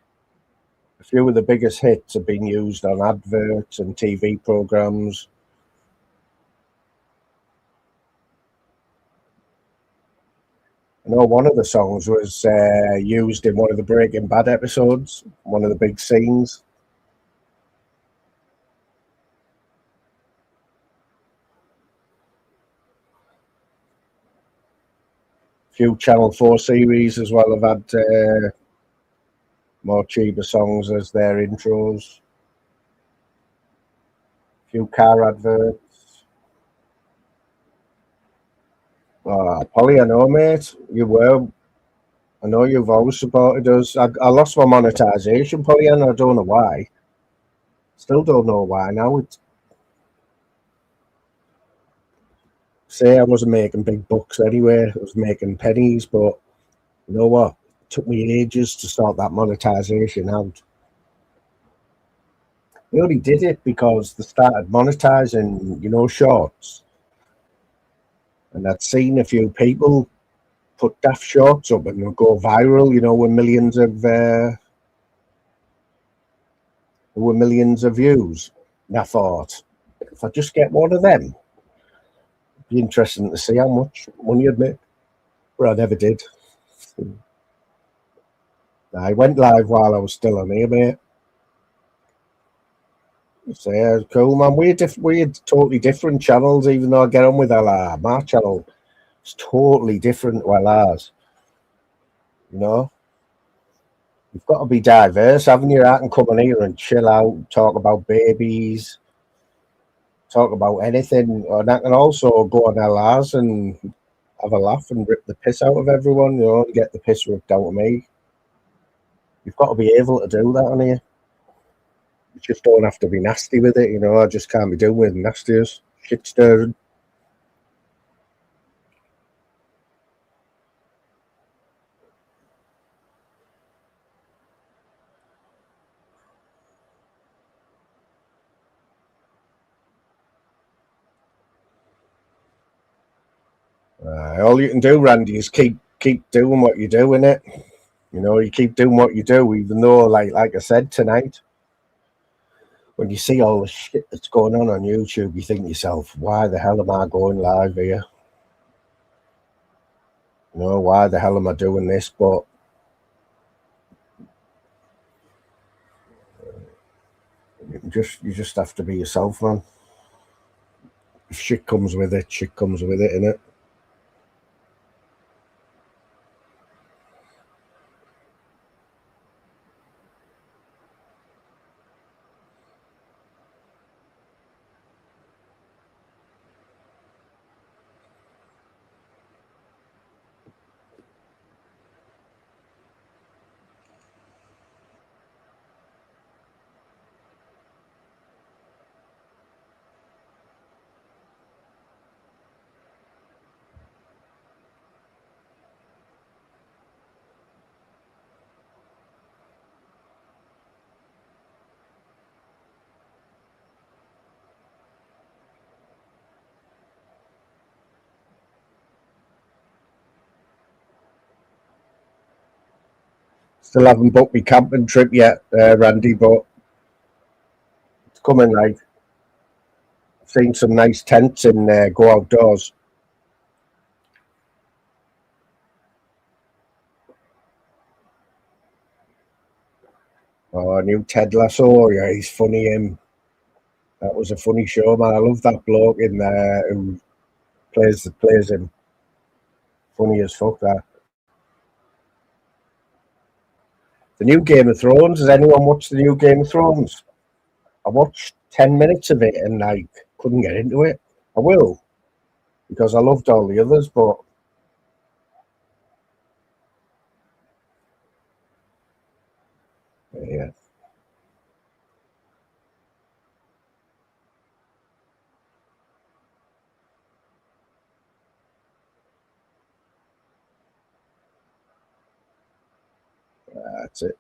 a few of the biggest hits have been used on adverts and TV programs. I know one of the songs was used in one of the Breaking Bad episodes, one of the big scenes. A few Channel 4 series as well have had more Chiba songs as their intros. A few car adverts. Polly, I know, mate. You were. I know you've always supported us. I lost my monetization, Polly, and I don't know why. Still don't know why now. Say I wasn't making big bucks anyway. I was making pennies, but you know what? It took me ages to sort that monetization out. They only did it because they started monetizing, shorts. And I'd seen a few people put daft shorts up and they'll go viral, with millions of views. And I thought, if I just get one of them, it'd be interesting to see how much money I'd make. But I never did. I went live while I was still on here, mate. So yeah, cool, man. We're totally different channels, even though I get on with LR. My channel is totally different to LR's. You've got to be diverse, haven't you? I can come in here and chill out, talk about babies, talk about anything. And I can also go on LR's and have a laugh and rip the piss out of everyone, and get the piss ripped out of me. You've got to be able to do that on here. You just don't have to be nasty with it, I just can't be doing with nastiest shit stirring. All you can do, Randy, is keep doing what you're doing. It, you keep doing what you do, even though, like I said tonight, when you see all the shit that's going on YouTube, you think to yourself, why the hell am I going live here? Why the hell am I doing this? But you just have to be yourself, man. If shit comes with it, innit? Still haven't booked my camping trip yet, Randy, but it's coming. Like, I've seen some nice tents in there. Go outdoors. Oh, new Ted Lasso. Yeah, he's funny. Him. That was a funny show, man. I love that bloke in there who plays him. Funny as fuck. That. The new Game of Thrones. Has anyone watched the new Game of Thrones? I watched 10 minutes of it and I couldn't get into it. I will, because I loved all the others, but yeah. That's it.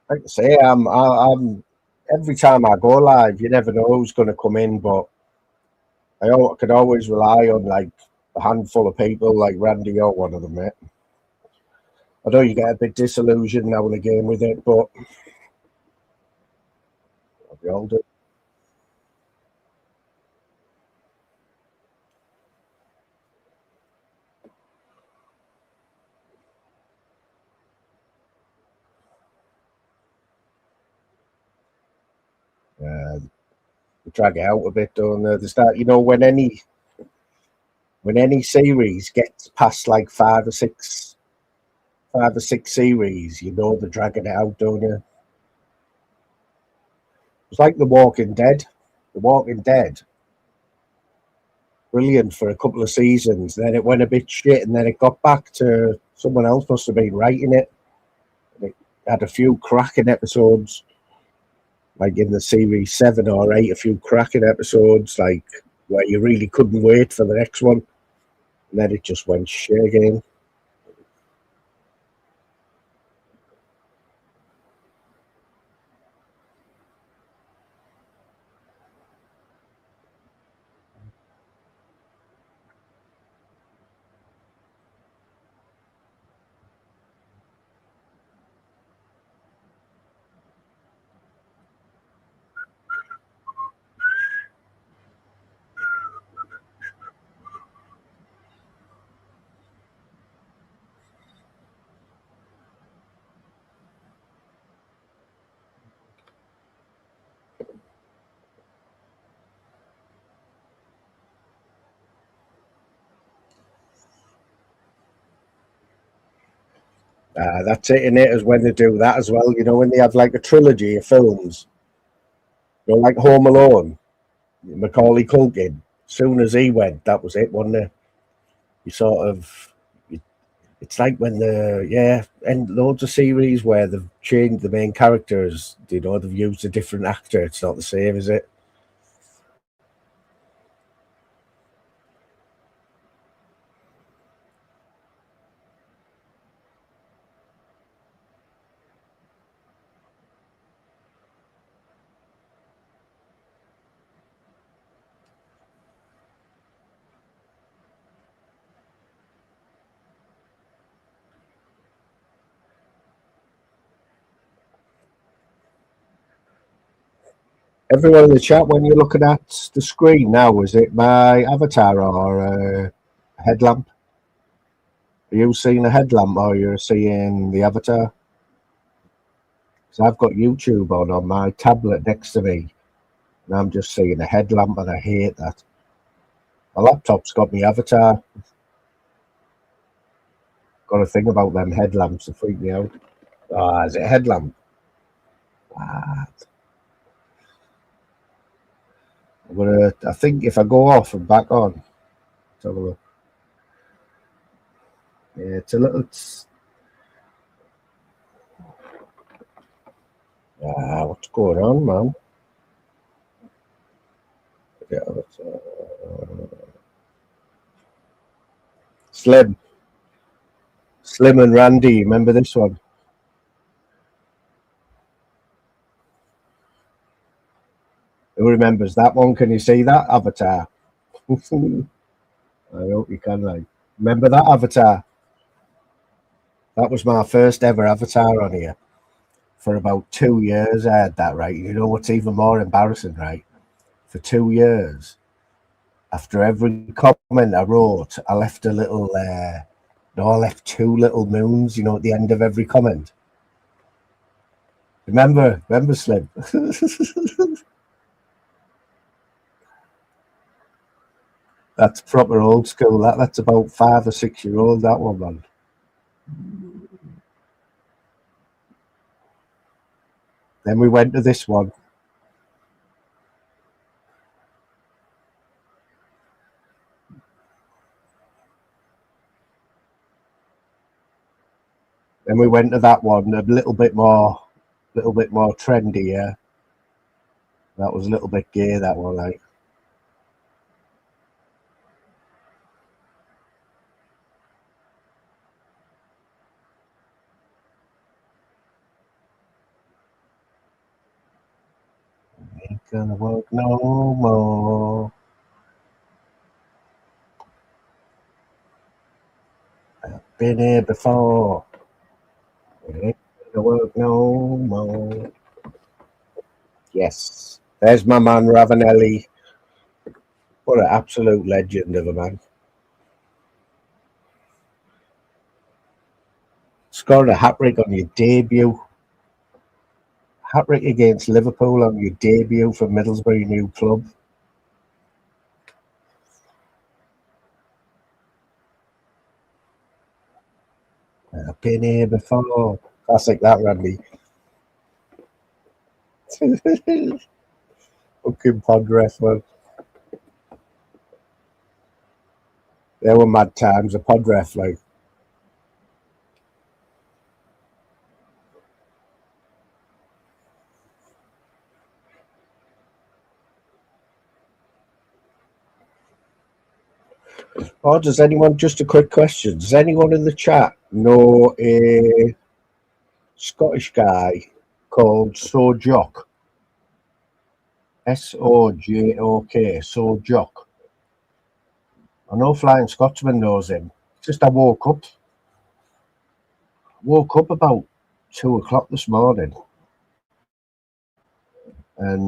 Like I say, I'm every time I go live, you never know who's going to come in, but I could always rely on like a handful of people, like Randy or one of them, mate. I know you get a bit disillusioned now and again with it, but we all do. They drag it out a bit, don't they? They start, when any series gets past like five or six series, they're dragging it out, don't you? It's like The Walking Dead. The Walking Dead, brilliant for a couple of seasons. Then it went a bit shit, and then it got back to someone else must have been writing it. And it had a few cracking episodes, like in the series 7 or 8, a few cracking episodes, like where you really couldn't wait for the next one. And then it just went shit again. That's it, in it, is when they do that as well. When they have like a trilogy of films, like Home Alone, Macaulay Culkin. As soon as he went, that was it, wasn't it? You sort of, it's like when and loads of series where they've changed the main characters. They've used a different actor. It's not the same, is it? Everyone in the chat, when you're looking at the screen now, is it my avatar or a headlamp? Are you seeing a headlamp or you're seeing the avatar? Because I've got YouTube on my tablet next to me, and I'm just seeing a headlamp, and I hate that. My laptop's got my avatar. Got a thing about them headlamps that freak me out. Ah, is it a headlamp? Ah. I think if I go off and back on, let's have a look. Yeah, it's a little. What's going on, man? Yeah, Slim and Randy. Remember this one? Who remembers that one? Can you see that avatar? I hope you can, like. Remember that avatar? That was my first ever avatar on here. For about 2 years, I had that, right? You know what's even more embarrassing, right? For 2 years, after every comment I wrote, I left a little, no, I left 2 little moons, you know, at the end of every comment. Remember, Slim? That's proper old school. That's about 5 or 6 year old, that one, man. Then we went to this one. Then we went to that one, a little bit more trendy, yeah. That was a little bit gay, that one, like. Ain't gonna work no more. I've been here before. It ain't gonna work no more. Yes. There's my man Ravanelli. What an absolute legend of a man. Scored a hat-trick on your debut. Hat-trick against Liverpool on your debut for Middlesbrough new club. I've been here before. Classic that, Randy. Fucking pod ref, man. They were mad times, a pod ref, like. Oh, does anyone, just a quick question, does anyone in the chat know a Scottish guy called Sojok? Sojok, Sojok. I know Flying Scotsman knows him. Just I woke up about 2 o'clock this morning, and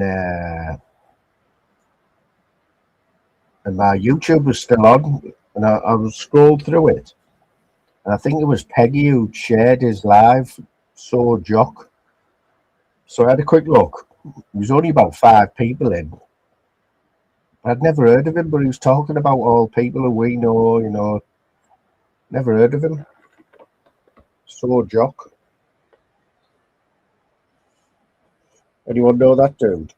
my YouTube was still on, and I was scrolled through it, and I think it was Peggy who shared his live Sojok. So I had a quick look. There was only about 5 people in. I'd never heard of him, but he was talking about all people who we know, you know. Never heard of him. Sojok. Anyone know that dude?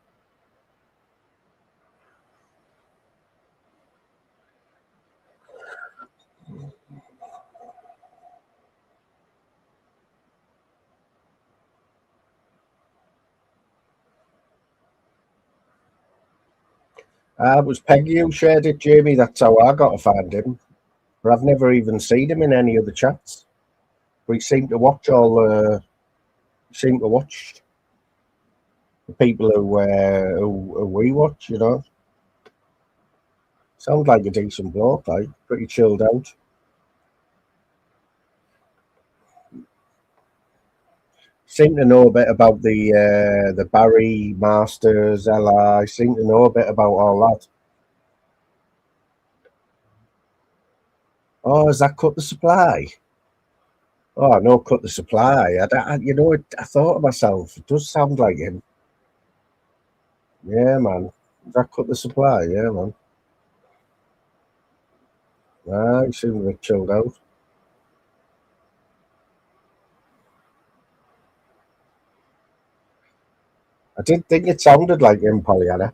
It was Peggy who shared it, Jamie. That's how I got to find him. But I've never even seen him in any of the chats. But he seemed to watch the people who we watch, you know. Sounds like a decent bloke, like pretty chilled out. Seem to know a bit about the Barry Masters, LI. Seem to know a bit about all that. Oh, has that cut the supply? Oh, no, cut the supply. I thought to myself, it does sound like him. Yeah, man. That cut the supply, yeah, man. He seemed a bit chilled out. I did think it sounded like him, Pollyanna.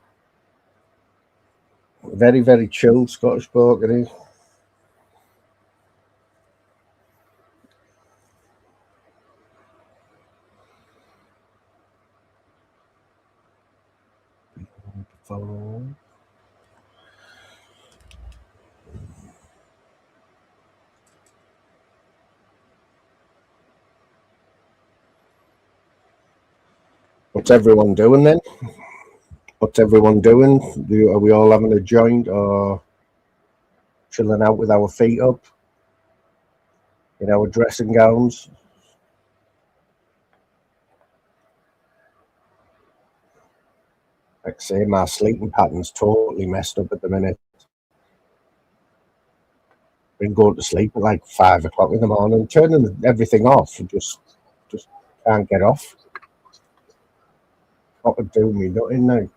Very, very chilled Scottish bloke, isn't he? What's everyone doing then? What's everyone doing? Are we all having a joint or chilling out with our feet up in our dressing gowns. Like I say, my sleeping pattern's totally messed up at the minute. Been going to sleep at like 5 o'clock in the morning, turning everything off, and just can't get off. What to do me nothing now.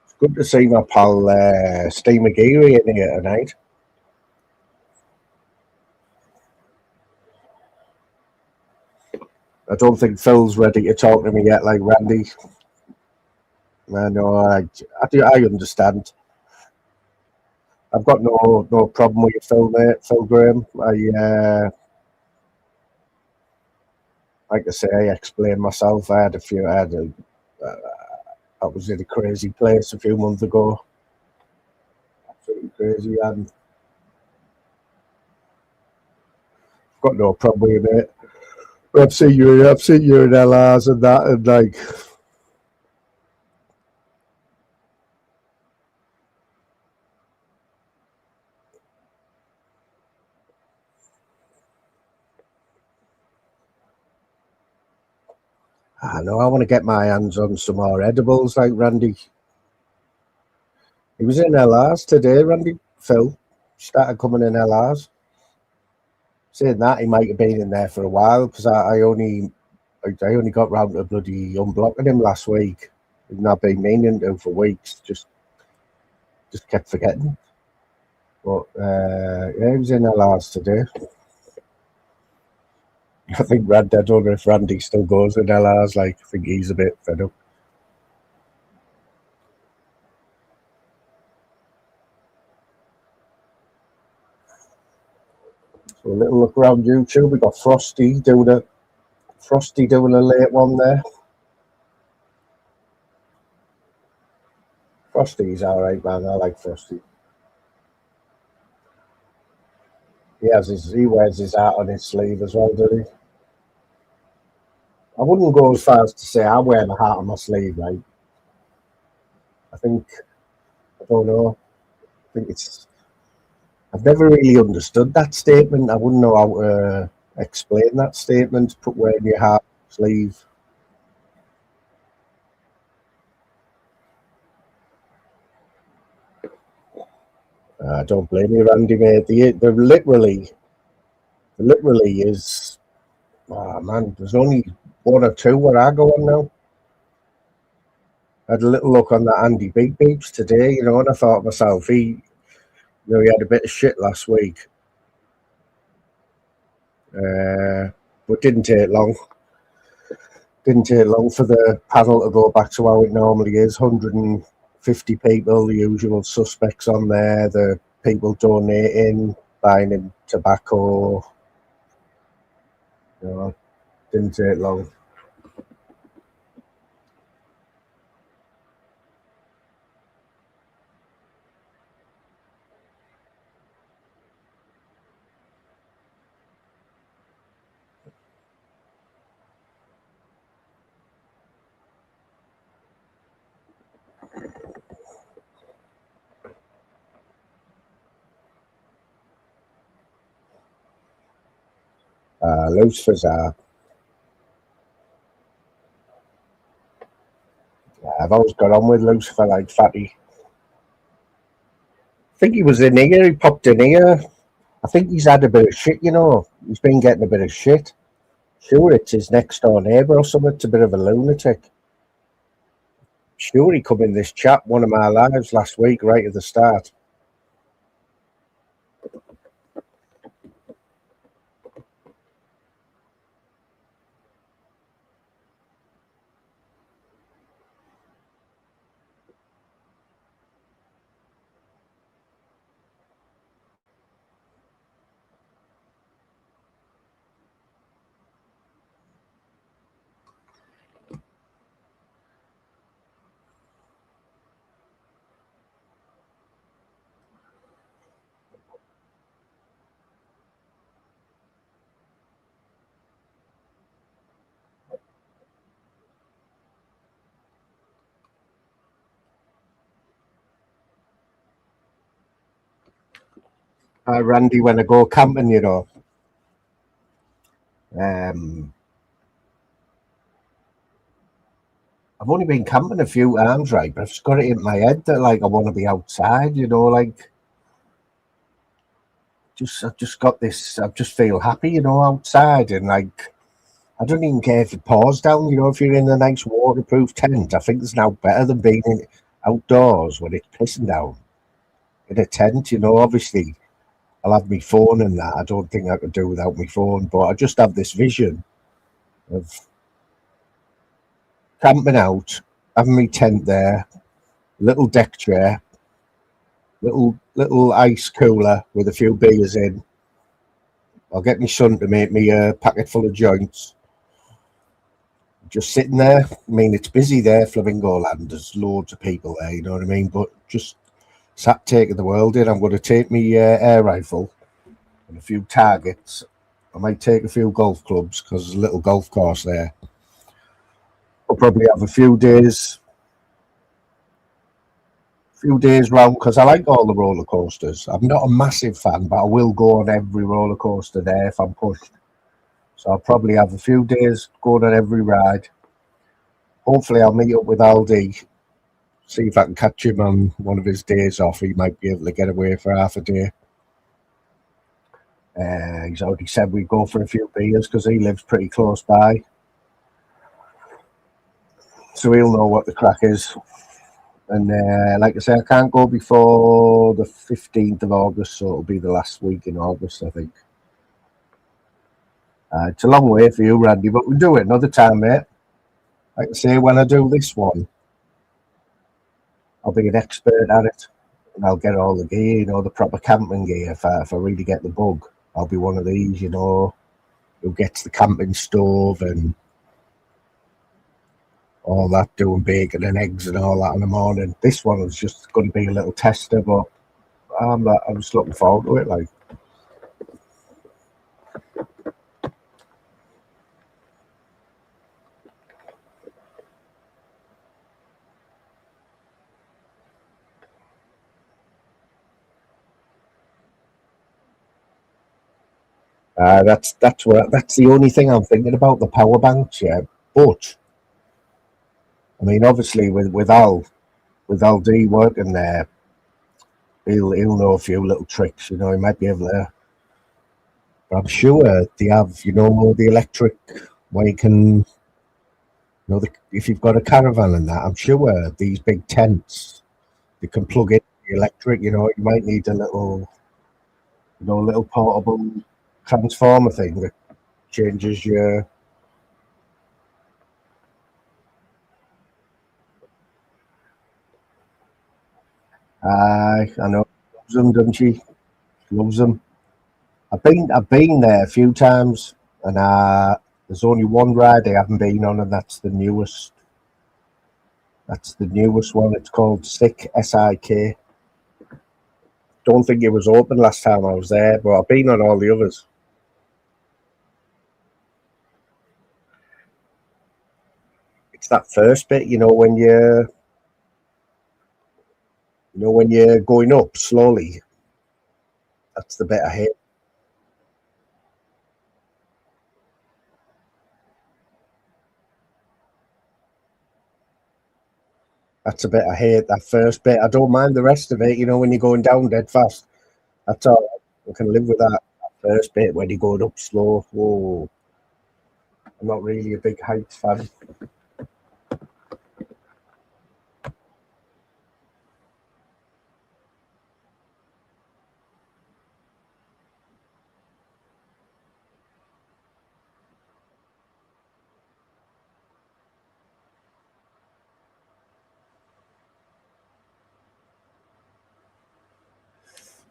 It's good to see my pal Steve McGeary in here tonight. I don't think Phil's ready to talk to me yet, like Randy. I know, I understand. I've got no problem with Phil, mate. Phil Graham. Like I say, I explained myself. I was in a crazy place a few months ago. Absolutely crazy, and got no problem with it. I've seen you in LRs and that, and like, I know I want to get my hands on some more edibles, like Randy. He was in LRs today, Randy. Phil started coming in LRs. Saying that, he might have been in there for a while, because I only got round to bloody unblocking him last week. I've been meaning to for weeks. Just kept forgetting. But yeah, he was in LRs today. I think Randy, I don't know if Randy still goes in LRs. Like, I think he's a bit fed up. So a little look around YouTube. We got Frosty doing a late one there. Frosty's all right, man. I like Frosty. He wears his heart on his sleeve as well, doesn't he? I wouldn't go as far as to say I wear my heart on my sleeve, right? I don't know. I think I've never really understood that statement. I wouldn't know how to explain that statement. Put wearing your heart on your sleeve. Don't blame you, Randy, mate. There literally is. Oh man, there's only one or two where I go on now. I had a little look on that Andy Big Beeps today, and I thought to myself, he had a bit of shit last week, but didn't take long. Didn't take long for the panel to go back to how it normally is. 150 people, the usual suspects on there. The people donating, buying him tobacco. Didn't take long. Lucifer's I've always got on with Lucifer like Fatty. I think he was in here, he popped in here. I think he's had a bit of shit, He's been getting a bit of shit. Sure, it's his next door neighbour or something. It's a bit of a lunatic. Sure, he come in this chat, one of my lives last week, right at the start. Randy, when I go camping, you know, I've only been camping a few times, right? But I've just got it in my head that like I want to be outside, you know, like I've just got this. I just feel happy, you know, outside, and like I don't even care if it pours down, you know, if you're in a nice waterproof tent. I think it's now better than being outdoors when it's pissing down in a tent, you know. Obviously, I'll have my phone and that. I don't think I could do without my phone, but I just have this vision of camping out, having my tent there, little deck chair, little ice cooler with a few beers in. I'll get my son to make me a packet full of joints. Just sitting there. I mean, it's busy there, Flamingo Land. There's loads of people there, you know what I mean? But just sat taking the world in. I'm going to take me air rifle and a few targets. I might take a few golf clubs because there's a little golf course there. I'll probably have a few days round because I like all the roller coasters. I'm not a massive fan, but I will go on every roller coaster there if I'm pushed. So I'll probably have a few days going on every ride. Hopefully I'll meet up with Aldi, see if I can catch him on one of his days off. He might be able to get away for half a day. He's already said we go for a few beers because he lives pretty close by. So he'll know what the crack is. And like I say, I can't go before the 15th of August, so it'll be the last week in August, I think. It's a long way for you, Randy, but we'll do it another time, mate. Like I say, when I do this one, I'll be an expert at it, and I'll get all the gear, you know, the proper camping gear. If I really get the bug, I'll be one of these, you know, who gets the camping stove and all that, doing bacon and eggs and all that in the morning. This one was just going to be a little tester, but I'm just looking forward to it, like. That's the only thing I'm thinking about, the power banks, yeah. But I mean, obviously, with Al D working there, he'll know a few little tricks. You know, he might be able to. But I'm sure they have, you know, the electric where you can, you know, if you've got a caravan and that, I'm sure these big tents they can plug in the electric. You know, you might need a little, you know, little portable transformer thing that changes your. I know, loves them, doesn't she? Loves them. I've been there a few times, and there's only one ride I haven't been on, and that's the newest. That's the newest one. It's called SIK. Don't think it was open last time I was there, but I've been on all the others. It's that first bit, you know, when you're going up slowly. That's the bit I hate. That's a bit I hate, that first bit. I don't mind the rest of it, you know, when you're going down dead fast. That's all right. I can live with that first bit when you're going up slow. Whoa. I'm not really a big heights fan.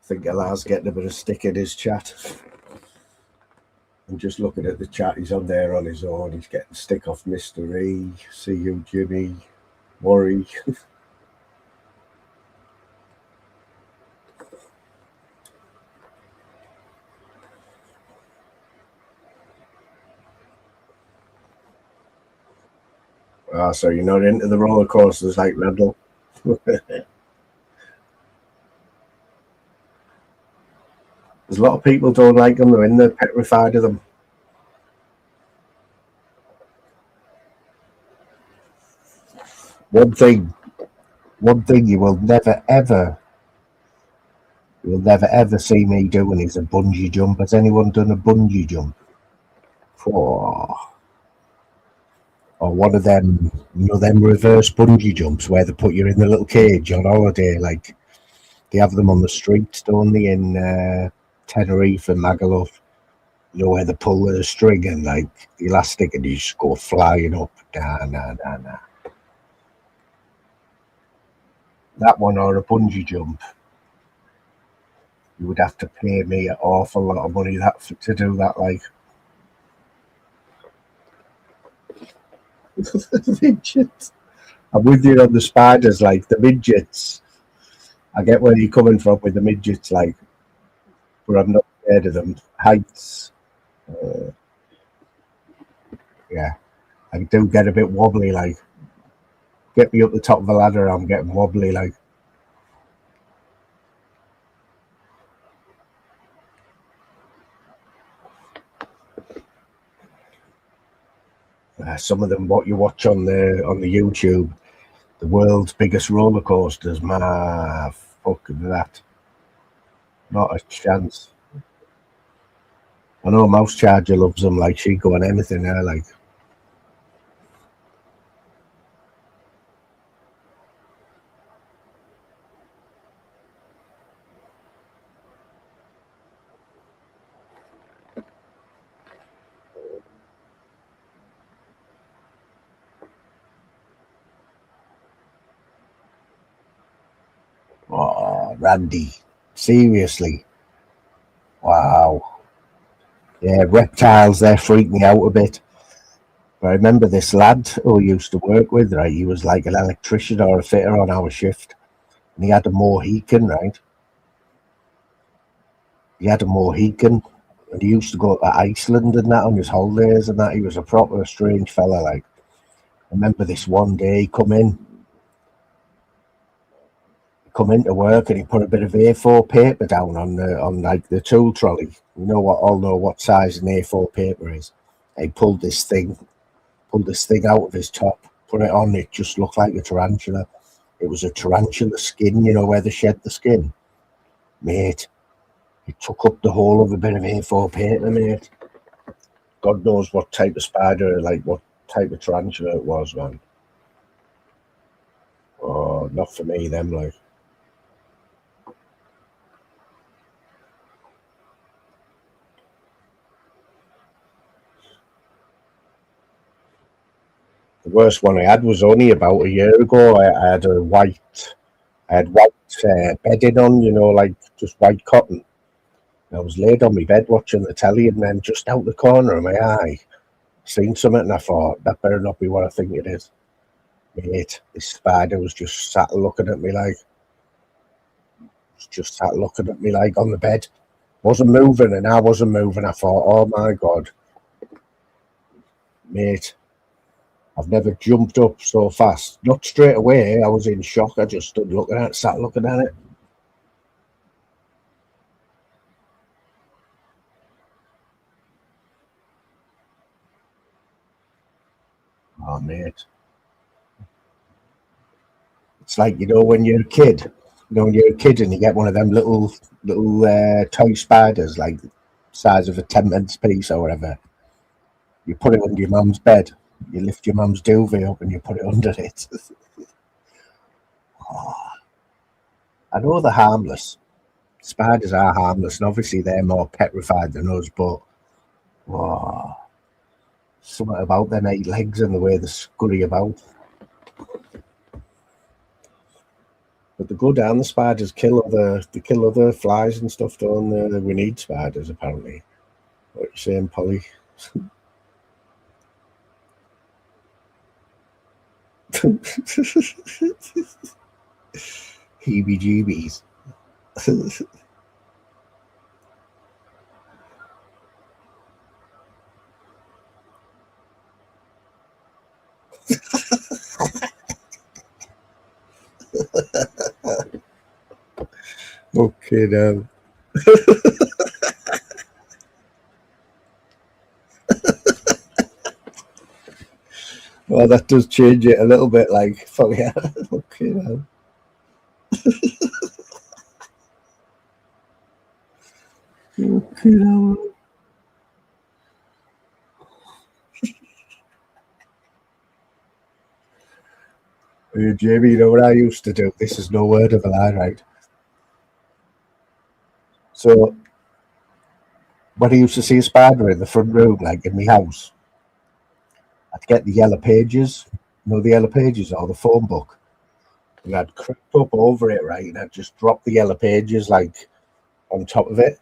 I think Alar's getting a bit of stick in his chat. I'm just looking at the chat. He's on there on his own. He's getting stick off Mr. E. See you, Jimmy. Worry. So you're not into the roller coasters like Randall? There's a lot of people don't like them. They're in there petrified of them. One thing you will never ever see me doing is a bungee jump. Has anyone done a bungee jump? Or one of them, them reverse bungee jumps where they put you in the little cage on holiday. Like they have them on the streets, don't they, in Tenerife and Magaluf. Where they pull the string and like the elastic, and you just go flying up. Nah. That one or a bungee jump, you would have to pay me an awful lot of money to do that. Like the midgets, I'm with you on the spiders. Like the midgets, I get where you're coming from with the midgets. Like, but I'm not scared of them. Heights, yeah, I do get a bit wobbly. Like, get me up the top of the ladder, I'm getting wobbly. Like. Some of them, what you watch on the YouTube, the world's biggest roller coasters, man, fuck that, not a chance. I know Mouse Charger loves them, like she'd go on anything there, like. Oh, Randy, seriously, wow. Yeah, reptiles, they freak me out a bit. But I remember this lad who I used to work with, right? He was like an electrician or a fitter on our shift. And he had a Mohican, right? He had a Mohican. And he used to go to Iceland and that on his holidays and that. He was a proper strange fella, like. I remember this one day he come into work and he put a bit of A4 paper down on like the tool trolley. You know what size an A4 paper is. And he pulled this thing out of his top, put it on. It just looked like a tarantula. It was a tarantula skin, where they shed the skin, mate. It took up the whole of a bit of A4 paper, mate. God knows what type of spider, like what type of tarantula it was, man. Oh, not for me, them, like. The worst one I had was only about a year ago. I had white bedding on, like just white cotton. I was laid on my bed watching the telly, and then just out the corner of my eye, seen something, and I thought, that better not be what I think it is. Mate, this spider was just sat looking at me like, on the bed. Wasn't moving, and I wasn't moving. I thought, oh my God. Mate, I've never jumped up so fast. Not straight away. I was in shock. I just sat looking at it. Oh, mate. It's like, when you're a kid, and you get one of them little toy spiders, like size of a 10-pence piece or whatever. You put it under your mum's bed. You lift your mum's duvet up and you put it under it. Oh, I know they're harmless. Spiders are harmless, and obviously they're more petrified than us, but something about them 8 legs and the way they scurry about. But they go down, the spiders kill other flies and stuff, don't they? We need spiders, apparently. What are you saying, Polly? Heebie-jeebies. Okay, now. Well, that does change it a little bit. Like, fuck yeah, okay, now. Okay, now. Hey, Jamie, you know what I used to do? This is no word of a lie, right? So when I used to see a spider in the front room, like in my house, I'd get the yellow pages, the yellow pages or the phone book, and I'd creep up over it, right, and I'd just drop the yellow pages like on top of it.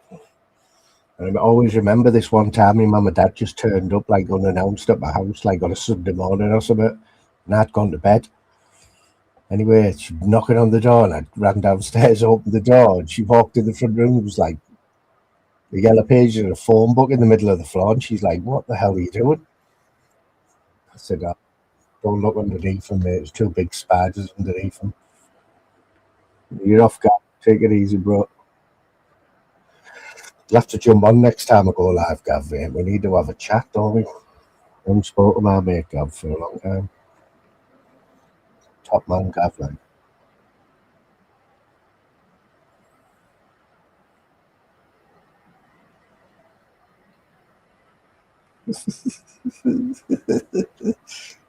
And I always remember this one time, my mum and dad just turned up like unannounced at my house, like on a Sunday morning or something, and I'd gone to bed. Anyway, she knocking on the door, and I ran downstairs, opened the door, and she walked in the front room. It was like the yellow pages and a phone book in the middle of the floor, and she's like, "What the hell are you doing?" I said, "Oh, don't look underneath them, mate. There's two big spiders underneath them." You're off, guy. Take it easy, bro. You'll have to jump on next time I go live, Gav, mate. We need to have a chat, don't we? I haven't spoken to my mate, Gav, for a long time. Top man, Gav, like.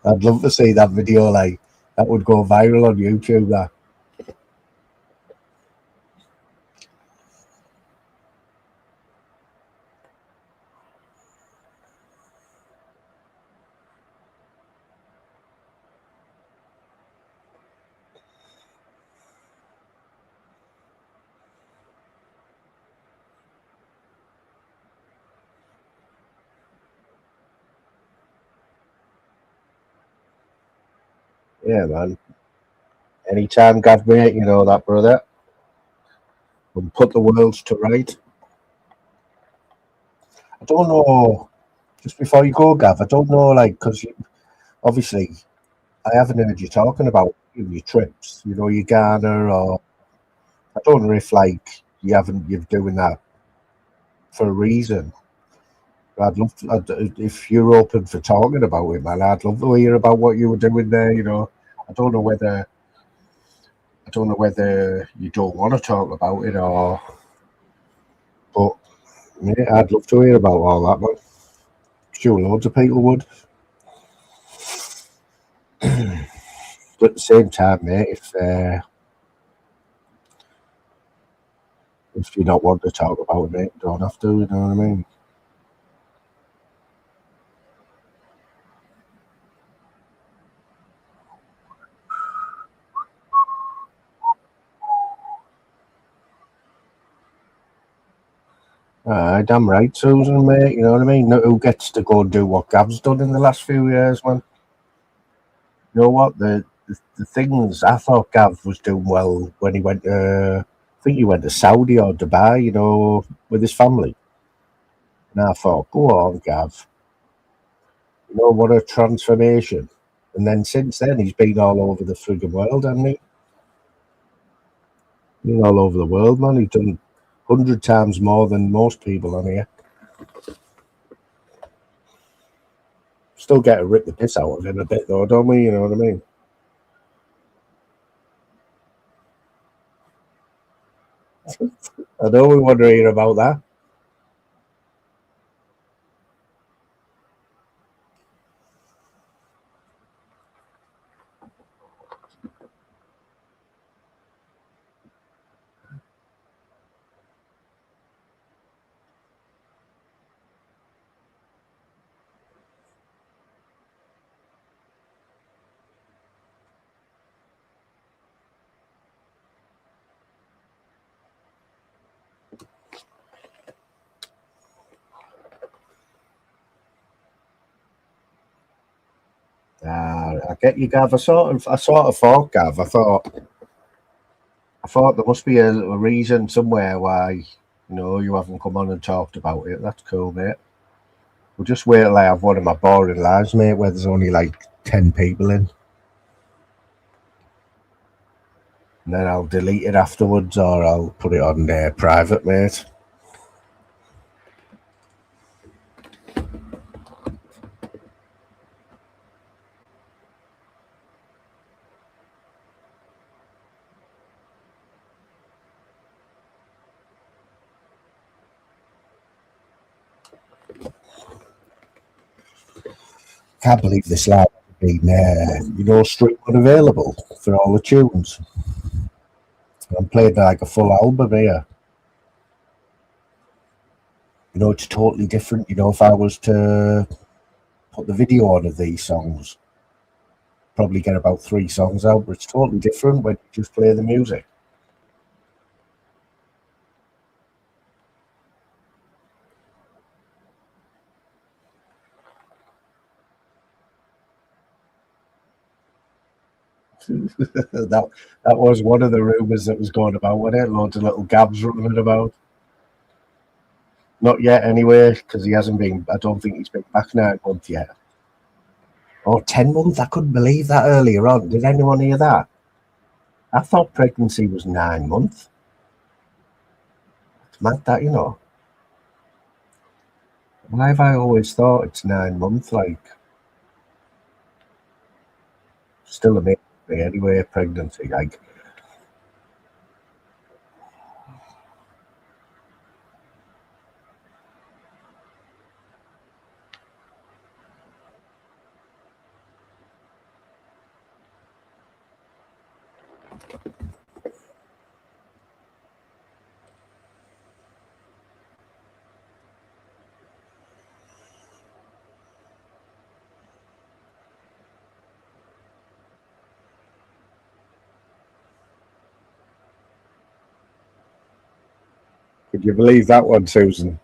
I'd love to see that video, like, that would go viral on YouTube, that. Yeah, man. Anytime, Gav, mate, you know that, brother. We'll put the worlds to right. I don't know, just before you go, Gav, I don't know, like, because obviously I haven't heard you talking about your trips, your Ghana, or I don't know if, like, you're doing that for a reason. I'd love to, if you're open for talking about it, man. I'd love to hear about what you were doing there. I don't know whether you don't want to talk about it, but yeah, I'd love to hear about all that, man. Sure, loads of people would. But at the same time, mate, if you don't want to talk about it, mate, you don't have to. You know what I mean? Damn right, Susan, mate. You know what I mean? Who gets to go and do what Gav's done in the last few years, man? You know what? The things I thought Gav was doing well when he went to, I think he went to Saudi or Dubai, with his family. And I thought, go on, Gav. What a transformation. And then since then, he's been all over the friggin' world, hasn't he? Been all over the world, man. He's done 100 times more than most people on here. Still get to rip the piss out of him a bit, though, don't we? You know what I mean? I know we want to hear about that. I get you, Gav. I sort of thought, Gav. I thought there must be a reason somewhere why you haven't come on and talked about it. That's cool, mate. We'll just wait till I have one of my boring lives, mate, where there's only like 10 people in, and then I'll delete it afterwards, or I'll put it on private, mate. can't believe this lad has been, stream unavailable for all the tunes. I'm playing like a full album here. It's totally different. If I was to put the video on of these songs, probably get about 3 songs out, but it's totally different when you just play the music. that was one of the rumours that was going about with it. Loads of little Gabs running about. Not yet, anyway, because he hasn't been. I don't think he's been back 9 months yet. Or 10 months. I couldn't believe that earlier on. Did anyone hear that? I thought pregnancy was 9 months. It's mad that. Why have I always thought it's 9 months? Like, still amazing me anyway. Pregnancy, like. Could you believe that one, Susan?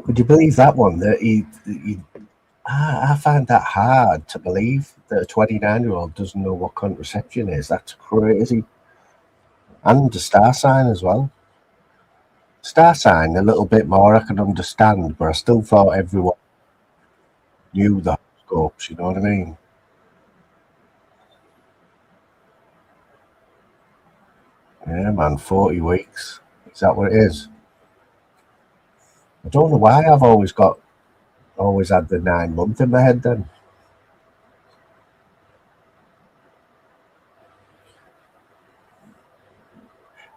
Could you believe that one? That I find that hard to believe that a 29-year-old doesn't know what contraception is. That's crazy. And the star sign as well. Star sign, a little bit more I can understand, but I still thought everyone knew the horoscopes, you know what I mean? Yeah, man, 40 weeks. Is that what it is? I don't know why I've always had the 9 month in my head then.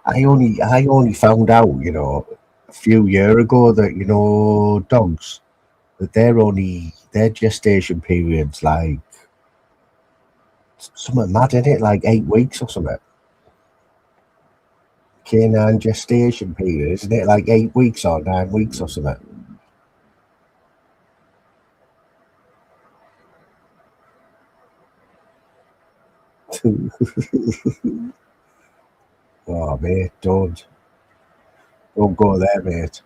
I only found out, a few years ago that, dogs, that their gestation period's like something mad in it, like 8 weeks or something. Canine gestation period, isn't it like 8 weeks or 9 weeks or something? Oh, mate, don't go there, mate.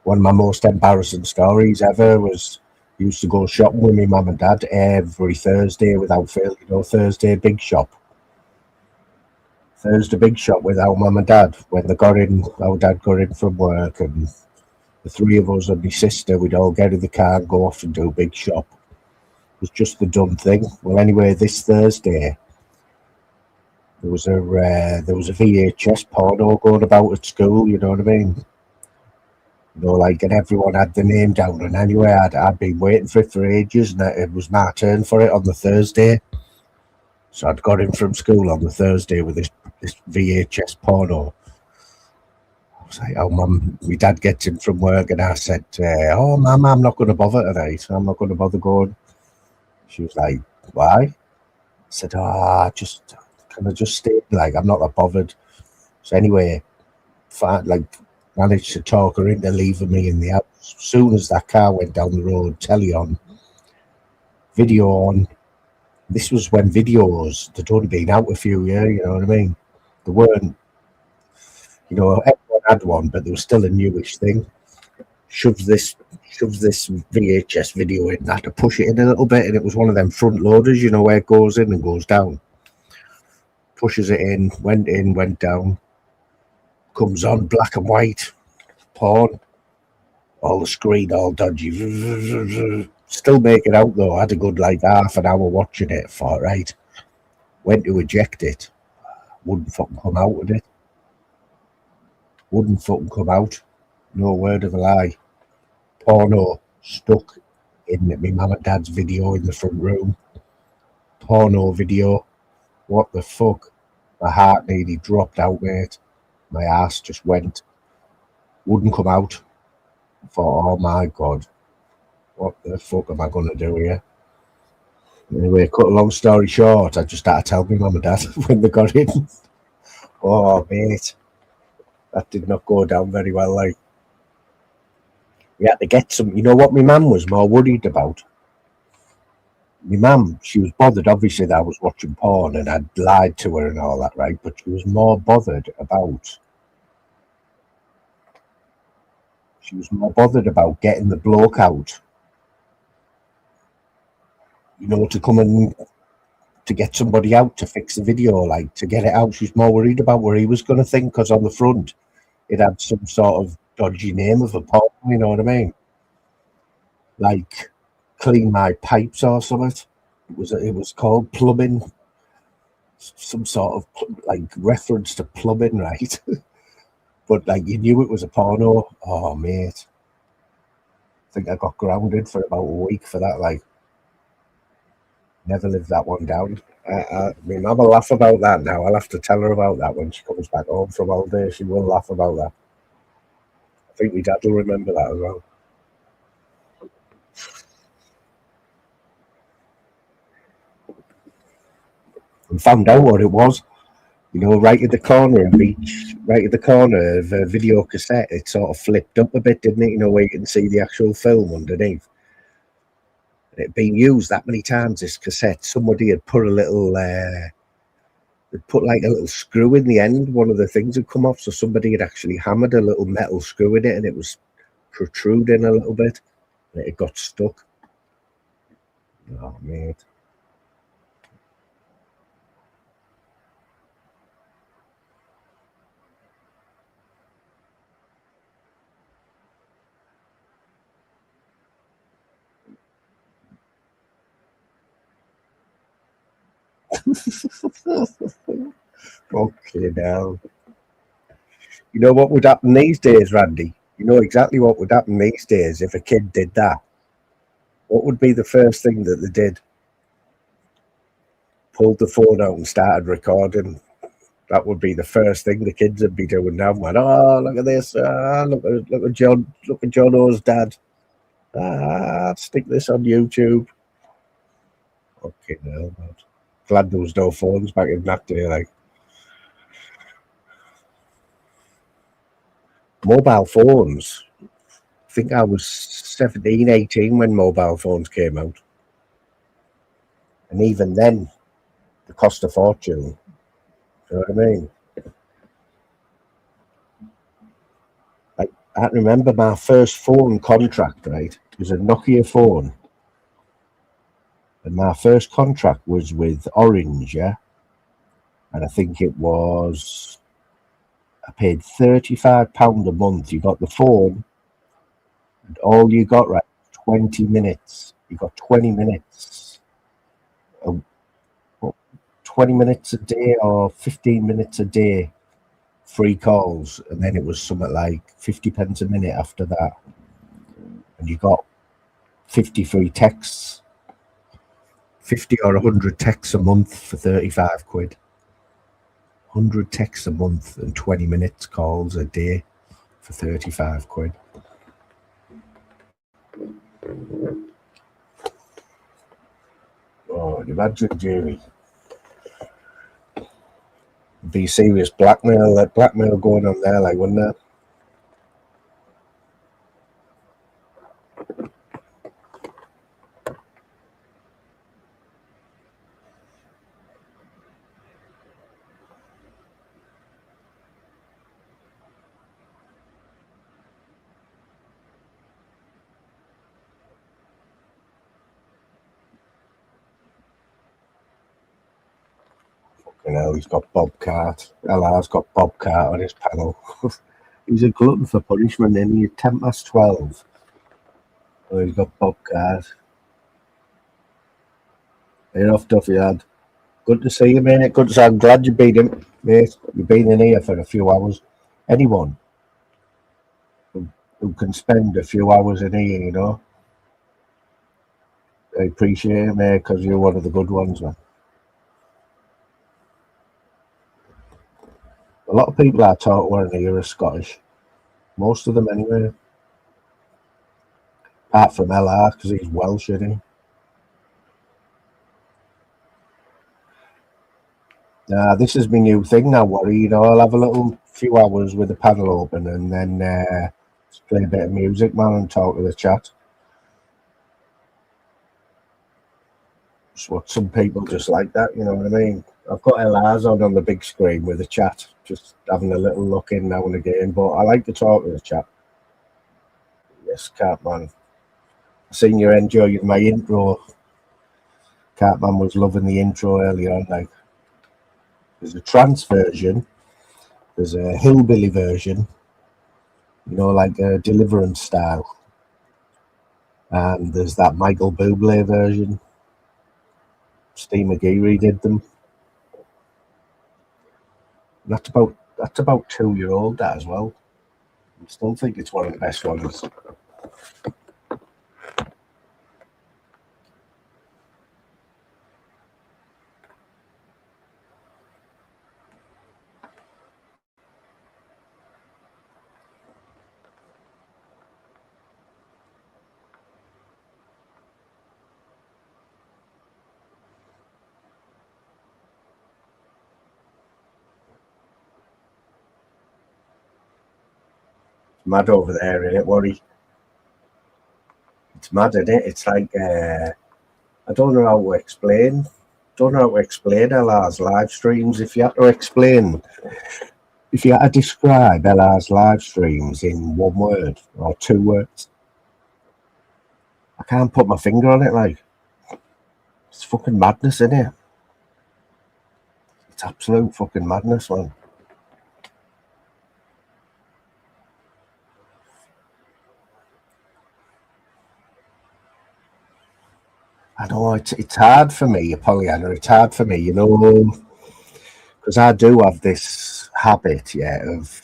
One of my most embarrassing stories ever was I used to go shopping with my mum and dad every Thursday without fail. Thursday big shop. Thursday big shop with our mum and dad. When our dad got in from work, and the 3 of us and my sister, we'd all get in the car and go off and do a big shop. It was just the dumb thing. Well, anyway, this Thursday, there was a VHS porno going about at school, you know what I mean? And everyone had the name down. And anyway, I'd been waiting for it for ages, and it was my turn for it on the Thursday. So I'd got in from school on the Thursday with this VHS porno. I was like, oh, Mum, my dad gets in from work, and I said, oh, Mum, I'm not going to bother tonight. I'm not going to bother going. She was like, why? I said, can I just stay? Like, I'm not that bothered. So anyway, managed to talk her into leaving me in the house. As soon as that car went down the road, telly on, video on. This was when videos, they'd only been out a few years, you know what I mean? They weren't, everyone had one, but there was still a newish thing. Shoves this VHS video in, I had to push it in a little bit, and it was one of them front loaders, where it goes in and goes down. Pushes it in, went down. Comes on, black and white, porn, all the screen all dodgy. Still make it out though. I had a good half an hour watching it. Thought, right, went to eject it, wouldn't fucking come out with it. Wouldn't fucking come out. No word of a lie. Porno stuck in my mum and dad's video in the front room. Porno video. What the fuck? My heart nearly dropped out, mate. My ass just went. Wouldn't come out. I thought, oh my God. what the fuck am I going to do here? Anyway, cut a long story short, I just had to tell my mum and dad when they got in. Oh, mate, that did not go down very well. Like, we had to get some. You know what my mum was more worried about? My mum, she was bothered, obviously, that I was watching porn and I'd lied to her and all that, right? But she was more bothered about. She was more bothered about getting the bloke out. You know, to come and to get somebody out to fix the video, like to get it out. She's more worried about what he was going to think because on the front it had some sort of dodgy name of a porn. You know what I mean? Like clean my pipes or something. It was called plumbing, some sort of like reference to plumbing, right? But like you knew it was a porno. Oh mate, I think I got grounded for about a week for that. Like never lived that one down. I mean, mum will laugh about that now. I'll have to tell her about that when she comes back home from holiday. She will laugh about that. I think my dad will remember that as well. And found out what it was. You know, right at the corner of each, right at the corner of a video cassette, it sort of flipped up a bit, didn't it? You know, where you can see the actual film underneath. It had been used that many times, this cassette. Somebody had put a little, they'd put like a little screw in the end. One of the things had come off, so somebody had actually hammered a little metal screw in it, and it was protruding a little bit, and it got stuck. Oh, mate. Okay, now. You know what would happen these days, Randy? You know exactly what would happen these days if a kid did that. What would be the first thing that they did? Pulled the phone out and started recording. That would be the first thing the kids would be doing now. Man, oh, look at this! Look at John! Look at John O's dad! Stick this on YouTube. Okay, no, man. Glad there was no phones back in that day. Like mobile phones. I think I was 17, 18 when mobile phones came out. And even then, they cost a fortune. You know what I mean? Like, I remember my first phone contract, right? It was a Nokia phone. And my first contract was with Orange, yeah? And I think it was, I paid £35 a month. You got the phone, and all you got, right, 20 minutes. You got 20 minutes. 20 minutes a day or 15 minutes a day free calls, and then it was something like 50 pence a minute after that, and you got 50 free texts, 50 or 100 texts a month for 35 quid. 100 texts a month and 20 minutes calls a day for 35 quid. Oh, imagine, Jamie. Be serious blackmail going on there, like, wouldn't there? You know, he's got Bobcat. LR's got Bobcat on his panel. He's a glutton for punishment, and he's 12. Oh, he's got Bobcat. Enough stuff he had. Good to see you, mate. Good to see. I'm glad you beat him, mate. You've been in here for a few hours. Anyone who can spend a few hours in here, you know, I appreciate it, mate, because you're one of the good ones, man. A lot of people I talk to in here are Scottish. Most of them, anyway. Apart from LR, because he's Welsh, isn't he? This is my new thing now, Worry. You know, I'll have a little few hours with the panel open and then just play a bit of music, man, and talk to the chat. It's what some people just like that, you know what I mean? I've got LRs on the big screen with the chat, just having a little look in now and again, but I like to talk to the chat. Yes, Cartman. I seen you enjoying my intro. Cartman was loving the intro earlier on. Like, there's a trance version, there's a hillbilly version, you know, like a Deliverance style, and there's that Michael Bublé version. Steve McGeary did them. That's about 2-year-old, that as well. I still think it's one of the best ones. Mad over there, innit, Worry? It's mad, innit? It's like I don't know how to explain. LR's live streams. If you had to describe LR's live streams in one word or 2 words, I can't put my finger on it. Like, it's fucking madness, isn't it? It's absolute fucking madness, man. I know it's hard for me, Pollyanna. It's hard for me, you know, because I do have this habit, yeah, of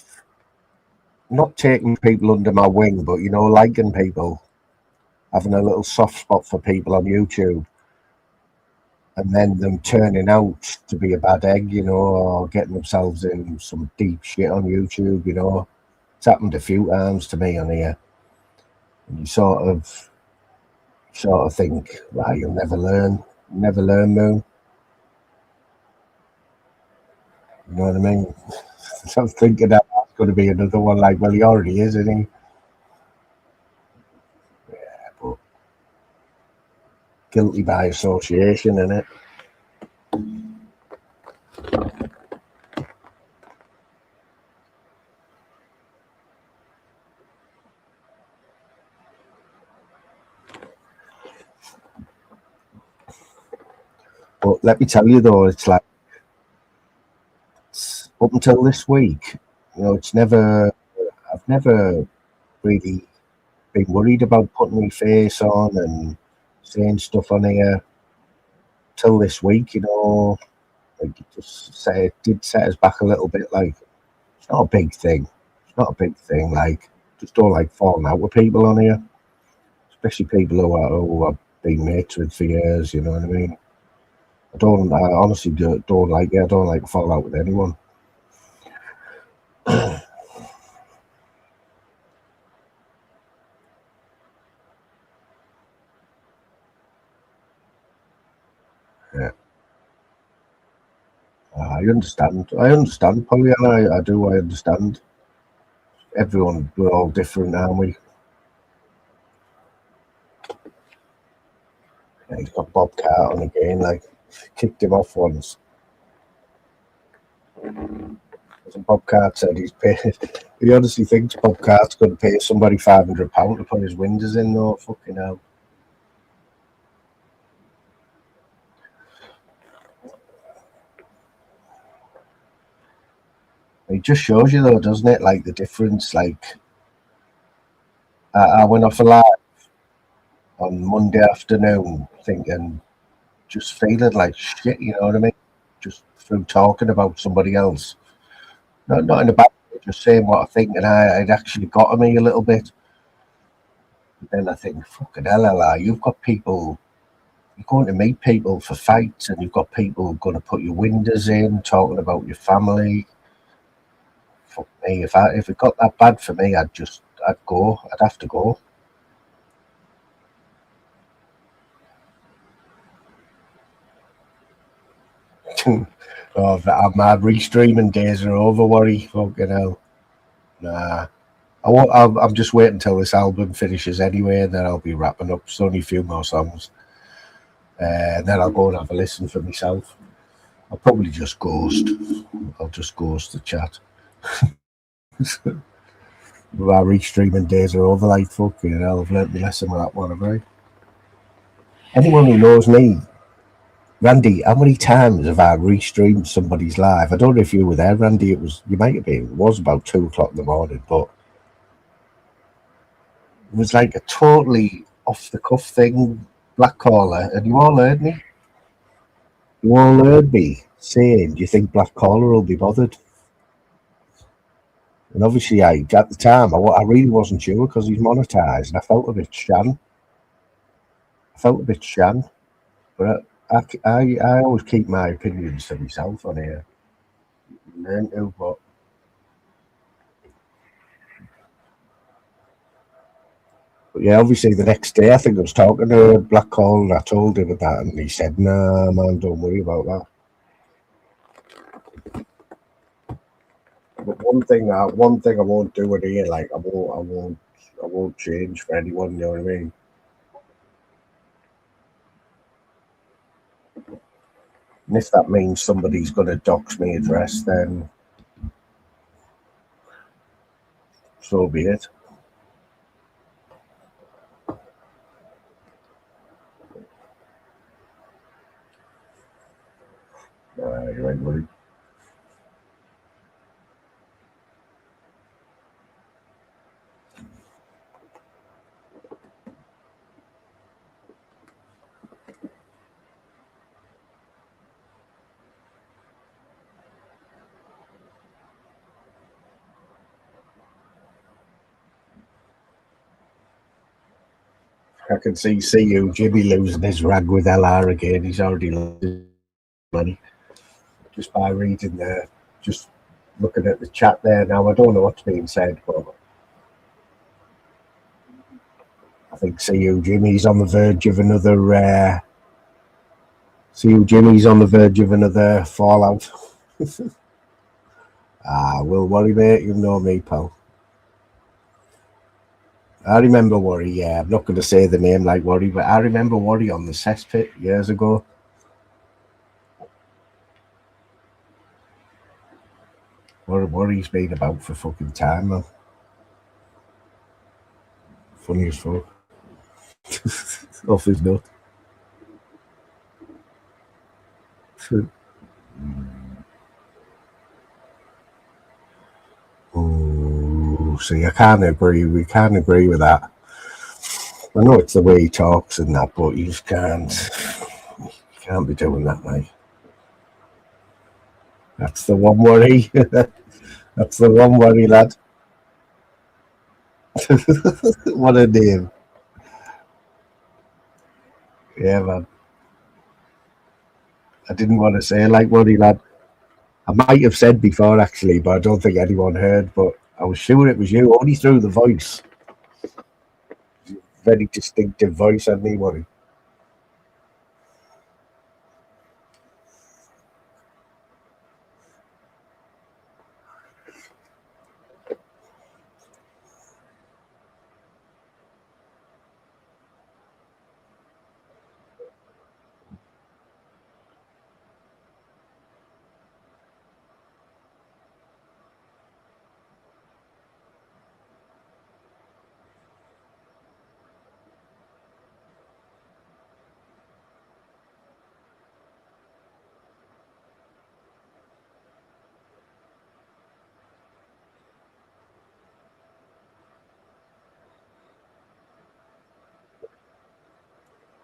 not taking people under my wing, but you know, liking people, having a little soft spot for people on YouTube, and then them turning out to be a bad egg, you know, or getting themselves in some deep shit on YouTube, you know. It's happened a few times to me on here. And you sort of think, right, you'll never learn, Moon. You know what I mean? So I'm thinking that's going to be another one. Like, well, he already is, isn't he? Yeah, but guilty by association, innit? But let me tell you though, it's like, up until this week, you know, I've never really been worried about putting my face on and saying stuff on here till this week, you know. Like, it did set us back a little bit. Like, it's not a big thing. Like, just don't like falling out with people on here, especially people who I've been mates with for years. You know what I mean? I honestly don't like it. I don't like to fall out with anyone. Yeah. I understand, Pollyanna. I do. I understand. We're all different, aren't we? Yeah, he's got Bobcat on again. Like, kicked him off once. Bobcat said he's paid. He honestly thinks Bobcat's going to pay somebody £500 to put his windows in, though. Fucking hell. It just shows you, though, doesn't it? Like, the difference. Like, I went off a live on Monday afternoon, thinking, just feeling like shit. You know what I mean? Just through talking about somebody else. Not in a bad way, just saying what I think, and I'd actually got to me a little bit. But then I think, fucking hell, you've got people. You're going to meet people for fights, and you've got people going to put your windows in, talking about your family. Fuck me, if it got that bad for me, I'd go. I'd have to go. Oh, my restreaming days are over, worry. Fucking hell. Nah. I'm just waiting until this album finishes anyway, and then I'll be wrapping up. It's only a few more songs. And then I'll go and have a listen for myself. I'll probably just ghost. I'll just ghost the chat. My restreaming days are over, like, fucking hell. I've learnt my lesson with that one, have I? Anyone who knows me, Randy, how many times have I restreamed somebody's live? I don't know if you were there, Randy. You might have been. It was about 2:00 in the morning, but it was like a totally off the cuff thing, Black Caller, and you all heard me. You all heard me saying, "Do you think Black Caller will be bothered?" And obviously, at the time, I really wasn't sure because he's monetized, and I felt a bit shan. But I always keep my opinions to myself on here. But yeah, obviously the next day I think I was talking to Black Hole and I told him that, and he said, "Nah, man, don't worry about that." But one thing I won't do in here, like I won't change for anyone. You know what I mean? And if that means somebody's going to dox me address, then so be it. You ain't worried. I can see you, Jimmy, losing his rag with LR again. He's already lost his money just by reading there, just looking at the chat there now. I don't know what's being said, but I think Jimmy's on the verge of another. Jimmy's on the verge of another fallout. Will worry, mate. You know me, pal. I remember Worry, yeah. I'm not going to say the name like Worry, but I remember Worry on the cesspit years ago. Worry's been about for fucking time, man. Funny as fuck. Off his nut. Oh, see, I can't agree. We can't agree with that. I know it's the way he talks and that, but you just can't. You can't be doing that, mate. That's the one Worry. That's the one Worry, lad. What a name. Yeah, man. I didn't want to say like Worry, lad. I might have said before, actually, but I don't think anyone heard. But I was sure it was you, only through the voice. Very distinctive voice, hadn't he, Worry?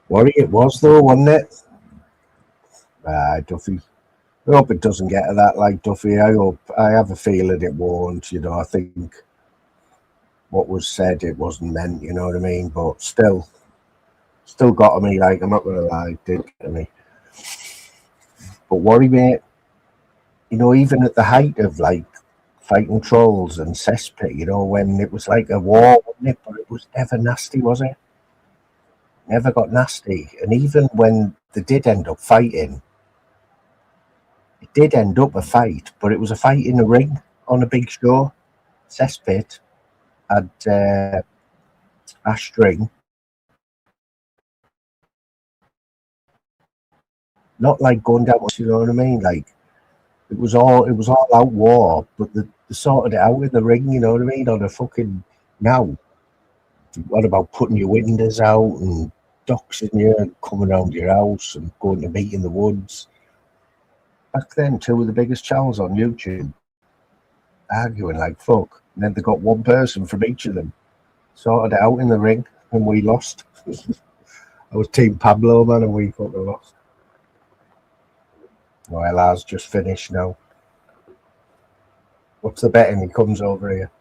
Worry it was, though, wasn't it? Duffy. I hope it doesn't get to that, like Duffy. I have a feeling it won't. You know, I think what was said, it wasn't meant. You know what I mean? But still got to me. Like, I'm not gonna lie, it did get to me. But Worry, mate. You know, even at the height of like fighting trolls and cesspit, you know, when it was like a war, wasn't it? But it was never nasty, was it? Never got nasty. And even when they did end up fighting, It did end up a fight, but it was a fight in a ring on a big show. Cesspit had a string, not like going down. You know what I mean? Like it was all out war, but they sorted it out in the ring. You know what I mean? On a fucking now. What about putting your windows out and doxing you and coming around your house and going to meet in the woods? Back then, two of the biggest channels on YouTube arguing like fuck. And then they got one person from each of them. Sorted it out in the ring and we lost. I was Team Pablo, man, and we fucking lost. Well, ours just finished now. What's the betting? He comes over here.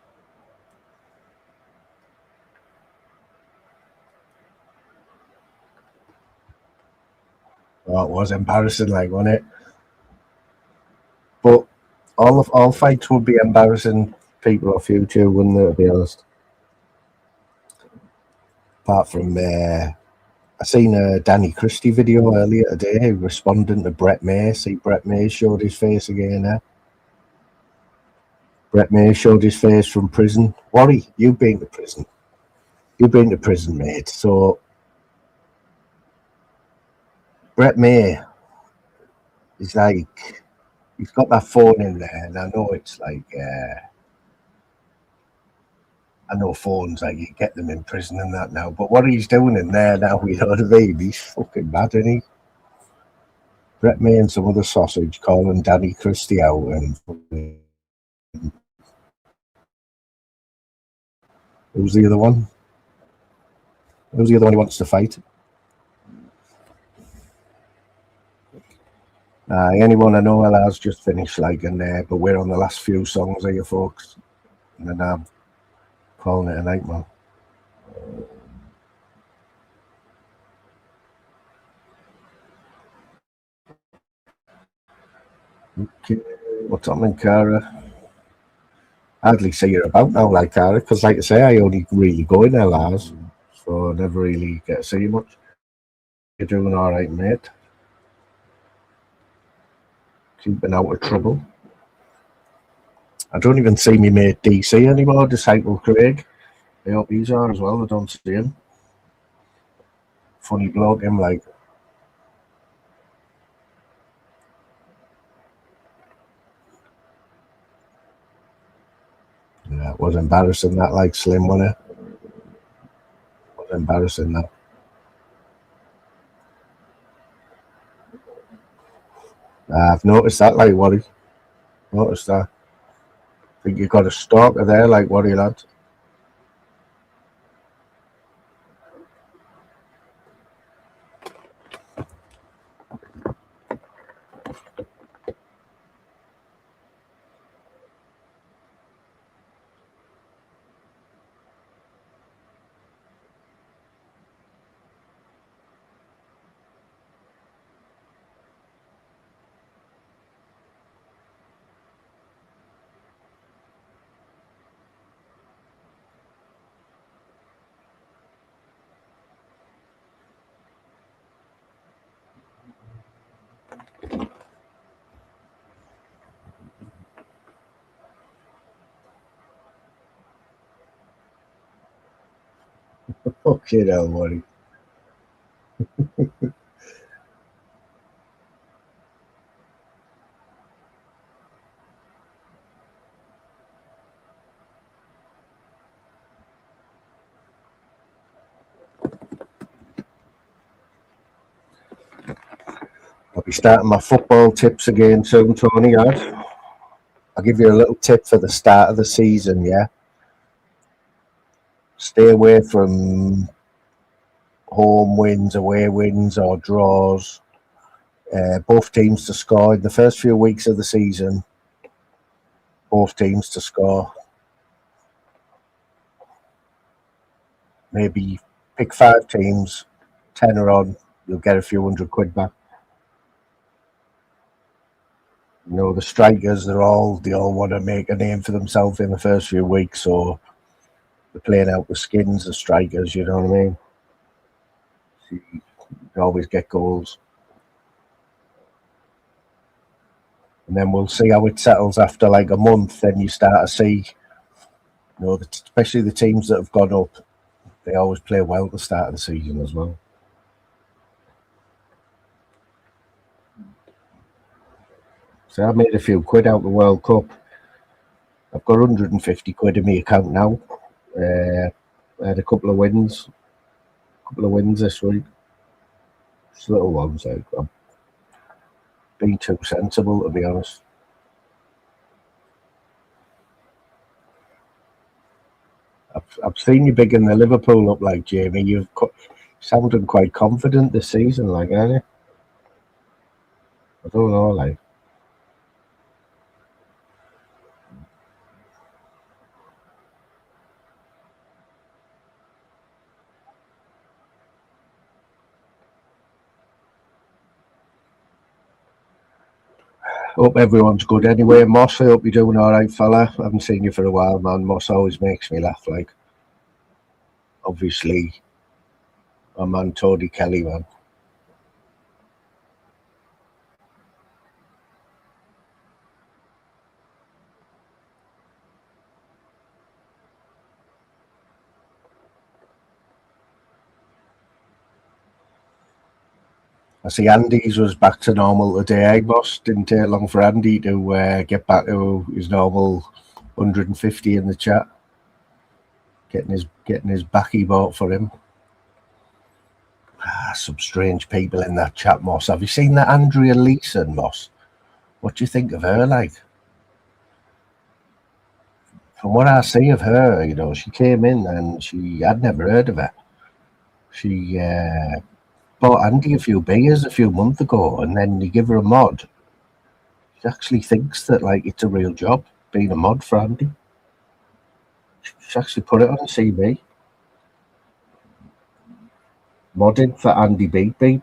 Oh, it was embarrassing, like, wasn't it? But all fights would be embarrassing people off YouTube, wouldn't they, to be honest? Apart from I seen a Danny Christie video earlier today responding to Brett May. See, Brett May showed his face again now. Brett May showed his face from prison. Worry, you've been to prison. You've been to prison, mate. So Brett May is like, he's got that phone in there, and I know it's like, I know phones, like, you get them in prison and that now, but what he's doing in there now, you know what I mean? He's fucking mad, isn't he? Brett May and some other sausage calling Danny Christie out and who's the other one? Who's the other one he wants to fight? Anyone I know, L's just finished like in there, but we're on the last few songs here, folks. And then I'm calling it a night, man. Okay, what's happening, Cara? I hardly see her about now, like Cara, because like I say, I only really go in LRs, so I never really get to see you much. You're doing all right, mate. Keeping out of trouble. I don't even see me mate DC anymore, Disciple Craig. I hope he's on as well, I don't see him. Funny bloke, him, like. Yeah, it was embarrassing that, like, Slim, wasn't it? It was embarrassing that. I've noticed that, like, Worry. Noticed that. I think you got a stalker there, like, Worry, lad. Fucking hell, Worry. I'll be starting my football tips again soon, Tony. I'll give you a little tip for the start of the season, yeah? Stay away from home wins, away wins, or draws. Both teams to score in the first few weeks of the season. Both teams to score. Maybe pick 5 teams, 10 are on, you'll get a few £100 back. You know, the strikers, they all want to make a name for themselves in the first few weeks, so they're playing out the skins, the strikers, you know what I mean? You always get goals. and then we'll see how it settles after like a month. Then you start to see, you know, especially the teams that have gone up, they always play well at the start of the season as well. So I made a few quid out of the World Cup. I've got 150 quid in my account now. I had a couple of wins this week. Just little ones. I'm being too sensible, to be honest. I've seen you bigging the Liverpool up, like, Jamie. You've sounded quite confident this season, like, aren't you? I don't know, like. Hope everyone's good anyway. Moss, I hope you're doing all right, fella. I haven't seen you for a while, man. Moss always makes me laugh, like. Obviously, my man Tony Kelly, man. I see Andy's was back to normal today, boss. Didn't take long for Andy to get back to his normal 150 in the chat. Getting his backy bought for him. Some strange people in that chat, Moss. Have you seen that Andrea Leeson, Moss? What do you think of her, like? From what I see of her, you know, she came in and I'd never heard of her. She bought Andy a few beers a few months ago, and then you give her a mod. She actually thinks that, like, it's a real job being a mod for Andy. She actually put it on CV. Modding for Andy Beep Beep.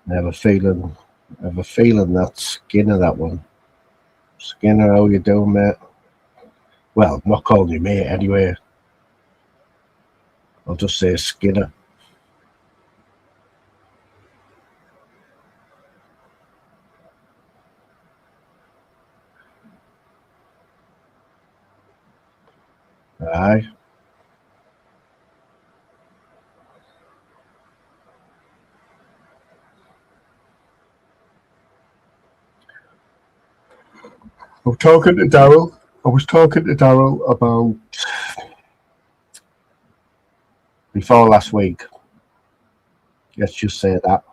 I have a feeling that's Skinner, that one. Skinner, how you doing, mate? Well, I'm not calling you mate anyway. I'll just say Skinner. Aye. I was talking to Daryl about before last week. Let's just say that.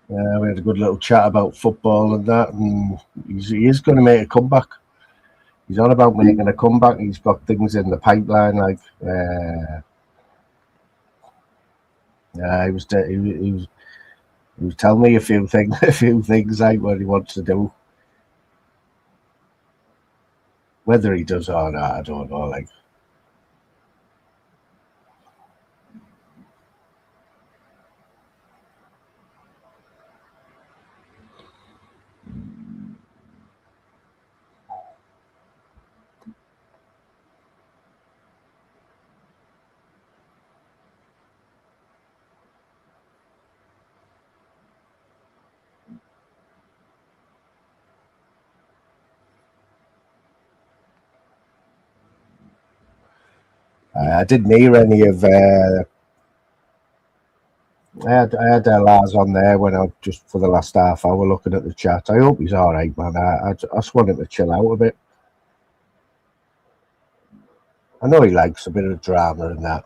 We had a good little chat about football and that, and he is going to make a comeback. He's on about making a comeback. He's got things in the pipeline, like he was telling me a few things like what he wants to do. Whether he does or not, I don't know. Like, I didn't hear any of. I had Lars on there when I just for the last half hour looking at the chat. I hope he's all right, man. I just want him to chill out a bit. I know he likes a bit of drama and that.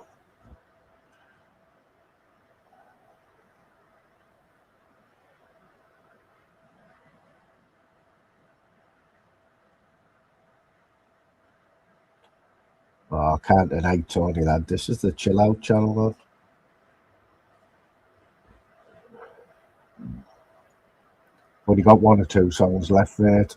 Oh, I can't tonight, Tony lad. This is the chill out channel, lad. Only got 1 or 2 songs left, mate.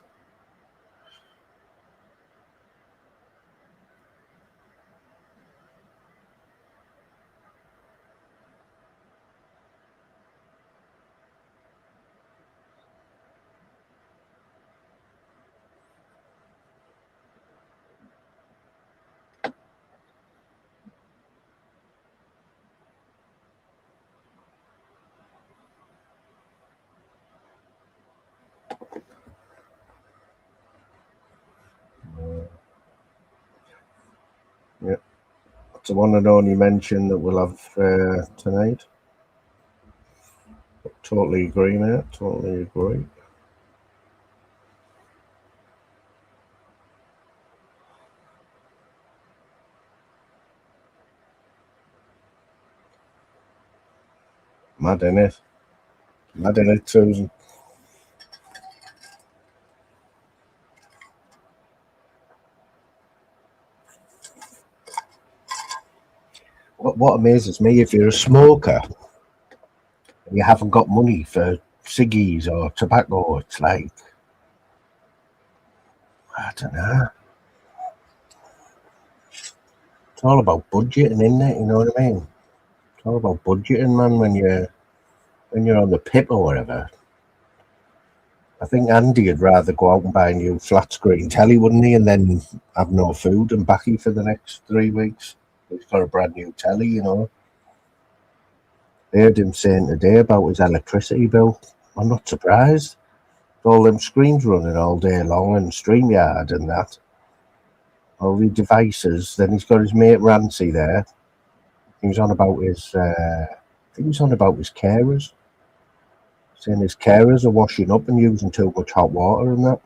Yeah. It's the one and only mention that we'll have tonight. Totally agree, mate. Totally agree. Mad in it. Mad in it, Susan. What amazes me, if you're a smoker and you haven't got money for ciggies or tobacco, it's like, I don't know. It's all about budgeting, isn't it? You know what I mean? It's all about budgeting, man. When you're on the pip or whatever. I think Andy would rather go out and buy a new flat screen telly, wouldn't he? And then have no food and backy for the next 3 weeks. He's got a brand new telly, you know. I heard him saying today about his electricity bill. I'm not surprised. All them screens running all day long and StreamYard and that. All the devices. Then he's got his mate Rancy there. He was on about his, I think he was on about his carers. Saying his carers are washing up and using too much hot water and that.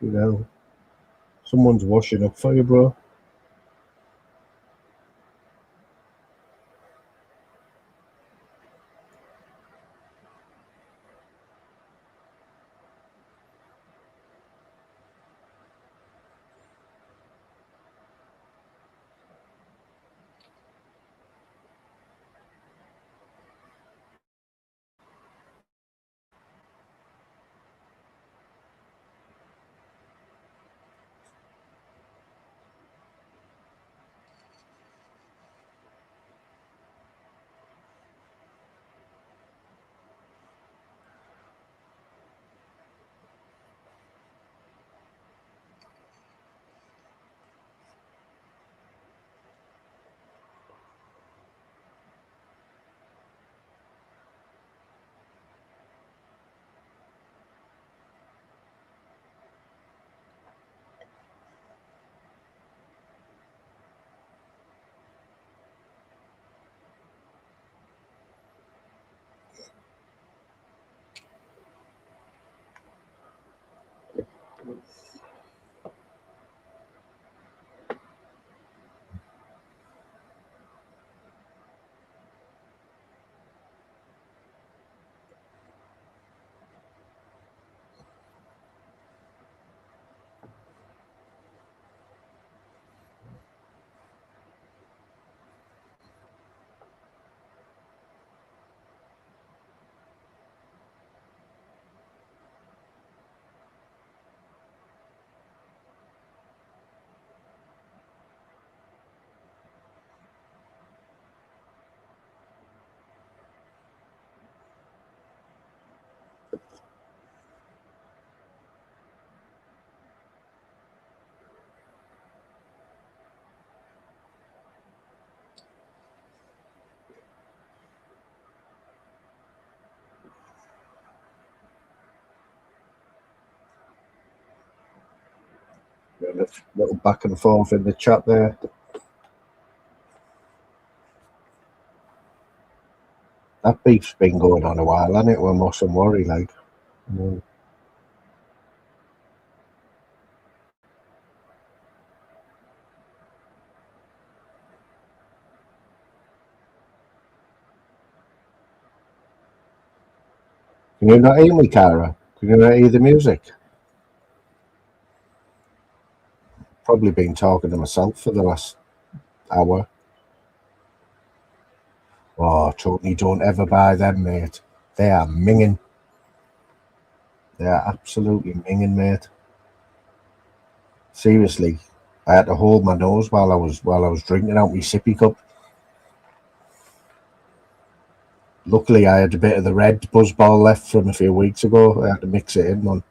You know, someone's washing up for you, bro. A little back and forth in the chat there. That beef's been going on a while, hasn't it? We mustn't worry, like. Can you not hear me, Cara? Can you not hear the music? probably been talking to myself for the last hour. Oh, Tony, don't ever buy them, mate. They are minging. They are absolutely minging, mate. Seriously, I had to hold my nose while I was drinking out my sippy cup. Luckily, I had a bit of the red buzzball left from a few weeks ago. I had to mix it in, man.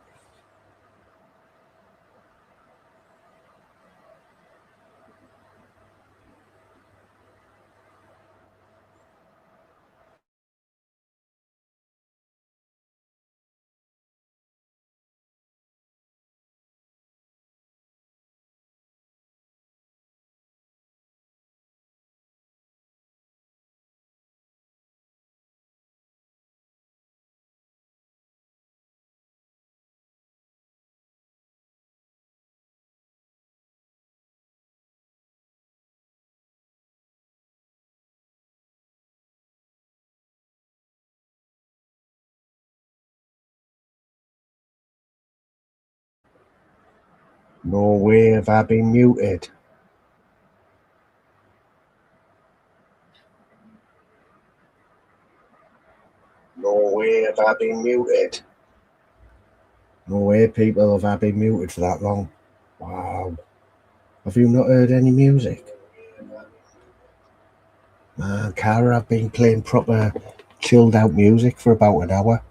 No way have I been muted. No way have I been muted. No way, people, have I been muted for that long. Wow. Have you not heard any music? Man, Cara, I've been playing proper chilled out music for about an hour.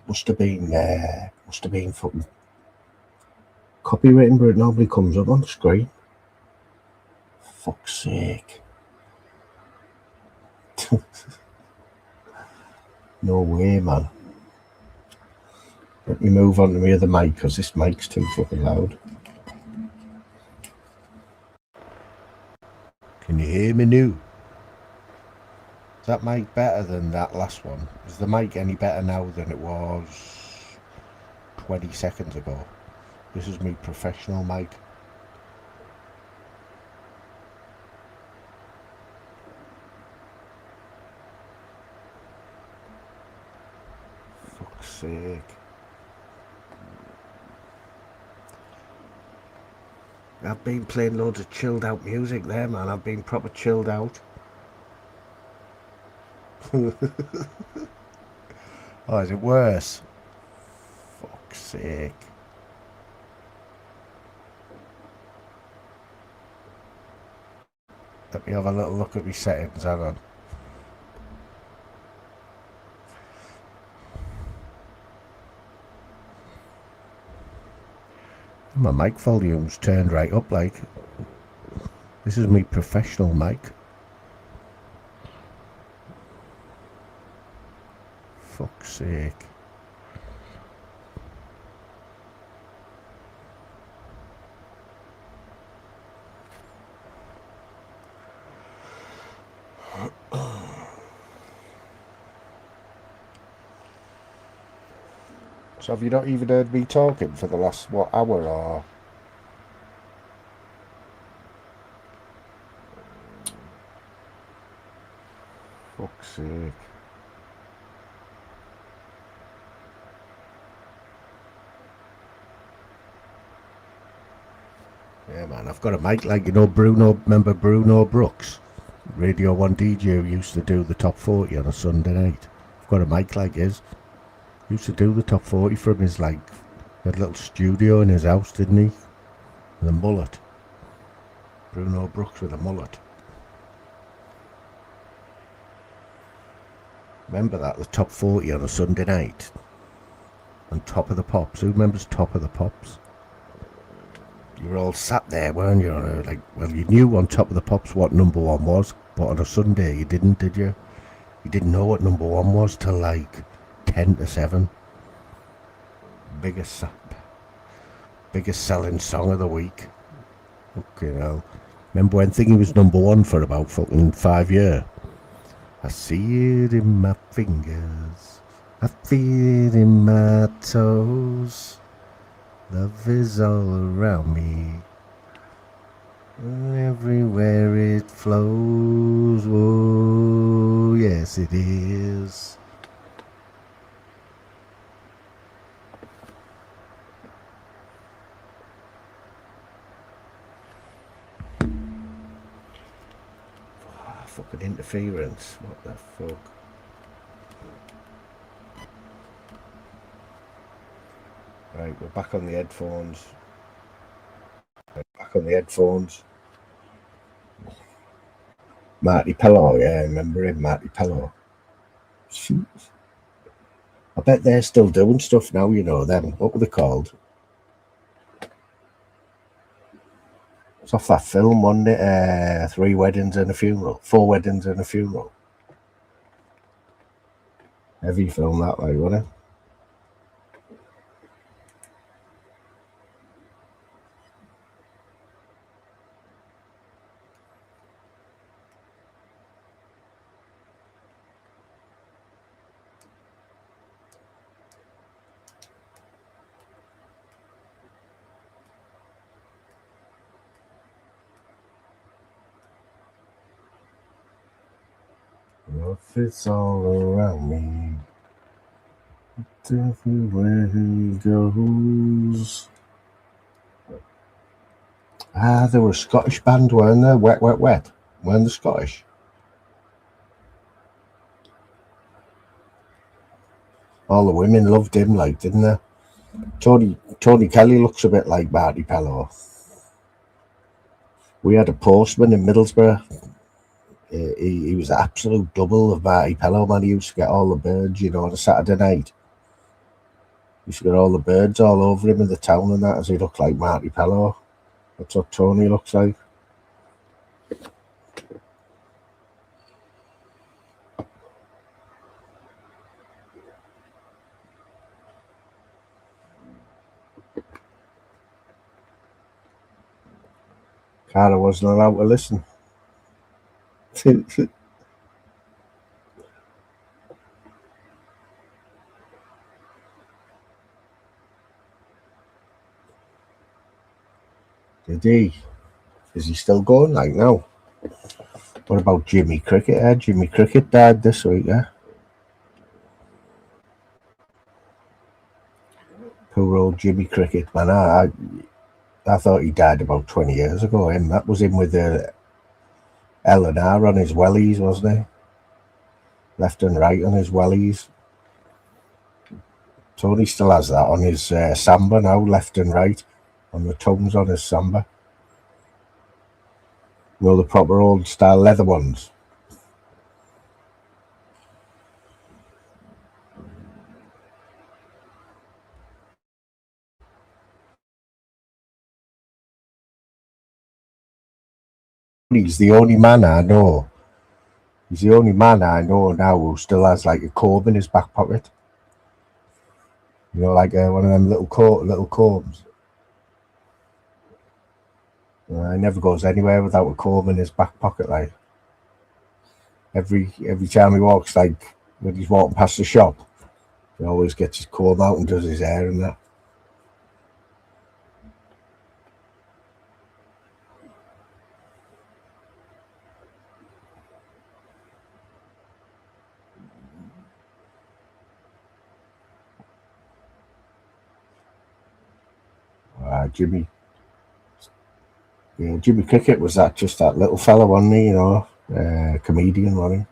Must have been fucking copywritten, but it normally comes up on the screen. Fuck's sake. No way, man. Let me move on to the other mic, because this mic's too fucking loud. Can you hear me now? Is that mic better than that last one? Is the mic any better now than it was 20 seconds ago? This is me professional mic. Fuck's sake. I've been playing loads of chilled out music there, man. I've been proper chilled out. Oh, is it worse? Fuck's sake. Let me have a little look at my settings, hang on. My mic volume's turned right up, like. This is me professional mic. Fuck's sake. So have you not even heard me talking for the last, what, hour or... Fuck's sake. Yeah, man, I've got a mic like, Bruno, remember Bruno Brooks? Radio 1 DJ who used to do the top 40 on a Sunday night. I've got a mic like his. Used to do the top 40 from his, like, he had a little studio in his house, didn't he? With a mullet. Bruno Brooks with a mullet. Remember that, the top 40 on a Sunday night? And Top of the Pops. Who remembers Top of the Pops? You were all sat there, weren't you? Like, well, you knew on Top of the Pops what number one was, but on a Sunday you didn't, did you? You didn't know what number one was till like 10 to 7. Biggest selling song of the week. Fucking hell. Remember when Thingy was number one for about fucking 5 years? I see it in my fingers. I feel it in my toes. Love is all around me. Everywhere it flows. Oh, yes it is. fucking interference. What the fuck? Right, we're back on the headphones. Marty Pello, yeah, I remember him, Marty Pello. Shoot. I bet they're still doing stuff now, you know, them. What were they called? It's off that film, wasn't it? 3 weddings and a funeral. 4 weddings and a funeral. Heavy film that way, wasn't it? If it's all around me, everywhere he goes. Ah, they were a Scottish band, weren't they? Wet, Wet, Wet. Weren't they Scottish? All the women loved him, like, didn't they? Tony Kelly looks a bit like Marty Pello. We had a postman in Middlesbrough. He was an absolute double of Marty Pello, man. He used to get all the birds, you know, on a Saturday night. He used to get all the birds all over him in the town and that, as he looked like Marty Pello. That's what Tony looks like. Cara wasn't allowed to listen. Did he? Is he still going like now? What about Jimmy Cricket? Jimmy Cricket died this week, yeah? Poor old Jimmy Cricket, man. I thought he died about 20 years ago. That was him with the L&R on his wellies, wasn't he? Left and right on his wellies. Tony still has that on his samba now, left and right, on the tones on his samba. You know, the proper old style leather ones. He's the only man I know. He's the only man I know now who still has like a comb in his back pocket. You know, like one of them little combs. He never goes anywhere without a comb in his back pocket. Like every time he walks, like when he's walking past the shop, he always gets his comb out and does his hair and that. Jimmy Cricket was just that little fella, wasn't he? You know, comedian, wasn't he?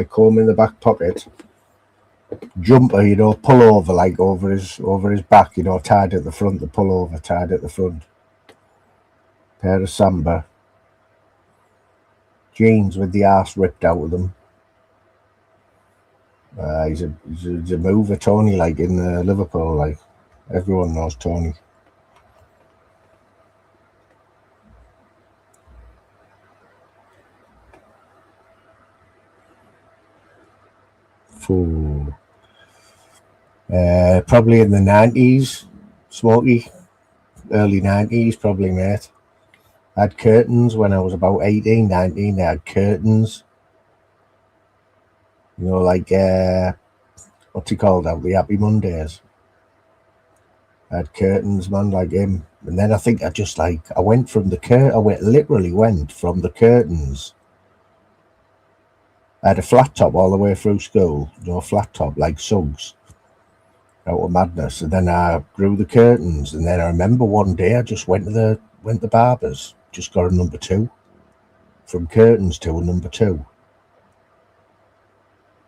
Comb in the back pocket, jumper, you know, pull over, like over his back, you know, tied at the front, the pull over tied at the front. Pair of samba jeans with the arse ripped out of them. He's a mover, Tony, like in Liverpool, like everyone knows Tony. Probably in the 90s, Smokey, early 90s, probably, mate. I had curtains when I was about 18, 19. I had curtains. You know, like, what's he called out? The Happy Mondays. I had curtains, man, like him. And then I think I just like, I went from the literally went from the curtains. I had a flat top all the way through school, you know, flat top, like Suggs, out of madness. And then I grew the curtains. And then I remember one day I just went to the barbers, just got a number 2. From curtains to a number 2.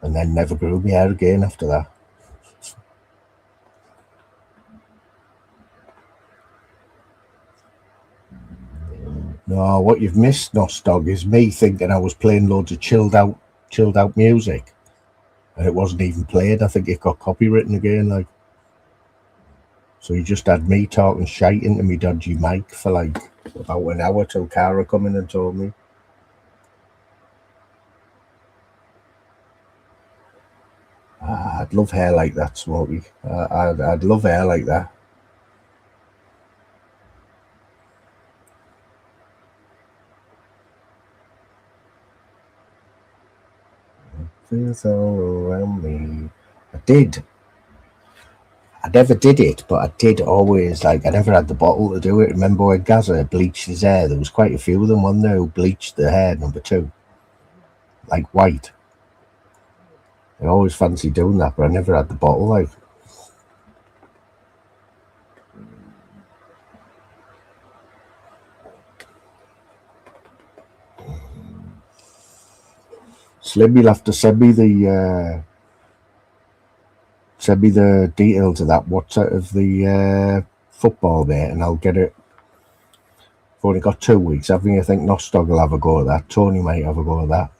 And then never grew my hair again after that. No, what you've missed, Nostog, is me thinking I was playing loads of chilled out music, and it wasn't even played. I think it got copywritten again, like. So you just had me talking shite into me dodgy mic for like about an hour till Cara come in and told me. I'd love hair like that, Smokey. I'd love hair like that. Feels all around me. I never did it, but I did always, like, I never had the bottle to do it. Remember when Gaza bleached his hair? There was quite a few of them, wasn't there, who bleached the hair, number 2. Like white. I always fancied doing that, but I never had the bottle, like. Slim, you'll have to send me the details of that WhatsApp of the football, mate, and I'll get it. I've only got 2 weeks, haven't you? I think Nostog will have a go at that. Tony might have a go at that.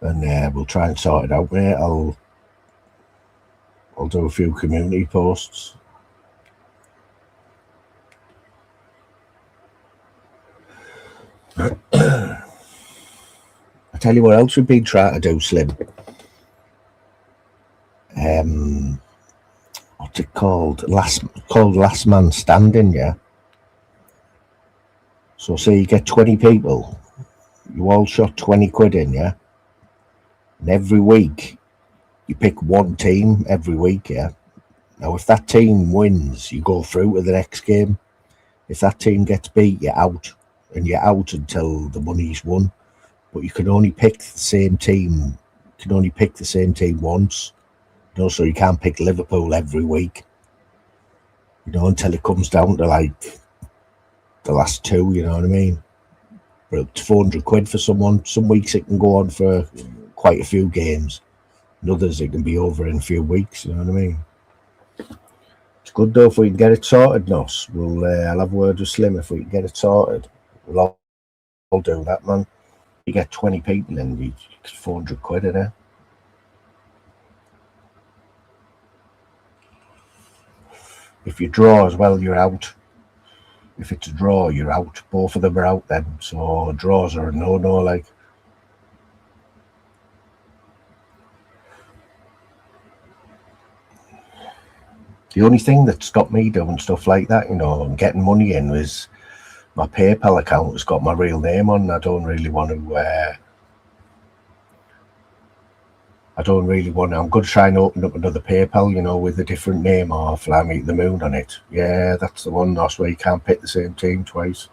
And we'll try and sort it out, mate. I'll do a few community posts. I tell you what else we've been trying to do, Slim. What's it called? Last Man Standing, yeah. So say you get 20 people, you all shot 20 quid in, yeah. And every week you pick one team every week, yeah. Now if that team wins, you go through to the next game. If that team gets beat, you're out, and you're out until the money's won. But you can only pick the same team. You can only pick the same team once. You know, so you can't pick Liverpool every week. You know, until it comes down to like the last 2. You know what I mean? But it's 400 quid for someone. Some weeks it can go on for quite a few games. And others it can be over in a few weeks. You know what I mean? It's good though if we can get it sorted, Nos. I'll have a word with Slim if we can get it sorted. We'll all do that, man. You get 20 people in, you get 400 quid in it. If you draw as well, you're out. If it's a draw, you're out. Both of them are out then. So draws are a no-no, like. The only thing that stopped me doing stuff like that, you know, and getting money in was my PayPal account has got my real name on. I don't really want to, I'm going to try and open up another PayPal, you know, with a different name or Fly Me to the Moon on it. Yeah, that's the one, that's where you can't pick the same team twice.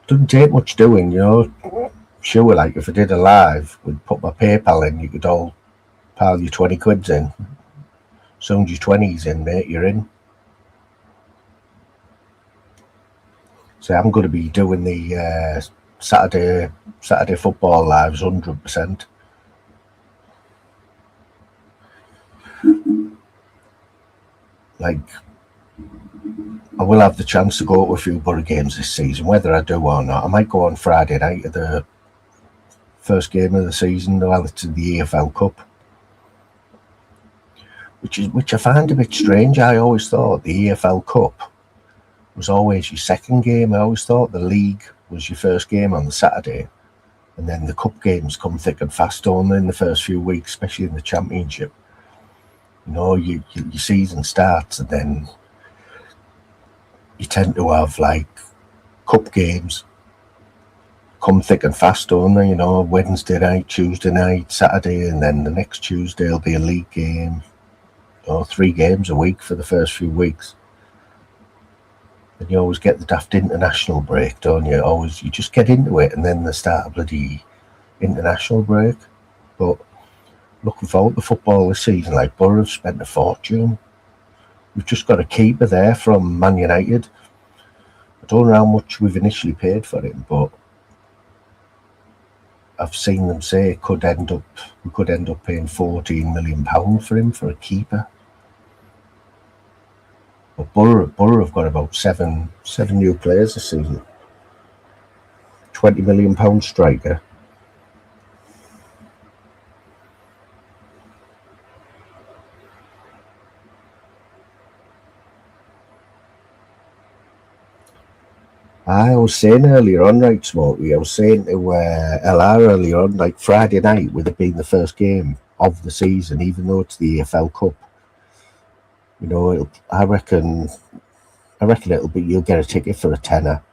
Doesn't take much doing, you know. Sure, like if I did a live, we'd put my PayPal in, you could all pile your 20 quids in. As soon as your 20's in, mate, you're in. So I'm going to be doing the Saturday football lives 100%. Like, I will have the chance to go to a few Borough games this season, whether I do or not. I might go on Friday night at the first game of the season. Well, it's the EFL Cup, which I find a bit strange. I always thought the EFL Cup was always your second game. I always thought the league was your first game on the Saturday, and then the cup games come thick and fast only in the first few weeks, especially in the Championship. You know, your season starts, and then you tend to have like cup games come thick and fast only. You know, Wednesday night, Tuesday night, Saturday, and then the next Tuesday will be a league game. or 3 games a week for the first few weeks. And you always get the daft international break, don't you? You just get into it, and then they start a bloody international break. But looking forward to football this season. Like, Borough have spent a fortune. We've just got a keeper there from Man United. I don't know how much we've initially paid for him, but I've seen them say we could end up paying £14 million for him for a keeper. But Borough have got about seven new players this season. £20 million striker. I was saying earlier on, right, Smokey, I was saying to LR earlier on, like Friday night would have been the first game of the season, even though it's the EFL Cup. You know, I reckon it'll be, you'll get a ticket for a tenner.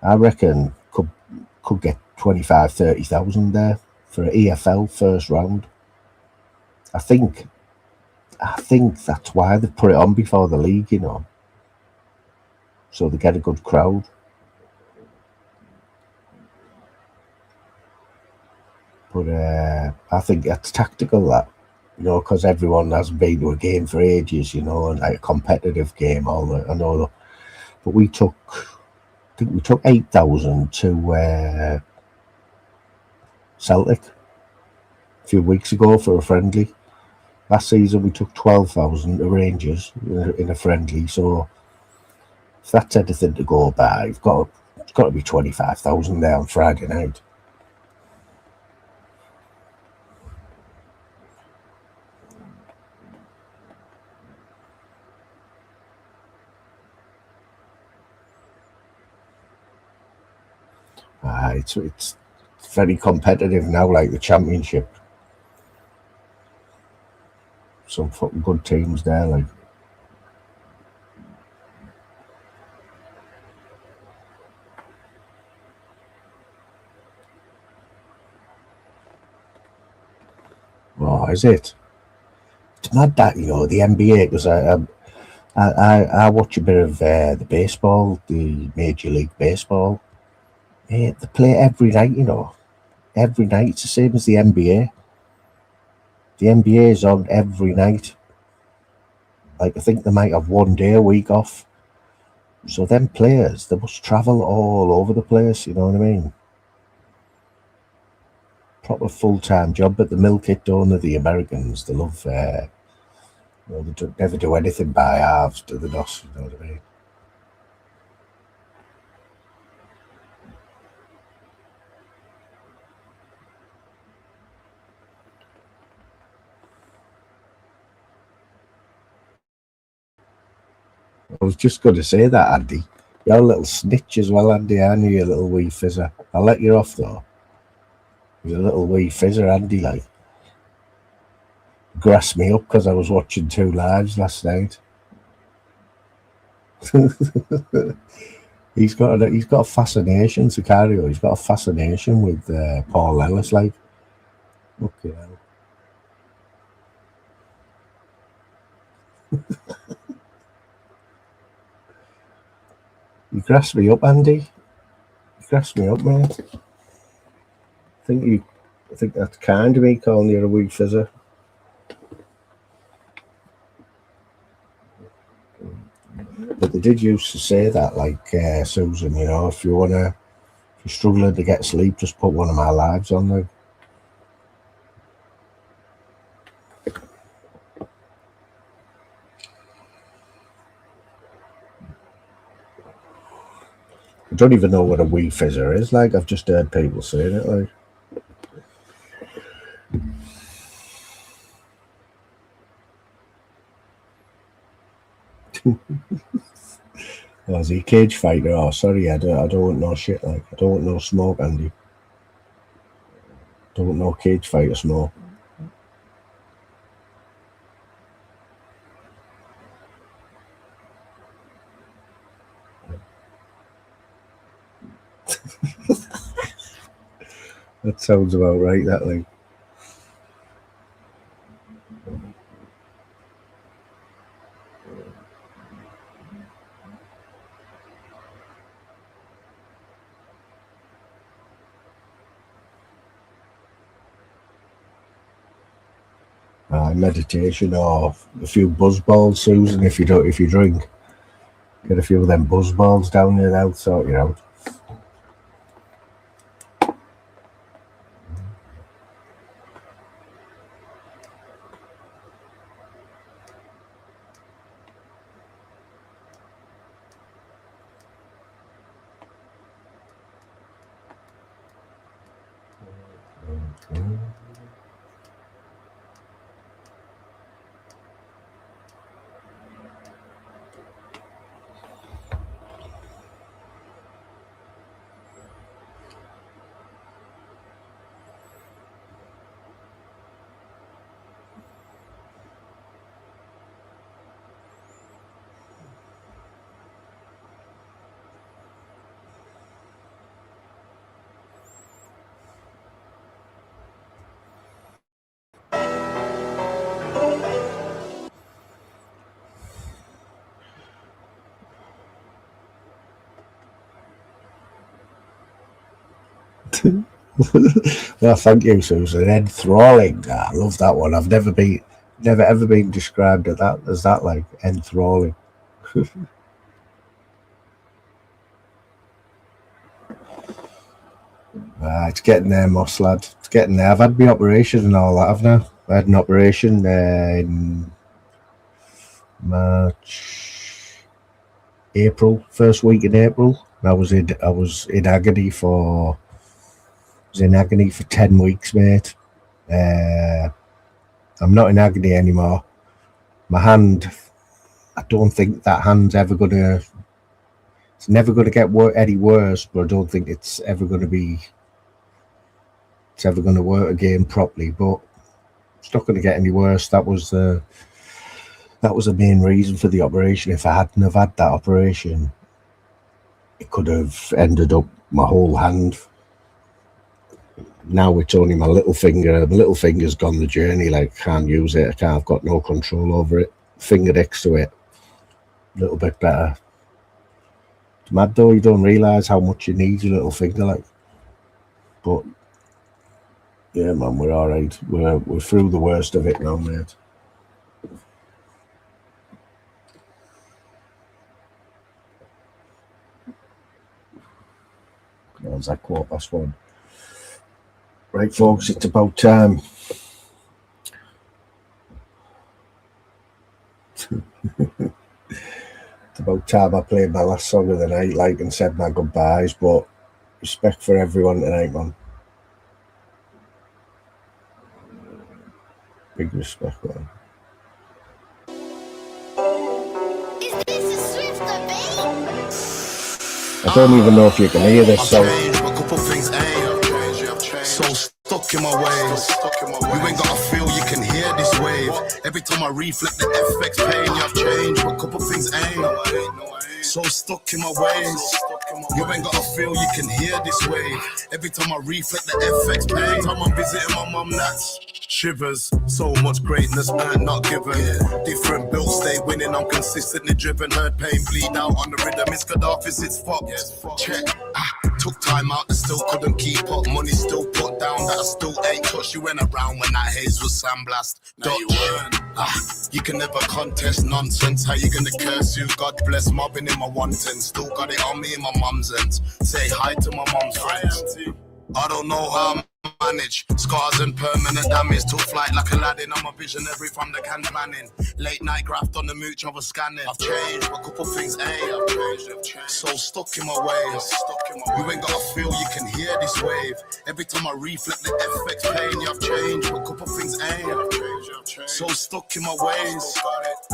I reckon could get 25, 30,000 there for an EFL first round. I think that's why they put it on before the league, you know, so they get a good crowd. But I think that's tactical, that, you know, because everyone hasn't been to a game for ages, you know, and like a competitive game. But we took 8,000 to Celtic a few weeks ago for a friendly. Last season we took 12,000 to Rangers in a friendly. So if that's anything to go by, it's got to be 25,000 there on Friday night. It's very competitive now, like the Championship. Some fucking good teams there, like. Oh, is it? It's mad that, you know, the NBA, because I watch a bit of the baseball, the Major League Baseball. They play every night, you know. Every night. It's the same as the NBA. The NBA is on every night. Like, I think they might have 1 day a week off. So them players, they must travel all over the place, you know what I mean? Proper full-time job, but they milk it, don't they, the Americans? They love, you know, they never do anything by halves, do they not? You know what I mean? I was just going to say that, Andy. You're a little snitch as well, Andy, aren't you, you little wee fizzer? I'll let you off, though. You're a little wee fizzer, Andy, like. Grassed me up because I was watching 2 lives last night. He's got a fascination, Sicario. He's got a fascination with Paul Ellis, like. Okay. You grassed me up, Andy. You grassed me up, mate. I think that's kind of me calling you a wee fizzer. But they did used to say that, like, Susan, you know, if you're struggling to get sleep, just put one of my lives on there. I don't even know what a wee fizzer is, like. I've just heard people saying it, like. Oh, is he a cage fighter? Oh, sorry, I don't want no shit, like. I don't want no smoke, Andy. Don't want no cage fighter smoke. That sounds about right, that, like. meditation or a few buzz balls, Susan. If you drink, get a few of them buzz balls down there. They'll sort you out. Well, thank you, Susan. Enthralling. I love that one. I've never ever been described as that, like enthralling. It's getting there, Moss lad. It's getting there. I've had my operation and all that. I've now. I had an operation in April, first week in April. And I was in agony for 10 weeks, mate. I'm not in agony anymore. My hand, I don't think that hand's ever gonna. It's never gonna get any worse, but I don't think it's ever gonna work again properly. But it's not gonna get any worse. That was the main reason for the operation. If I hadn't have had that operation, it could have ended up my whole hand. Now it's only my little finger. My little finger's gone the journey. Like, can't use it. I've got no control over it. Finger next to it, a little bit better. It's mad though. You don't realise how much you need your little finger, like. But yeah, man, we're all right. We're through the worst of it now, mate. It's like 1:15. Right, folks, it's about time. It's about time I played my last song of the night, like, and said my goodbyes. But respect for everyone tonight, man. Big respect, man. I don't even know if you can hear this song. So stuck in my ways. You ain't gotta feel, you can hear this wave. Every time I reflect the FX pain, you've changed, but a couple things ain't. So stuck in my ways. You ain't gotta feel, you can hear this wave. Every time I reflect the FX pain, time I'm visiting my mum, that's shivers. So much greatness earned, not given. Different bills, stay winning, I'm consistently driven. Heard pain bleed out on the rhythm. It's Gaddafi's, it's fucked. Check. Took time out, I still couldn't keep up. Money still put down, that I still ain't touched. You went around when that haze was sandblast. No, you weren't. You can never contest nonsense. How you gonna curse you? God bless, mobbing in my 110. Still got it on me in my mum's ends. Say hi to my mum's friends. I don't know how I manage. Scars and permanent damage. Took flight like Aladdin. I'm a visionary from the can planning. Late night graft on the mooch, I was scanning. I've changed, but a couple things ain't. I've changed. So stuck in my ways. You ain't gotta feel, you can hear this wave. Every time I reflect the FX pain, you've changed, but a couple things ain't. So stuck in my ways.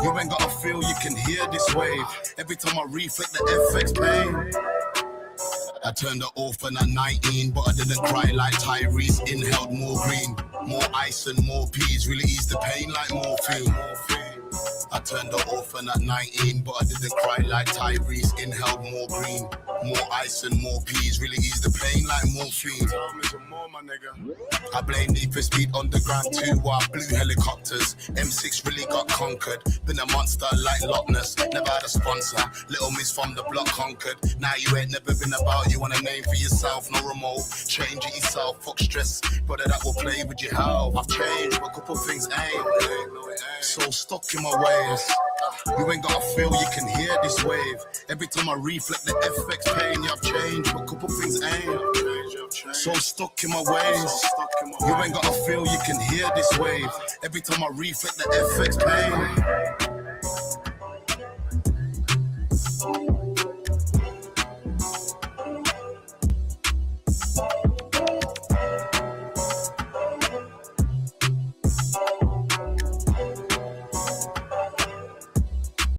You ain't gotta feel, you can hear this wave. Every time I reflect the FX pain. I turned the orphan at 19, but I didn't cry like Tyrese. Inhaled more green, more ice and more peas. Really eased the pain like morphine. I turned the orphan at 19, but I didn't cry like Tyrese. Inhaled more green, more ice and more peas. Really eased the pain like morphine. feed. I blame Need for Speed Underground too, while blue helicopters. M6 really got conquered. Been a monster like Loch Ness. Never had a sponsor. Little Miss from the block conquered. Now you ain't never been about. You want a name for yourself, no remote. Change it yourself, fuck stress. Brother, that will play with your health. I've changed, but a couple things ain't. So stuck in my ways. You ain't gotta feel, you can hear this wave. Every time I reflect the FX pain, yeah, I've changed, but a couple things ain't. So stuck in my ways. You ain't gotta feel, you can hear this wave. Every time I reflect the FX pain.